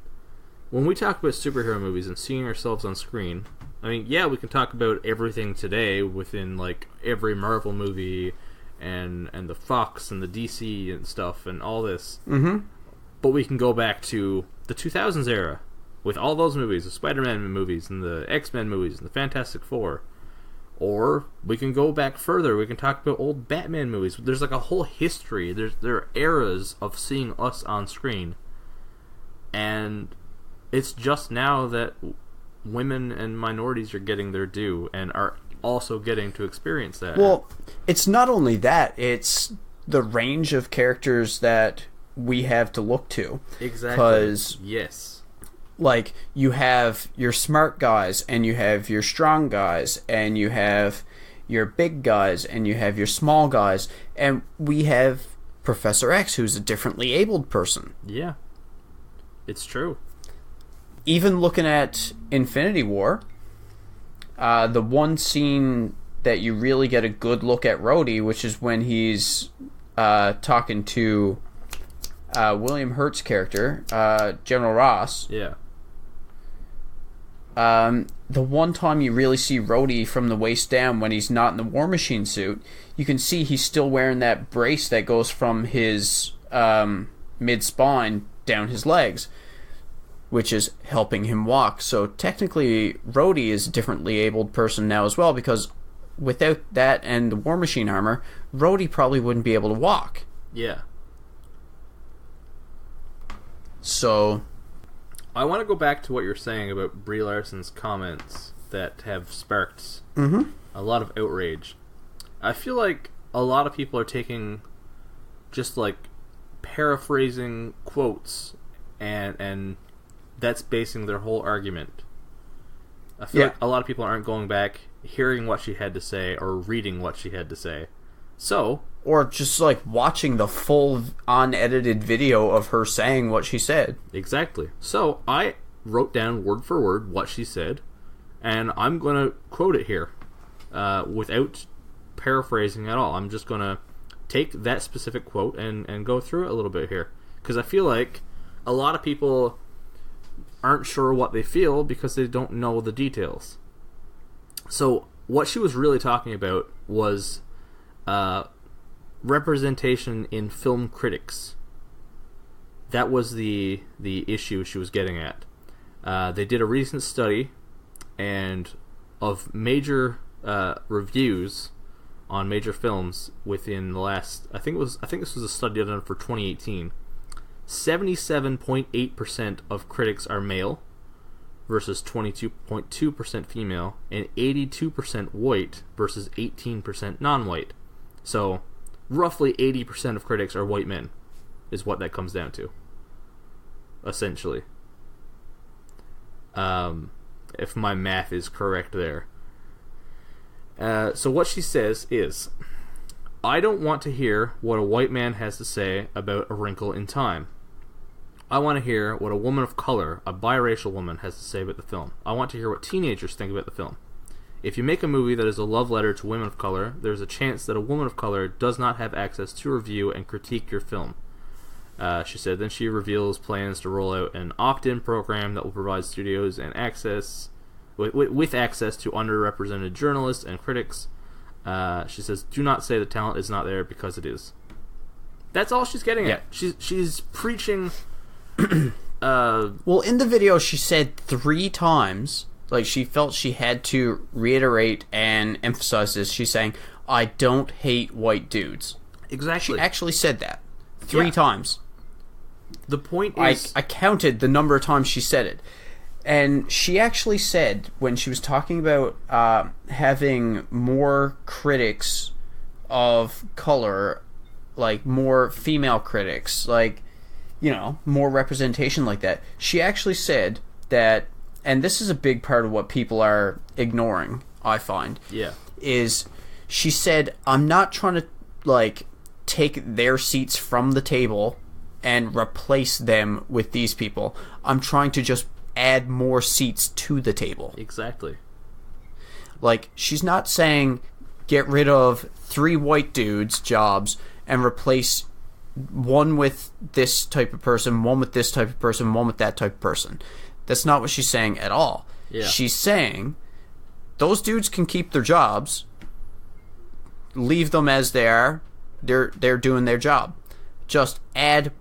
when we talk about superhero movies and seeing ourselves on screen, I mean, yeah, we can talk about everything today within, like, every Marvel movie and the Fox and the DC and stuff and all this. Mm-hmm. But we can go back to the 2000s era with all those movies, the Spider-Man movies and the X-Men movies and the Fantastic Four. Or we can go back further. We can talk about old Batman movies. There's like a whole history. There are eras of seeing us on screen. And it's just now that women and minorities are getting their due and are also getting to experience that. Well, it's not only that, it's the range of characters that we have to look to. Exactly. Because, yes. like, you have your smart guys, and you have your strong guys, and you have your big guys, and you have your small guys, and we have Professor X, who's a differently abled person. Yeah. It's true. Even looking at Infinity War, the one scene that you really get a good look at Rhodey, which is when he's talking to William Hurt's character, General Ross. Yeah. The one time you really see Rhodey from the waist down when he's not in the War Machine suit, you can see he's still wearing that brace that goes from his mid-spine down his legs, which is helping him walk. So technically, Rhodey is a differently abled person now as well, because without that and the War Machine armor, Rhodey probably wouldn't be able to walk. Yeah. So I want to go back to what you're saying about Brie Larson's comments that have sparked a lot of outrage. I feel like a lot of people are taking just like paraphrasing quotes and that's basing their whole argument. I feel like a lot of people aren't going back, hearing what she had to say, or reading what she had to say. So, or just like watching the full unedited video of her saying what she said. Exactly. So I wrote down word for word what she said, and I'm going to quote it here without paraphrasing at all. I'm just going to take that specific quote and go through it a little bit here, because I feel like a lot of people aren't sure what they feel because they don't know the details. So what she was really talking about was representation in film critics. That was the issue she was getting at. They did a recent study and of major reviews on major films within the last, I think this was a study done for 2018. 77.8% of critics are male versus 22.2% female, and 82% white versus 18% non-white. So roughly 80% of critics are white men is what that comes down to, essentially, if my math is correct there. So what she says is, I don't want to hear what a white man has to say about A Wrinkle in Time. I want to hear what a woman of color, a biracial woman, has to say about the film. I want to hear what teenagers think about the film. If you make a movie that is a love letter to women of color, there's a chance that a woman of color does not have access to review and critique your film. She said, then she reveals plans to roll out an opt-in program that will provide studios and access with access to underrepresented journalists and critics. She says, do not say the talent is not there, because it is. That's all she's getting at. She's preaching. Well, in the video, she said 3 times, like, she felt she had to reiterate and emphasize this. She's saying, I don't hate white dudes. Exactly. She actually said that 3 times. The point is, I counted the number of times she said it. And she actually said, when she was talking about having more critics of color, like more female critics, like, you know, more representation like that, she actually said that, and this is a big part of what people are ignoring, I find, is she said, I'm not trying to, like, take their seats from the table and replace them with these people. I'm trying to just add more seats to the table. Exactly. Like, she's not saying get rid of 3 white dudes' jobs and replace one with this type of person, one with this type of person, one with that type of person. That's not what she's saying at all. Yeah. She's saying those dudes can keep their jobs, leave them as they are, they're doing their job. Just add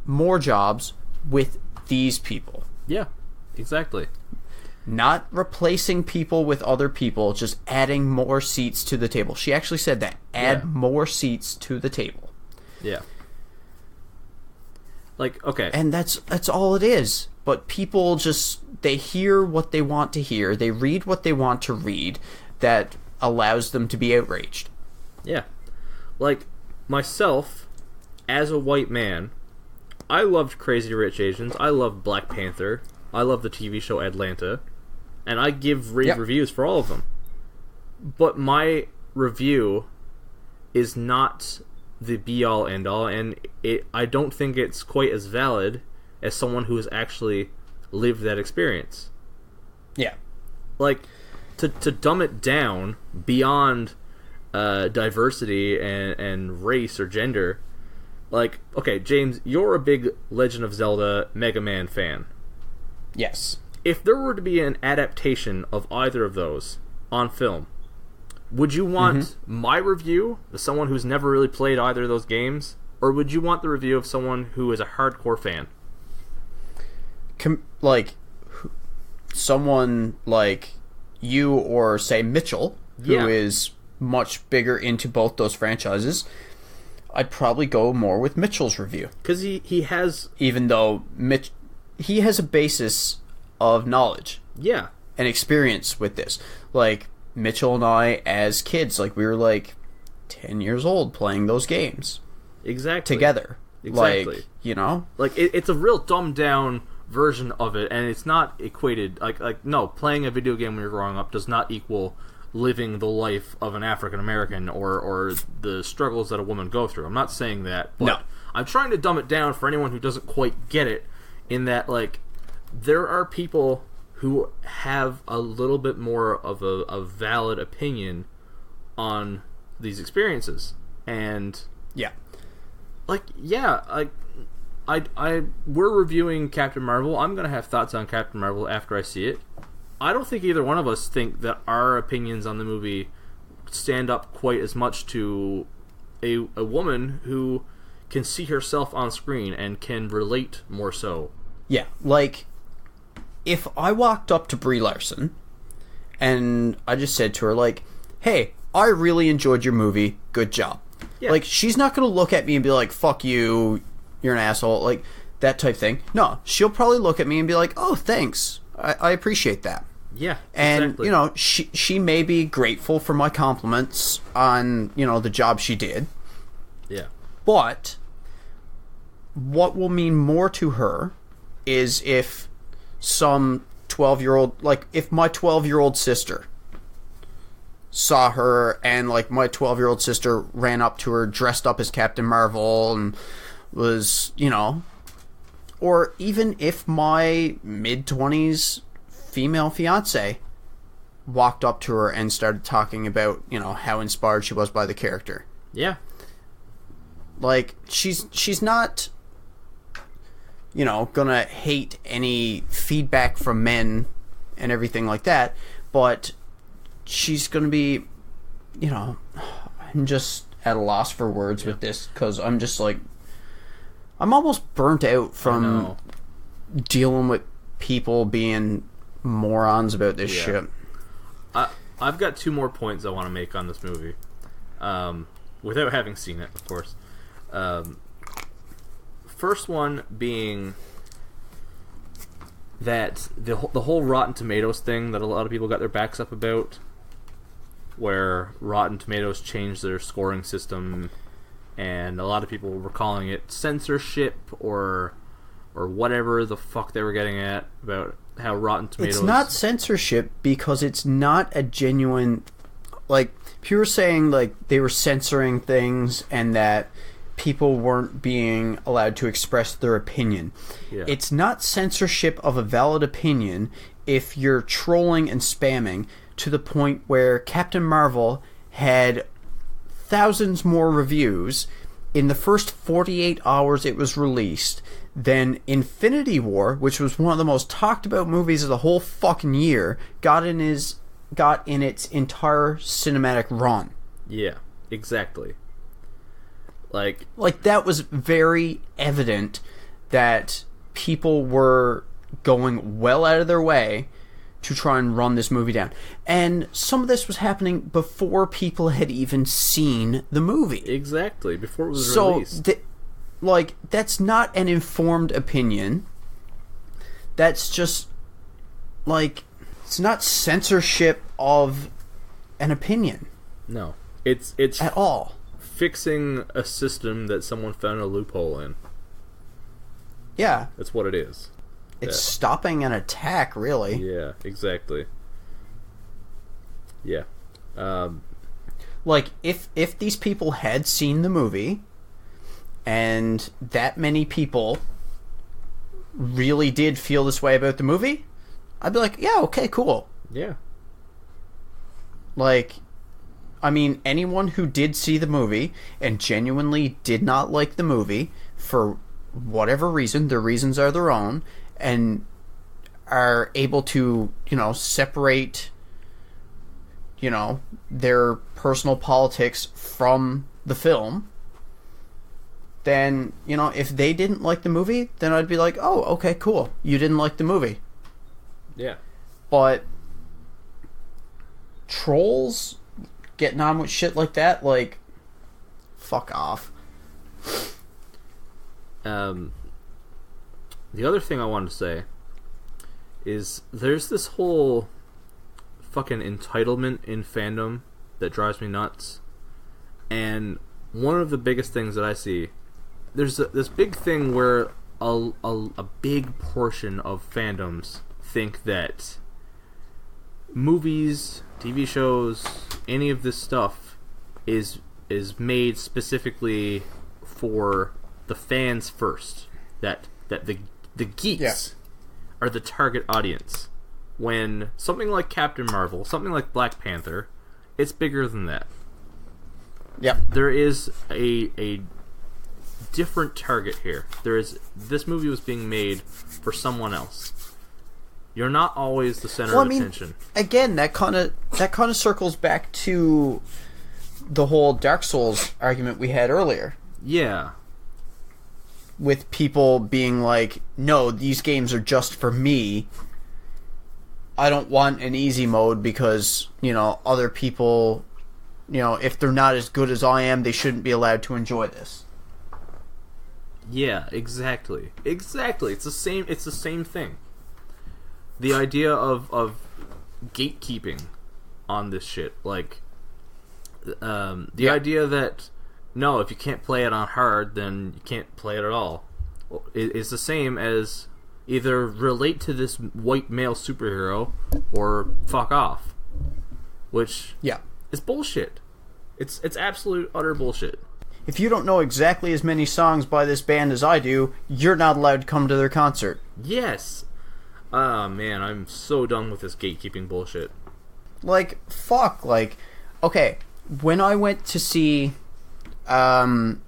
more jobs with these people. Yeah, exactly. Not replacing people with other people, just adding more seats to the table. She actually said that. Add more seats to the table. Yeah. Like, okay. And that's all it is. But people just, they hear what they want to hear. They read what they want to read. That allows them to be outraged. Yeah. Like, myself, as a white man, I loved Crazy Rich Asians. I loved Black Panther. I love the TV show Atlanta. And I give rave reviews for all of them. But my review is not the be-all, end-all, and I don't think it's quite as valid as someone who has actually lived that experience. Yeah. Like, to dumb it down beyond diversity and race or gender, like, okay, James, you're a big Legend of Zelda Mega Man fan. Yes. If there were to be an adaptation of either of those on film, would you want my review, as someone who's never really played either of those games, or would you want the review of someone who is a hardcore fan? Someone like you or, say, Mitchell, who is much bigger into both those franchises, I'd probably go more with Mitchell's review. Because he has... Even though he has a basis of knowledge. Yeah. And experience with this. Like, Mitchell and I, as kids, like, we were, like, 10 years old playing those games. Exactly. Together. Exactly. Like, you know? Like, it's a real dumbed-down version of it, and it's not equated... Like, no, playing a video game when you're growing up does not equal living the life of an African-American or the struggles that a woman go through. I'm not saying that, but no. I'm trying to dumb it down for anyone who doesn't quite get it, in that, like, there are people who have a little bit more of a valid opinion on these experiences. And yeah, like, yeah, we're reviewing Captain Marvel. I'm gonna have thoughts on Captain Marvel after I see it. I don't think either one of us think that our opinions on the movie stand up quite as much to a woman who can see herself on screen and can relate more so. Yeah, like, if I walked up to Brie Larson and I just said to her, like, hey, I really enjoyed your movie, good job. Yeah. Like, she's not going to look at me and be like, fuck you, you're an asshole, like, that type thing. No, she'll probably look at me and be like, oh, thanks, I appreciate that. Yeah, and, exactly. You know, she may be grateful for my compliments on, you know, the job she did. Yeah. But what will mean more to her is if some 12-year-old, like, if my 12-year-old sister saw her and, like, my 12-year-old sister ran up to her dressed up as Captain Marvel and was, you know, or even if my mid-20s female fiance walked up to her and started talking about, you know, how inspired she was by the character. Yeah. Like, she's not, you know, gonna hate any feedback from men and everything like that, but she's gonna be, you know, I'm just at a loss for words with this, because I'm just like, I'm almost burnt out from dealing with people being morons about this shit. I've got two more points I want to make on this movie, without having seen it, of course. First one being that the whole Rotten Tomatoes thing that a lot of people got their backs up about, where Rotten Tomatoes changed their scoring system, and a lot of people were calling it censorship or whatever the fuck they were getting at about how Rotten Tomatoes... It's not censorship because it's not a genuine... Like, people were saying, like, they were censoring things and that people weren't being allowed to express their opinion. Yeah. It's not censorship of a valid opinion if you're trolling and spamming to the point where Captain Marvel had thousands more reviews in the first 48 hours it was released than Infinity War, which was one of the most talked about movies of the whole fucking year, got in its entire cinematic run. Yeah, exactly. Like that was very evident that people were going well out of their way to try and run this movie down. And some of this was happening before people had even seen the movie. Exactly, before it was released. So, that's not an informed opinion. That's just, it's not censorship of an opinion. No. It's at all. Fixing a system that someone found a loophole in. Yeah. That's what it is. It's stopping an attack, really. Yeah, exactly. Yeah. If these people had seen the movie, and that many people really did feel this way about the movie, I'd be like, yeah, okay, cool. Yeah. Anyone who did see the movie and genuinely did not like the movie for whatever reason, their reasons are their own, and are able to, separate, their personal politics from the film, then, if they didn't like the movie, then I'd be like, oh, okay, cool. You didn't like the movie. Yeah. But trolls getting on with shit like that, fuck off. The other thing I wanted to say is there's this whole fucking entitlement in fandom that drives me nuts. And one of the biggest things that I see, there's this big thing where a big portion of fandoms think that movies, TV shows, any of this stuff is made specifically for the fans first. That the geeks are the target audience. When something like Captain Marvel, something like Black Panther, it's bigger than that. Yep. There is a different target here. This movie was being made for someone else. You're not always the center of attention. Again, that kind of circles back to the whole Dark Souls argument we had earlier. Yeah. With people being like, no, these games are just for me. I don't want an easy mode because, other people, if they're not as good as I am, they shouldn't be allowed to enjoy this. Yeah, exactly. Exactly. It's the same thing. The idea of gatekeeping on this shit, the idea that no, if you can't play it on hard, then you can't play it at all. It's the same as either relate to this white male superhero or fuck off, which is bullshit. It's absolute utter bullshit. If you don't know exactly as many songs by this band as I do, you're not allowed to come to their concert. Yes. Ah, man, I'm so done with this gatekeeping bullshit. Fuck. Okay, when I went to see the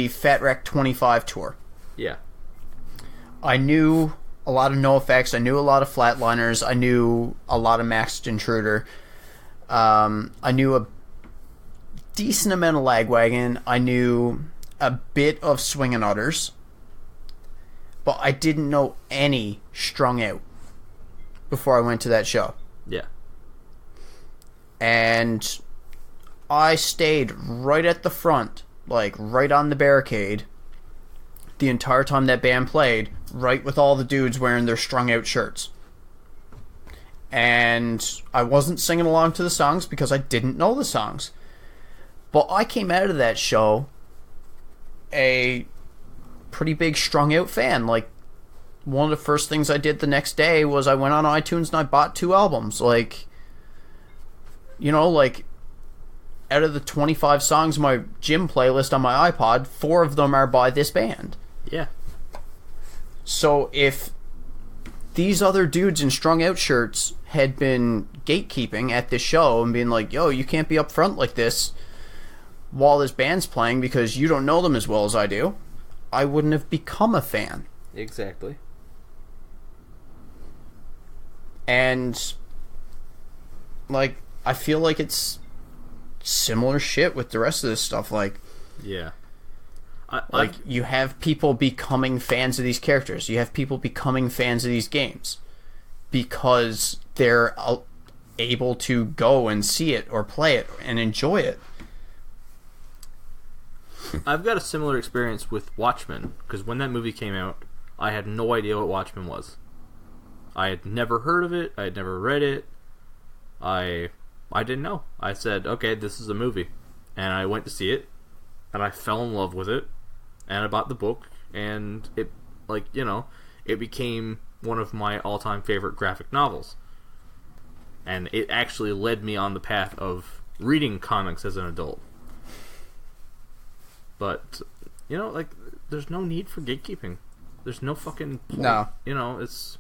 Fat Wreck 25 tour, yeah, I knew a lot of NoFX, I knew a lot of Flatliners, I knew a lot of Maxed Intruder, I knew a decent amount of Lagwagon, I knew a bit of Swingin' Utters, but I didn't know any Strung Out before I went to that show. Yeah. And I stayed right at the front, right on the barricade, the entire time that band played, right with all the dudes wearing their Strung Out shirts. And I wasn't singing along to the songs because I didn't know the songs. But I came out of that show a pretty big Strung Out fan. One of the first things I did the next day was I went on iTunes and I bought 2 albums. Out of the 25 songs in my gym playlist on my iPod, 4 of them are by this band. Yeah. So if these other dudes in Strung Out shirts had been gatekeeping at this show and being like, yo, you can't be up front like this while this band's playing because you don't know them as well as I do, I wouldn't have become a fan. Exactly. And I feel like it's similar shit with the rest of this stuff. Yeah. You have people becoming fans of these characters. You have people becoming fans of these games. because they're able to go and see it or play it and enjoy it. I've got a similar experience with Watchmen, because when that movie came out, I had no idea what Watchmen was. I had never heard of it. I had never read it. I didn't know. I said, okay, this is a movie. And I went to see it, and I fell in love with it, and I bought the book, and it, like, you know, it became one of my all-time favorite graphic novels. And it actually led me on the path of reading comics as an adult. But, you know, like, there's no need for gatekeeping. There's no fucking point. No. You know, it's...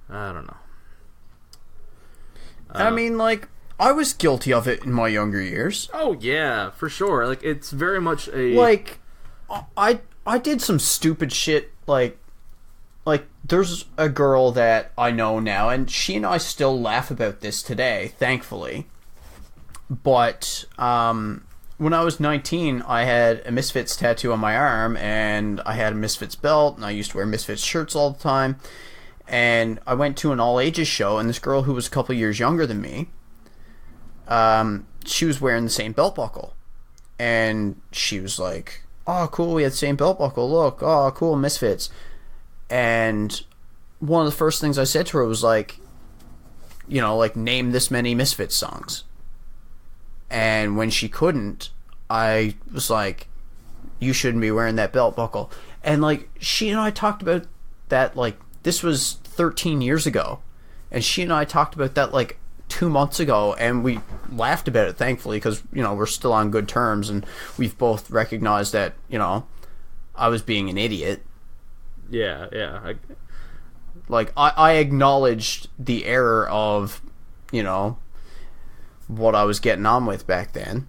I don't know. I mean, like, I was guilty of it in my younger years. Oh, yeah, for sure. Like, it's very much a... Like, I did some stupid shit, like, there's a girl that I know now, and she and I still laugh about this today, thankfully. But, when I was 19, I had a Misfits tattoo on my arm, and I had a Misfits belt, and I used to wear Misfits shirts all the time. And I went to an all-ages show, and this girl who was a couple years younger than me, she was wearing the same belt buckle. And she was like, oh, cool, we had the same belt buckle, look, oh, cool, Misfits. And one of the first things I said to her was like, you know, like, name this many Misfits songs. And when she couldn't, I was like, you shouldn't be wearing that belt buckle. And, like, she and I talked about that, like, this was 13 years ago. And she and I talked about that, like, 2 months ago. And we laughed about it, thankfully, because, you know, we're still on good terms. And we've both recognized that, you know, I was being an idiot. Yeah, yeah. I acknowledged the error of, you know, what I was getting on with back then.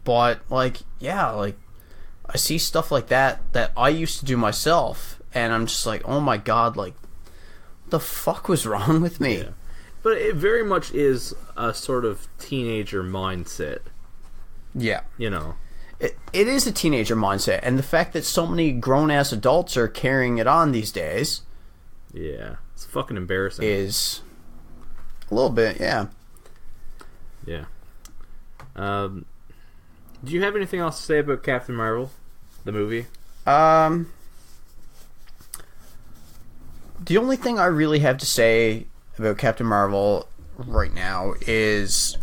But, like, yeah, like, I see stuff like that I used to do myself, and I'm just like, oh my god, like, what the fuck was wrong with me? Yeah. But it very much is a sort of teenager mindset. Yeah. You know. It is a teenager mindset, and the fact that so many grown-ass adults are carrying it on these days... Yeah. It's fucking embarrassing. ...is a little bit, yeah. Yeah. Do you have anything else to say about Captain Marvel, the movie? The only thing I really have to say about Captain Marvel right now is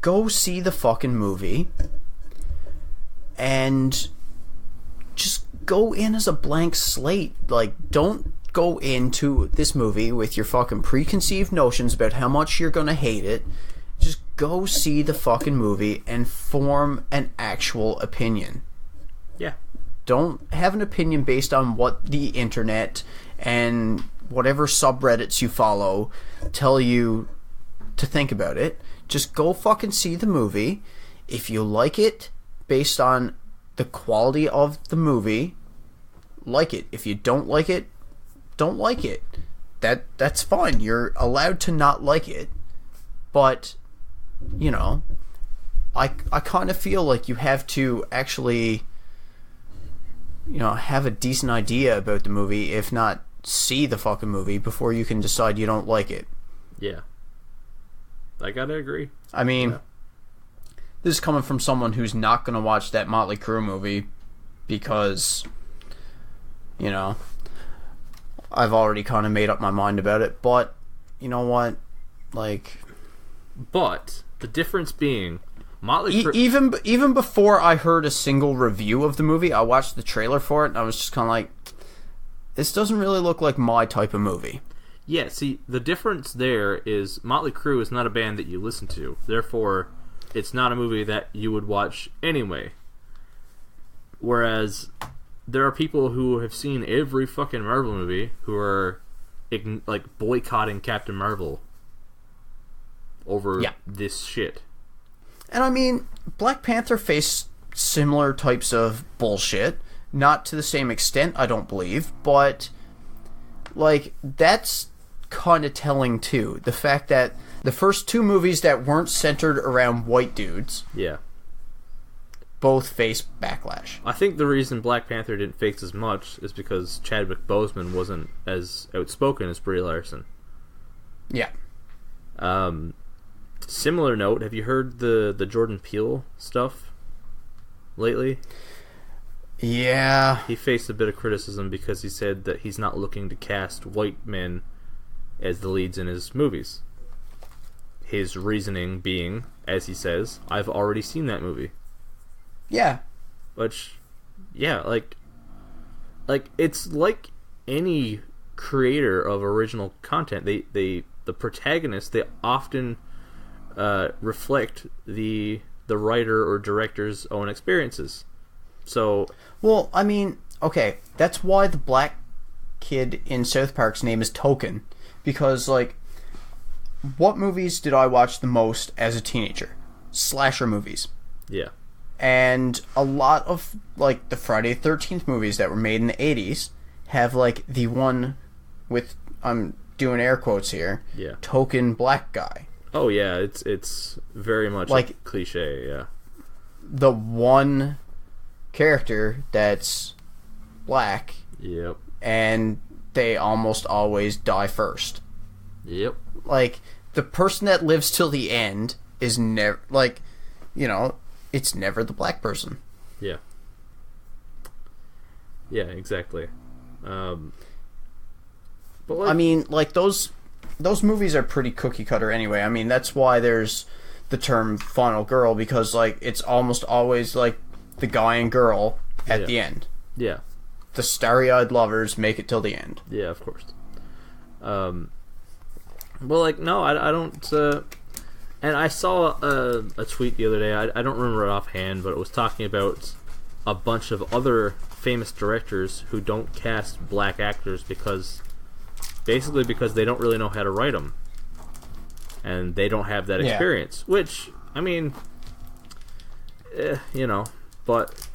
go see the fucking movie and just go in as a blank slate. Like, don't go into this movie with your fucking preconceived notions about how much you're gonna hate it. Just go see the fucking movie and form an actual opinion. Yeah. Don't have an opinion based on what the internet and whatever subreddits you follow tell you to think about it. Just go fucking see the movie. If you like it based on the quality of the movie, like it. If you don't like it, don't like it. That's fine. You're allowed to not like it. But, you know, I kind of feel like you have to actually, you know, have a decent idea about the movie, if not see the fucking movie, before you can decide you don't like it. Yeah. I gotta agree. I mean, yeah. This is coming from someone who's not going to watch that Motley Crue movie because, you know, I've already kind of made up my mind about it. But, you know what? Like... But the difference being, Motley Crue... even before I heard a single review of the movie, I watched the trailer for it, and I was just kind of like, this doesn't really look like my type of movie. Yeah, see, the difference there is Motley Crue is not a band that you listen to. Therefore, it's not a movie that you would watch anyway. Whereas, there are people who have seen every fucking Marvel movie who are, like, boycotting Captain Marvel over this shit. And I mean, Black Panther faced similar types of bullshit. Not to the same extent, I don't believe, but, like, that's kind of telling too. The fact that the first two movies that weren't centered around white dudes, yeah, both face backlash. I think the reason Black Panther didn't face as much is because Chadwick Boseman wasn't as outspoken as Brie Larson. Yeah. Similar note, have you heard the Jordan Peele stuff lately? Yeah. He faced a bit of criticism because he said that he's not looking to cast white men as the leads in his movies. His reasoning being, as he says, I've already seen that movie. Yeah. Which, yeah, like it's like any creator of original content. The protagonists, they often reflect the writer or director's own experiences. So, well, I mean, okay, that's why the black kid in South Park's name is Token, because like, what movies did I watch the most as a teenager? Slasher movies. Yeah. And a lot of, like, the Friday the 13th movies that were made in the 80s have, like, the one with, I'm doing air quotes here, yeah, token black guy. Oh, yeah, it's very much like a cliche, yeah. The one character that's black. Yep. And they almost always die first. Yep. Like, the person that lives till the end is never, like, you know, it's never the black person. Yeah. Yeah, exactly. But like, I mean, like, those movies are pretty cookie cutter anyway. I mean, that's why there's the term final girl, because, like, it's almost always, like, the guy and girl at the end. Yeah. The starry-eyed lovers make it till the end. Yeah, of course. Well, like, no, I don't... and I saw a tweet the other day, I don't remember it offhand, but it was talking about a bunch of other famous directors who don't cast black actors because they don't really know how to write them. And they don't have that experience. Which, I mean, you know, but...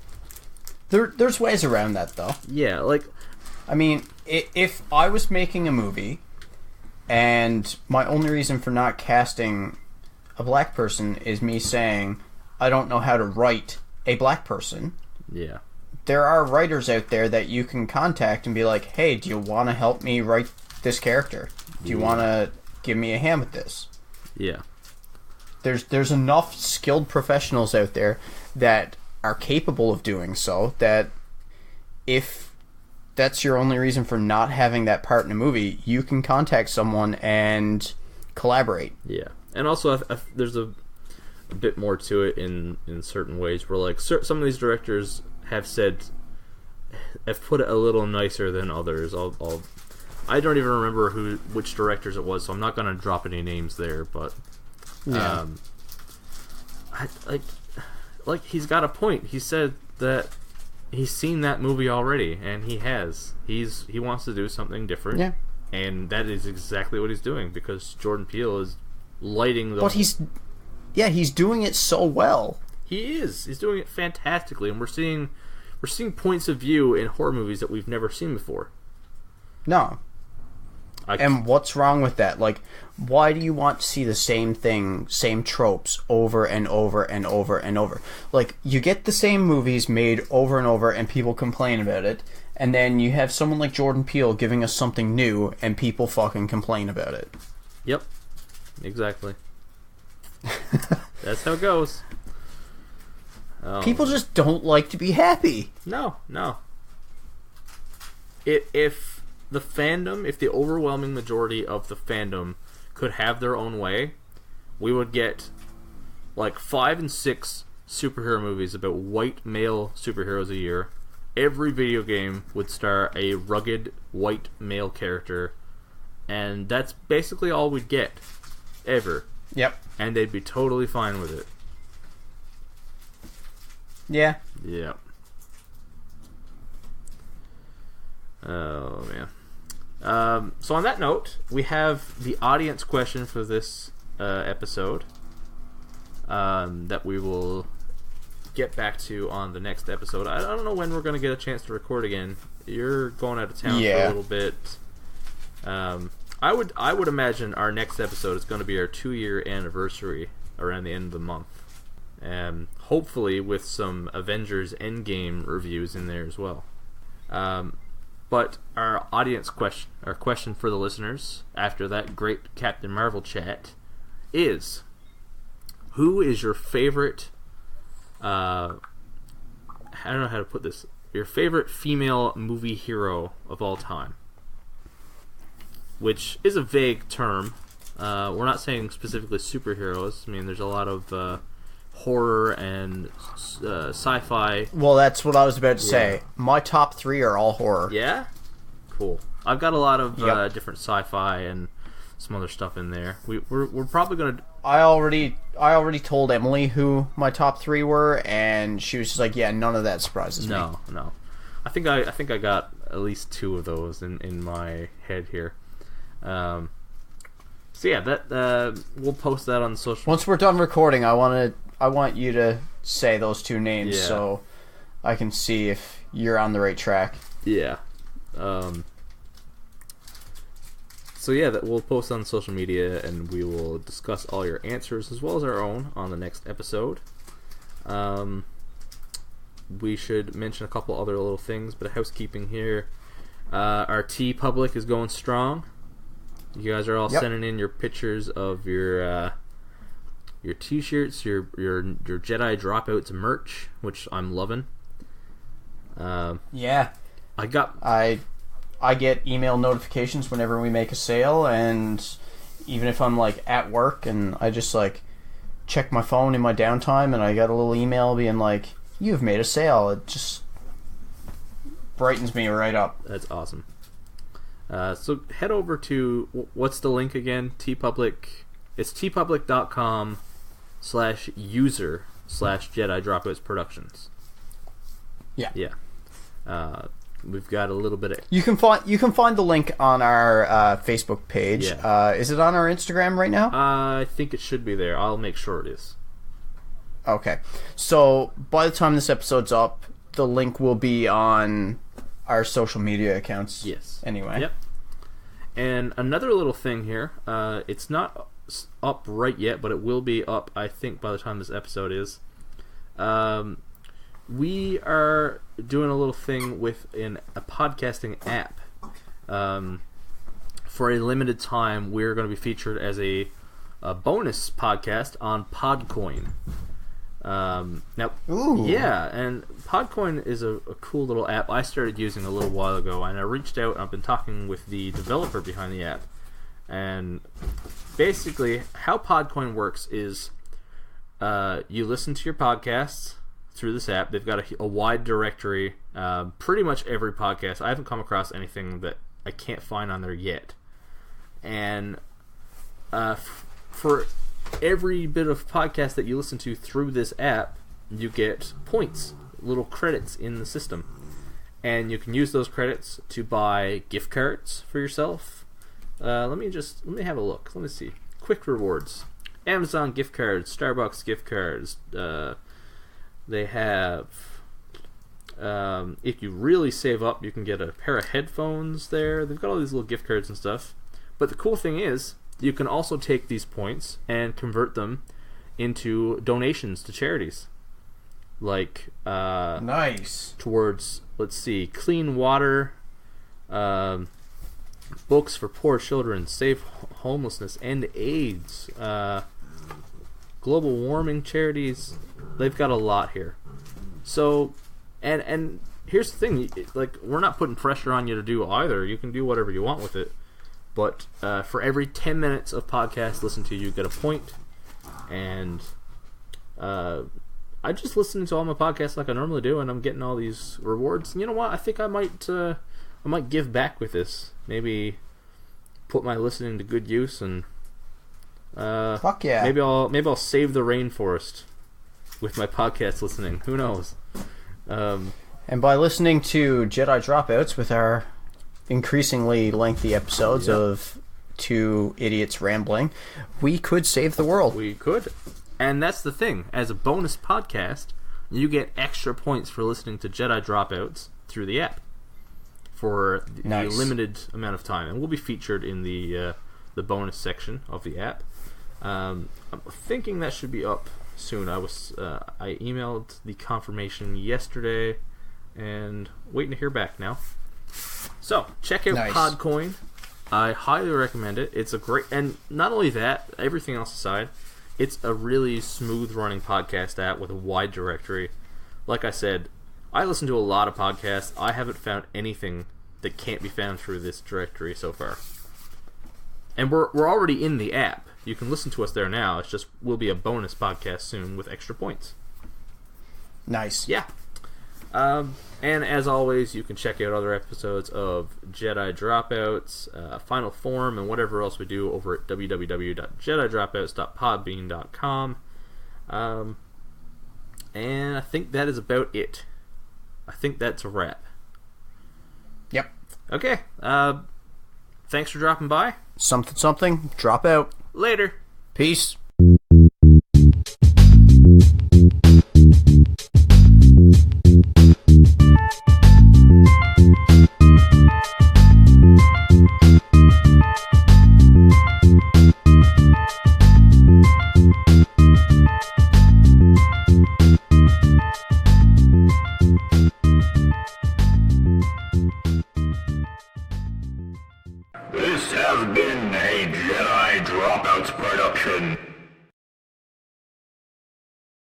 There's ways around that, though. Yeah, like... I mean, if I was making a movie, and my only reason for not casting a black person is me saying, I don't know how to write a black person. Yeah. There are writers out there that you can contact and be like, hey, do you want to help me write this character? Do you want to give me a hand with this? Yeah. There's enough skilled professionals out there that are capable of doing so, that if that's your only reason for not having that part in a movie, you can contact someone and collaborate. Yeah. And also, there's a bit more to it in certain ways where, like, some of these directors have put it a little nicer than others. I don't even remember which directors it was, so I'm not going to drop any names there, but like he's got a point. He said that he's seen that movie already, and he wants to do something different. Yeah. And that is exactly what he's doing, because Jordan Peele is lighting the... But he's doing it so well. He is. He's doing it fantastically, and we're seeing points of view in horror movies that we've never seen before. No. And what's wrong with that? Like, why do you want to see the same thing, same tropes, over and over and over and over? Like, you get the same movies made over and over, and people complain about it, and then you have someone like Jordan Peele giving us something new, and people fucking complain about it. Yep. Exactly. That's how it goes. People just don't like to be happy. No. If the overwhelming majority of the fandom could have their own way, we would get like 5 and 6 superhero movies about white male superheroes a year. Every video game would star a rugged white male character, and that's basically all we'd get ever. Yep. And they'd be totally fine with it. Yeah. Yep. Oh, man. So on that note, we have the audience question for this episode that we will get back to on the next episode. I don't know when we're going to get a chance to record again. You're going out of town for a little bit. I would imagine our next episode is going to be our 2-year anniversary around the end of the month. hopefully with some Avengers Endgame reviews in there as well. But our question for the listeners after that great Captain Marvel chat is, who is your favorite, I don't know how to put this, your favorite female movie hero of all time? Which is a vague term. We're not saying specifically superheroes. I mean, there's a lot of horror and sci-fi. Well, that's what I was about to say. My top 3 are all horror. Yeah? Cool. I've got a lot of different sci-fi and some other stuff in there. We're probably going to... I already told Emily who my top 3 were, and she was just like, yeah, none of that surprises me. No. I think I got at least 2 of those in my head here. So yeah, that we'll post that on social. Once we're done recording, I want you to say those 2 names so I can see if you're on the right track. Yeah. So yeah, that we'll post on social media, and we will discuss all your answers as well as our own on the next episode. We should mention a couple other little things, but housekeeping here. Our TeePublic is going strong. You guys are all sending in your pictures of your t-shirts, your Jedi Dropouts merch, which I'm loving. Yeah. I get email notifications whenever we make a sale, and even if I'm like at work and I just like check my phone in my downtime and I got a little email being like, you've made a sale, it just brightens me right up. That's awesome. So head over to, what's the link again? TeePublic. It's teepublic.com/user/Jedi Dropouts Productions. Yeah. We've got a little bit of... You can find the link on our Facebook page. Yeah. Is it on our Instagram right now? I think it should be there. I'll make sure it is. Okay. So by the time this episode's up, the link will be on our social media accounts. Yes. Anyway. Yep. And another little thing here. It's not up right yet, but it will be up, I think, by the time this episode is. We are doing a little thing with a podcasting app. For a limited time, we're going to be featured as a bonus podcast on Podcoin. Ooh. Yeah, and Podcoin is a cool little app I started using a little while ago, and I reached out and I've been talking with the developer behind the app. And basically, how Podcoin works is you listen to your podcasts through this app. They've got a wide directory, pretty much every podcast. I haven't come across anything that I can't find on there yet. And for every bit of podcast that you listen to through this app, you get points, little credits in the system. And you can use those credits to buy gift cards for yourself. Let me have a look. Let me see. Quick rewards. Amazon gift cards, Starbucks gift cards, they have, if you really save up, you can get a pair of headphones there. They've got all these little gift cards and stuff. But the cool thing is, you can also take these points and convert them into donations to charities. Like, nice. Towards, let's see, clean water, books for poor children, save homelessness, end AIDS, global warming charities. They've got a lot here. So, and here's the thing, like, we're not putting pressure on you to do either. You can do whatever you want with it. But for every 10 minutes of podcast listen to, you get a point. And I just listen to all my podcasts like I normally do, and I'm getting all these rewards. And you know what? I think I might give back with this. Maybe put my listening to good use, and fuck yeah. Maybe I'll save the rainforest with my podcast listening. Who knows? And by listening to Jedi Dropouts with our increasingly lengthy episodes of 2 idiots rambling, we could save the world. We could. And that's the thing. As a bonus podcast, you get extra points for listening to Jedi Dropouts through the app for a limited amount of time. And we'll be featured in the bonus section of the app. I'm thinking that should be up soon. I emailed the confirmation yesterday, and waiting to hear back now. So check out Podcoin. I highly recommend it. It's a great, and not only that, everything else aside, it's a really smooth running podcast app with a wide directory. Like I said, I listen to a lot of podcasts. I haven't found anything that can't be found through this directory so far. And we're already in the app. You can listen to us there now. It's just will be a bonus podcast soon with extra points. Nice. Yeah. And as always, you can check out other episodes of Jedi Dropouts, Final Form, and whatever else we do over at www.jedidropouts.podbean.com. And I think that is about it. I think that's a wrap. Yep. Okay. Thanks for dropping by. Something. Drop out. Later. Peace.